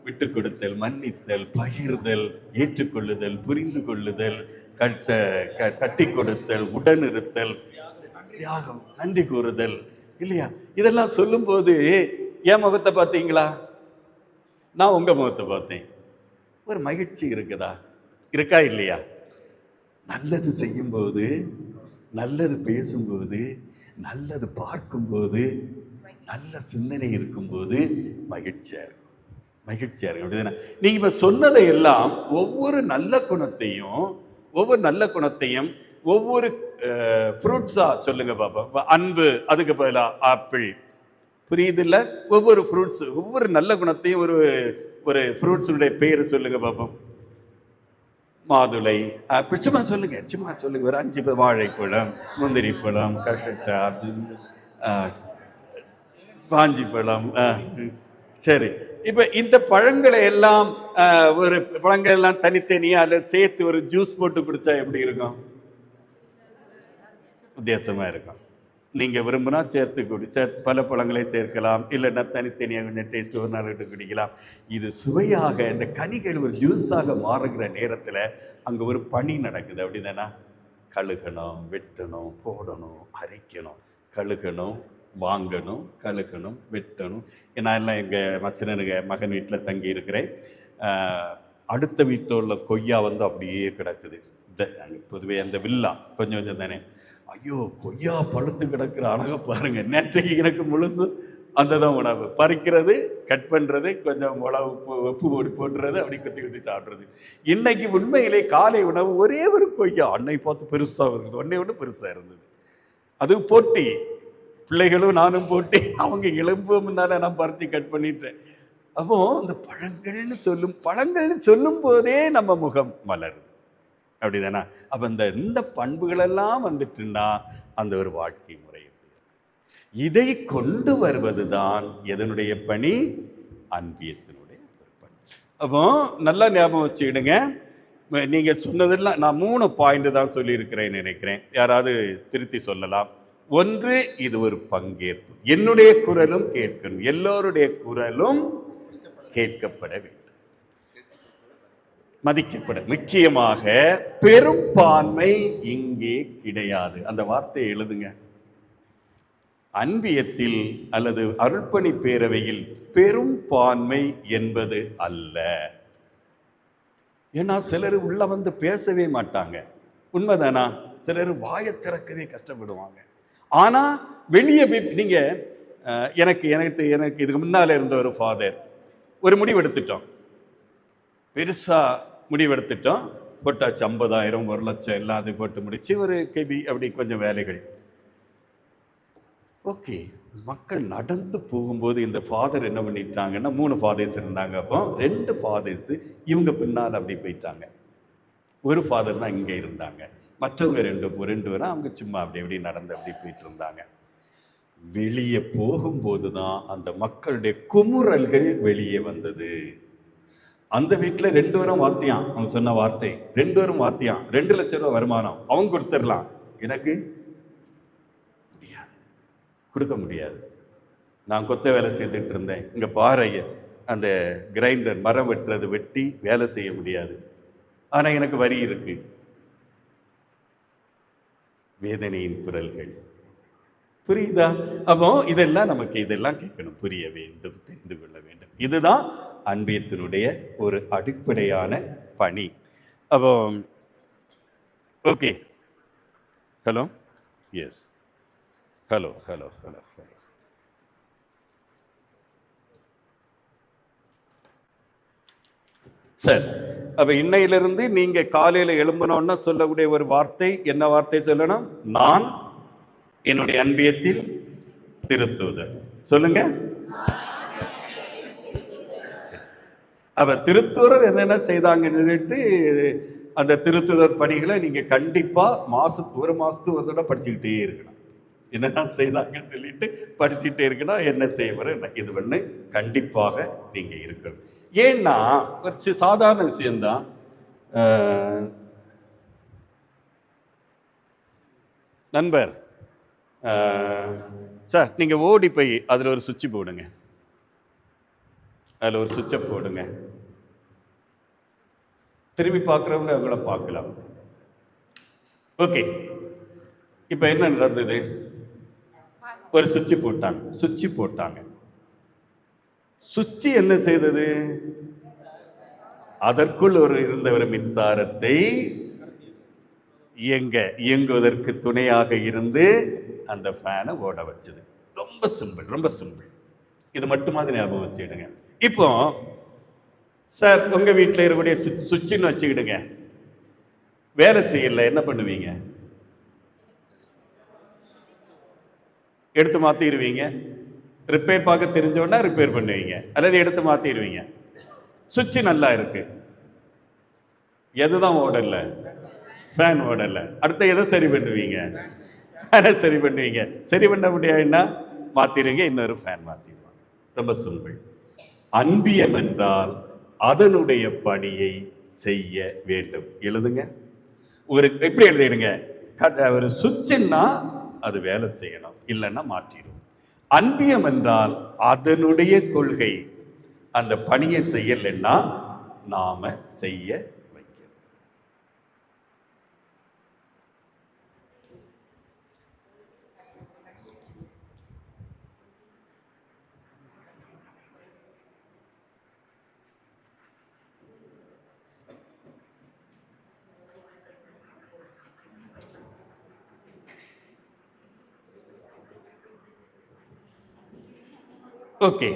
விட்டு கொடுத்தல், மன்னித்தல், பகிர்தல், ஏற்றுக்கொள்ளுதல், புரிந்து கொள்ளுதல், தட்டி கொடுத்தல், உடனிருத்தல், தியாகம், நன்றி கூறுதல். இல்லையா? இதெல்லாம் சொல்லும் போது என் முகத்தை பார்த்தீங்களா? நான் உங்க முகத்தை பார்த்தேன். ஒரு மகிழ்ச்சி இருக்கா இல்லையா? நல்லது செய்யும் போது, நல்லது பேசும்போது, நல்லது பார்க்கும்போது, நல்ல சிந்தனை இருக்கும்போது மகிழ்ச்சியா இருக்கும். நீங்க இப்ப சொன்னதை எல்லாம் ஒவ்வொரு நல்ல குணத்தையும் ஒவ்வொரு ஃப்ரூட்ஸா சொல்லுங்க பாப்பா. அன்பு, அதுக்கு பதிலா ஆப்பிள். புரியுது இல்லை? ஒவ்வொரு ஃப்ரூட்ஸ், ஒவ்வொரு நல்ல குணத்தையும் ஒரு ஒரு ஃப்ரூட்ஸுடைய பேர் சொல்லுங்க பார்ப்போம். மாதுளை, சும்மா சொல்லுங்க, சும்மா சொல்லுங்க. ஒரு 5 வாழைப்பழம், முந்திரி பழம், கஷட்டா, பாஞ்சி பழம். சரி, இப்ப இந்த பழங்களை எல்லாம் ஒரு பழங்கள் எல்லாம் தனித்தனியா அதில் சேர்த்து ஒரு ஜூஸ் போட்டு குடிச்சா எப்படி இருக்கும்? வித்தியாசமா இருக்கும். நீங்க விரும்பினா சேர்த்து பல பழங்களை சேர்க்கலாம், இல்லைன்னா தனித்தனியாக கொஞ்சம் டேஸ்ட் ஒரு நாள் விட்டு குடிக்கலாம். இது சுவையாக இந்த கனிகள் ஒரு ஜூஸாக மாறுகிற நேரத்தில் அங்கே ஒரு பணி நடக்குது. அப்படிதானா? கழுகணும், வெட்டணும், போடணும், அரைக்கணும், கழுகணும், வாங்கணும், கழுகணும், வெட்டணும். நான் எல்லாம் எங்கள் மச்சனனுங்க மகன் வீட்டில் தங்கி இருக்கிறேன். அடுத்த வீட்டில் உள்ள கொய்யா வந்து அப்படியே கிடக்குது. பொதுவே அந்த வில்லா கொஞ்சம் கொஞ்சம் தானே. ஐயோ, கொய்யா பழுத்து கிடக்கிற அழகை பாருங்க. நேற்றைக்கு எனக்கு முழுசு அந்த தான் உணவு. பறிக்கிறது, கட் பண்ணுறது, கொஞ்சம் உணவு உப்பு பொடி போட்டுறது, அப்படி குத்தி குத்தி சாப்பிட்றது. இன்னைக்கு உண்மையிலே காலை உணவு ஒரே ஒரு கொய்யா. அன்னை பார்த்து பெருசாக இருக்குது, ஒன்னே ஒன்று பெருசாக இருந்தது. அது போட்டி, பிள்ளைகளும் நானும் போட்டி. அவங்க எலும்பு முன்னால நான் பறித்து கட் பண்ணிட்டேன். அப்போ இந்த பழங்கள்னு சொல்லும் போதே நம்ம முகம் மலருது. அப்படிதானா? அப்ப இந்த பண்புகளெல்லாம் வந்துட்டுன்னா அந்த ஒரு வாழ்க்கை முறை. இதை கொண்டு வருவதுதான் எதனுடைய பணி? அன்பியத்தினுடைய ஒரு பணி. அப்போ நல்லா ஞாபகம் வச்சுக்கிடுங்க. நீங்க சொன்னதெல்லாம் நான் 3 பாயிண்ட் தான் சொல்லியிருக்கிறேன் நினைக்கிறேன். யாராவது திருத்தி சொல்லலாம். 1, இது ஒரு பங்கேற்பு. என்னுடைய குரலும் கேட்கணும், எல்லோருடைய குரலும் கேட்கப்பட வேண்டும், மதிக்கப்பட. முக்கியமாக பெரும்பான்மை இங்கே கிடையாது. அந்த வார்த்தையை எழுதுங்க. அன்பியத்தில் அல்லது அருள்பணி பேரவையில் பெரும்பான்மை என்பது அல்ல. ஏன்னா சிலர் உள்ள வந்து பேசவே மாட்டாங்க. உண்மைதானா? சிலர் வாயை திறக்கவே கஷ்டப்படுவாங்க. ஆனா வெளியே நீங்க எனக்கு இதுக்கு முன்னால இருந்த ஒரு ஃபாதர் ஒரு முடிவெடுத்துட்டோம், பெருசா முடிவெடுத்துட்டோம். போட்டாச்சு 50,000 1 லட்சம் எல்லாத்தையும் போட்டு முடிச்சு ஒரு கேபி அப்படி கொஞ்சம் வேலைகள். ஓகே, மக்கள் நடந்து போகும்போது இந்த ஃபாதர் என்ன பண்ணிட்டாங்கன்னா, 3 ஃபாதர்ஸ் இருந்தாங்க. அப்போ 2 ஃபாதர்ஸ் இவங்க பின்னால் அப்படி போயிட்டாங்க. ஒரு ஃபாதர் தான் இங்கே இருந்தாங்க. மற்றவங்க 2 பேரும் அவங்க சும்மா அப்படி எப்படி நடந்து அப்படி போயிட்டு இருந்தாங்க. வெளியே போகும்போது தான் அந்த மக்களுடைய குமுறல்கள் வெளியே வந்தது. அந்த வீட்டில் 2 பேரும் வாத்தியான். அவங்க சொன்ன வார்த்தை, 2 பேரும் வாத்தியான், 2 லட்சம் ரூபா வருமானம் அவங்க கொடுத்துடலாம், எனக்கு முடியாது, கொடுக்க முடியாது. நான் கொத்த வேலை செய்துட்டு இருந்தேன். இங்கே பாரு, அந்த கிரைண்டர் மரம் வெட்டுறது வெட்டி வேலை செய்ய முடியாது, ஆனால் எனக்கு வரி இருக்கு. வேதனையின் குரல்கள் புரியுதா? அப்போ இதெல்லாம் நமக்கு இதெல்லாம் கேட்கணும், புரிய வேண்டும், தெரிந்து கொள்ள வேண்டும். இதுதான் அன்பியத்தினுடைய ஒரு அடிப்படையான பணி. அப்போ okay, hello, yes, hello hello hello hello. Sir, அப்ப இன்னையிலிருந்து நீங்க காலையில எழும்பணும்னா சொல்லக்கூடிய ஒரு வார்த்தை என்ன வார்த்தை சொல்லணும்? நான் என்னுடைய அன்பியத்தில் திருத்துதல். சொல்லுங்க. அவ திருத்துறர் என்னென்ன செய்தாங்கன்னு சொல்லிட்டு அந்த திருத்துதர் பணிகளை நீங்க கண்டிப்பா ஒரு மாசத்துக்கு ஒரு தடவை படிச்சுக்கிட்டே இருக்கணும். என்னென்ன செய்தாங்கன்னு சொல்லிட்டு படிச்சுட்டே இருக்கணும். என்ன செய்வார் இது பண்ணு கண்டிப்பாக நீங்க இருக்கணும். ஏன்னா ஒரு சாதாரண விஷயம்தான். நண்பர் சார், நீங்க ஓடி போய் அதுல ஒரு சுவிட்ச் போடுங்க, அதில் ஒரு சுவிட்சை போடுங்க. திரும்பி பார்க்குறவங்க அவங்கள பார்க்கலாம். ஓகே, இப்போ என்ன நடந்தது? ஒரு சுவிட்ச் போட்டாங்க. சுவிட்ச் என்ன செய்தது? அதற்குள் இருந்த ஒரு மின்சாரத்தை இயங்குவதற்கு துணையாக இருந்து அந்த ஃபேனை ஓட வச்சது. ரொம்ப சிம்பிள், ரொம்ப சிம்பிள். இது மட்டும் மாதிரி ஞாபகம் வச்சுக்கிடுங்க. இப்போ சார், உங்க வீட்டில் இருக்கக்கூடிய சுவிட்சுன்னு வச்சுக்கிடுங்க, வேலை செய்யல, என்ன பண்ணுவீங்க? எடுத்து மாத்திடுவீங்க. ரிப்பேர் பார்க்க தெரிஞ்சோன்னா ரிப்பேர் பண்ணுவீங்க அல்லது எடுத்து மாற்றிடுவீங்க. சுவிட்சு நல்லா இருக்கு, எதுதான் ஓடல? ஃபேன் ஓடல. அடுத்த எதை சரி பண்ணுவீங்க? ஃபேனை சரி பண்ணுவீங்க. சரி பண்ண முடியாதுன்னா மாற்றிடுவீங்க, இன்னொரு ஃபேன் மாற்றிடுவாங்க. ரொம்ப சிம்பிள். அன்பியம் என்றால் அதனுடைய பணியை செய்ய வேண்டும். எழுதுங்க. ஒரு எப்படி எழுதிடுங்க, ஒரு சுவிட்சுன்னா அது வேலை செய்யணும், இல்லைன்னா மாற்றிடும். அன்பியம் என்றால் அதனுடைய கொள்கை அந்த பணியை செய்யலைன்னா நாம செய்ய வைக்கிறோம். ஓகே,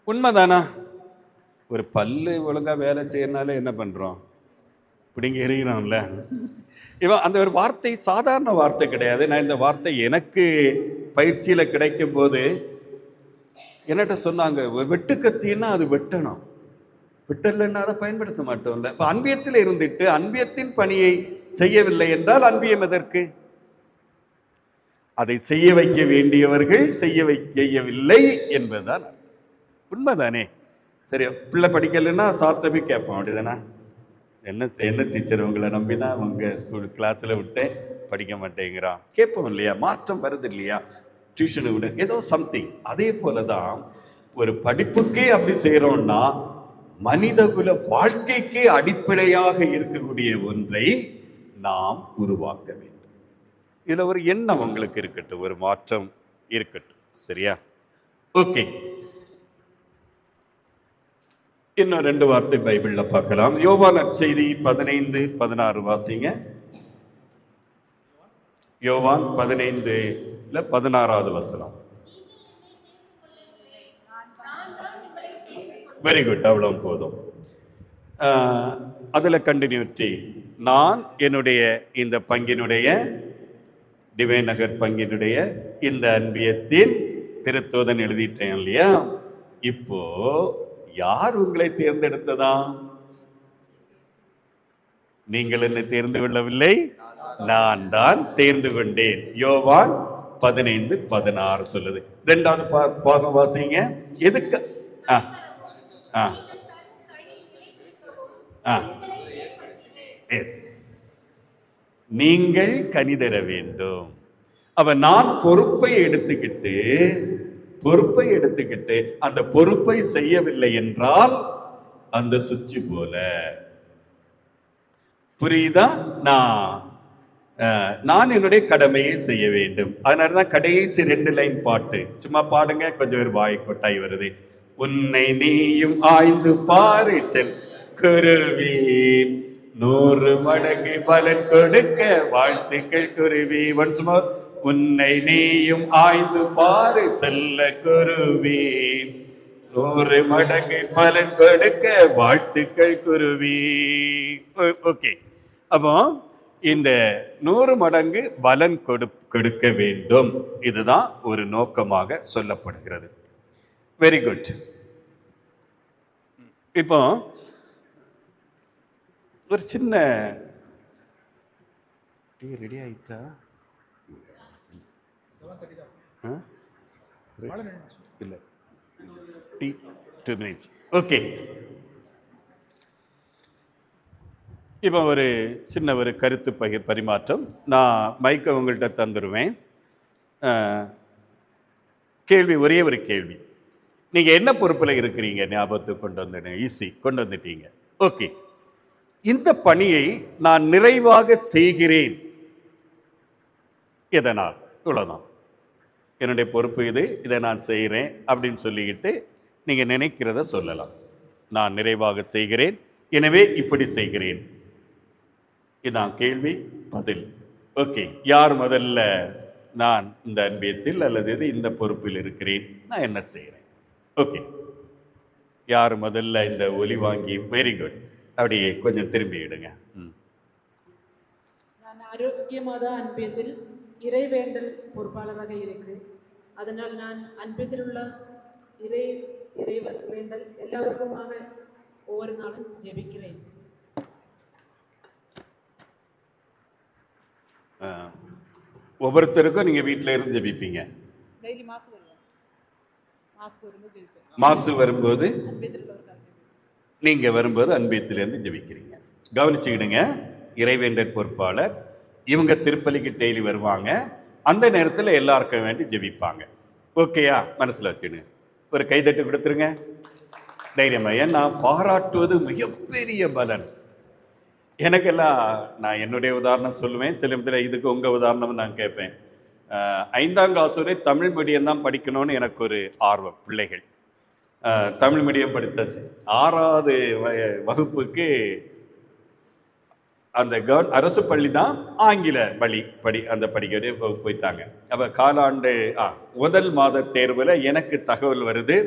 உண்மைதானா? ஒரு பல்லு ஒழுங்கா வேலை செய்யறனால என்ன பண்றோம்? பிடிங்க எறிகிறோம்ல. இவன் அந்த ஒரு வார்த்தை சாதாரண வார்த்தை கிடையாது. நான் இந்த வார்த்தை எனக்கு பயிற்சியில கிடைக்கும் போது என்னட்ட சொன்னாங்க, வெட்டுக்கத்தின்னா அது வெட்டணும், வெட்டலைன்னா அதை பயன்படுத்த மாட்டோம்ல. இப்போ அன்பியத்தில் இருந்துட்டு அன்பியத்தின் பணியை செய்யவில்லை என்றால் அன்பியம் எதற்கு? அதை செய்ய வைக்க வேண்டியவர்கள் செய்யவில்லை என்பதுதான் உண்மைதானே? சரி, பிள்ளை படிக்கலைன்னா சாப்பிட்ட போய் கேட்போம், அப்படிதானே? என்ன டீச்சர் உங்களை நம்பிதான் உங்க ஸ்கூல் கிளாஸ்ல விட்டேன், படிக்க மாட்டேங்கிறான் கேட்போம் இல்லையா? மாற்றம் வருது இல்லையா? டியூஷனை விட ஏதோ சம்திங். அதே போலதான் ஒரு படிப்புக்கே அப்படி செய்யறோம்னா மனிதகுல வாழ்க்கைக்கே அடிப்படையாக இருக்கக்கூடிய ஒன்றை நாம் உருவாக்க வேண்டும். இதுல ஒரு எண்ணம் உங்களுக்கு இருக்கட்டும், ஒரு மாற்றம் இருக்கட்டும். சரியா? ஓகே, இன்னும் 2 வார்த்தை பைபிள்ல பார்க்கலாம். யோவான் நற்செய்தி 15:16 வாசிங்க. யோவான் 15:16 வசனம். வெரி குட், அவ்வளவு போதும். அதுல கண்டினியூட்டி. நான் என்னுடைய இந்த பங்கினுடைய டிவைன் நகர் பங்கினுடைய இந்த அன்பியத்தின் திருத்தூதன் எழுதிட்டேன் இல்லையா? இப்போ யார் உங்களை தேர்ந்தெடுத்ததா? நீங்கள் என்னை தேர்ந்து கொள்ளவில்லை, நான் தான் தேர்ந்து கொண்டேன். யோவான் 15:16 சொல்லுது. 2வது பாகம் வாசிங்க. எதுக்கு? நீங்கள் கனிதர வேண்டும். அவ நான் பொறுப்பை எடுத்துக்கிட்டு அந்த பொறுப்பை செய்யவில்லை என்றால் அந்த சுச்சி போல. புரியுதா? நான் என்னுடைய கடமையை செய்ய வேண்டும். அதனாலதான் கடைசி 2 லைன் பாட்டு சும்மா பாடுங்க, கொஞ்சம் ஒரு வாய் கொட்டாய் வருது. உன்னை நீயும் ஆய்ந்து பாரு செல் குருவி, 100 மடங்கு பலன் கொடுக்க வாழ்த்துக்கள் குருவி. Once more. உன்னை நீயும் ஆய்ந்து பாரு செல்ல குருவி, 100 மடங்கு பலன் கொடுக்க வாழ்த்துக்கள் குருவி. ஓகே, அப்போ இந்த 100 மடங்கு பலன் கொடுக்க வேண்டும், இதுதான் ஒரு நோக்கமாக சொல்லப்படுகிறது. Very good. இப்போ ஒரு சின்ன டீ ரெடி ஆயிட்டா? இல்ல, டீ 2 minutes. ஓகே, இப்போ ஒரு சின்ன ஒரு கருத்து பரிமாற்றம். நான் மைக்கை உங்கள்கிட்ட தந்துடுவேன். கேள்வி, ஒரே ஒரு கேள்வி. நீங்க என்ன பொறுப்பில் இருக்கிறீங்க? ஞாபகத்துக்கு கொண்டு வந்துட்டீங்க. ஓகே, இந்த பணியை நான் நிறைவாக செய்கிறேன். எதனால்? இவ்வளவுதான். என்னுடைய பொறுப்பு இது, இதை நான் செய்கிறேன் அப்படின்னு சொல்லிக்கிட்டு நீங்க நினைக்கிறத சொல்லலாம். நான் நிறைவாக செய்கிறேன், எனவே இப்படி செய்கிறேன். இதான் கேள்வி, பதில். ஓகே, யார் முதல்ல நான் இந்த அன்பியத்தில் அல்லது இந்த பொறுப்பில் இருக்கிறேன், நான் என்ன செய்கிறேன்? ஓகே, யார் முதல்ல இந்த ஒலி வாங்கி? Very good. அப்படியே கொஞ்சம் திரும்பி விடுங்க. நான் ஆரோக்கியமாத அன்பியத்தில் இறைவேண்டல் பொறுப்பாளராக இருக்கு. அதனால் நான் அன்பில் உள்ள இறைவன் வேண்டல் எல்லாருக்குமாக ஒவ்வொரு நாளும் ஜெபிக்கிறேன். ஒவ்வொருத்தருக்கும் நீங்க வீட்டில இருந்து ஜெபிப்பீங்க. டெய்லி மாசு வருவேன். மாசுக்கு வரும்போது ஜெபிப்பேன். மாசு வரும்போது அன்பில் உள்ளவருக்காக நீங்க வரும்போது அன்பியத்திலேருந்து ஜெபிக்கிறீங்க. கவனிச்சுக்கிடுங்க, இறைவேண்டர் பொறுப்பாளர் இவங்க திருப்பலிக்கு டெய்லி வருவாங்க. அந்த நேரத்தில் எல்லாருக்கும் வேண்டி ஜெபிப்பாங்க. ஓகேயா? மனசில் வச்சுடுங்க. ஒரு கைதட்டு கொடுத்துருங்க தைரியமாக. ஏன்னா பாராட்டுவது மிகப்பெரிய பலன். எனக்கெல்லாம் நான் என்னுடைய உதாரணம் சொல்லுவேன், சில இடத்துல இதுக்கு உங்கள் உதாரணம் நான் கேட்பேன். 5ஆம் கிளாஸ் வரை தமிழ் மீடியம் தான் படிக்கணும்னு எனக்கு ஒரு ஆர்வம். பிள்ளைகள் தமிழ் மீடியம் படித்தாச்சு. 6வது வகுப்புக்கு அந்த அரசு பள்ளி தான் ஆங்கில படி அந்த படிக்கடி போயிட்டாங்க. அப்போ காலாண்டு முதல் மாத தேர்வில் எனக்கு தகவல் வருது,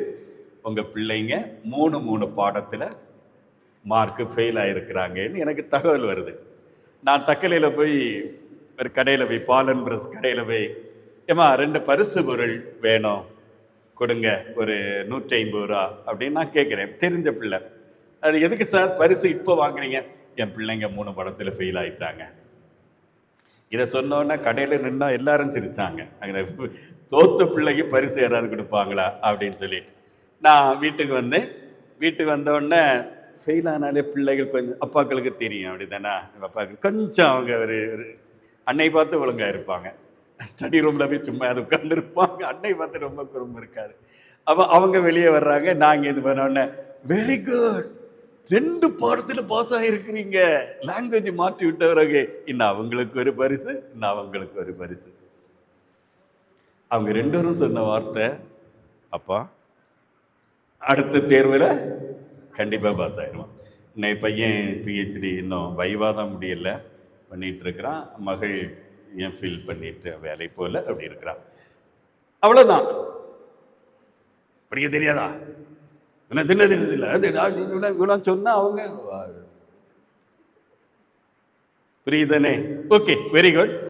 உங்கள் பிள்ளைங்க 3 பாடத்தில் மார்க்கு ஃபெயில் ஆகிருக்கிறாங்கன்னு எனக்கு தகவல் வருது. நான் தக்கலையில் போய் ஒரு கடையில் போய் பாலன் பிரஸ் கடையில் போய், ஏமா 2 பரிசு பொருள் வேணும் கொடுங்க, ஒரு 150 ரூபா அப்படின்னு நான் கேட்குறேன். தெரிஞ்ச பிள்ளை. அது எதுக்கு சார் பரிசு இப்போ வாங்குறீங்க? என் பிள்ளைங்க 3 படத்தில் ஃபெயில் ஆகிட்டாங்க. இதை சொன்னோன்னே கடையில் நின்னா எல்லாரும் சிரிச்சாங்க. அங்கே தோத்த பிள்ளைக்கு பரிசு யாராவது கொடுப்பாங்களா அப்படின்னு சொல்லிட்டு நான் வீட்டுக்கு வந்தேன். வீட்டுக்கு வந்தோடனே ஃபெயில் ஆனாலே பிள்ளைகள் கொஞ்சம் அப்பாக்களுக்கு தெரியும், அப்படி தானே? அப்பாக்கள் கொஞ்சம் அவங்க ஒரு அன்னை பார்த்து ஒழுங்காக இருப்பாங்க. ஸ்டடி ரூமில் போய் சும்மா அது உட்காந்துருப்பாங்க. அன்னை பார்த்து ரொம்ப குறும்பு இருக்காது. அப்போ அவங்க வெளியே வர்றாங்க. நாங்கள் இது பண்ணோடனே வெரி குட், 2 பாடத்தில் பாஸ் ஆகிருக்கிறீங்க, லாங்குவேஜ் மாற்றி விட்டவரகு, இன்னும் அவங்களுக்கு ஒரு பரிசு, இன்னும் அவங்களுக்கு ஒரு பரிசு. அவங்க 2 பேரும் சொன்ன வார்த்தை, அப்பா அடுத்த தேர்வில் கண்டிப்பாக பாஸ் ஆகிடுவான். இன்னைக்கு பையன் பிஹெச்டி இன்னும் வைவாதான் முடியல பண்ணிட்டு இருக்கிறான். மகள் எம்ஃபில் பண்ணிட்டு வேலை போல அப்படி இருக்கிறான். அவ்வளோதான். படிக்க தெரியாதா? என்ன தின்னதில்லை அது சொன்னா அவங்க புரியுதானே? Okay, very good.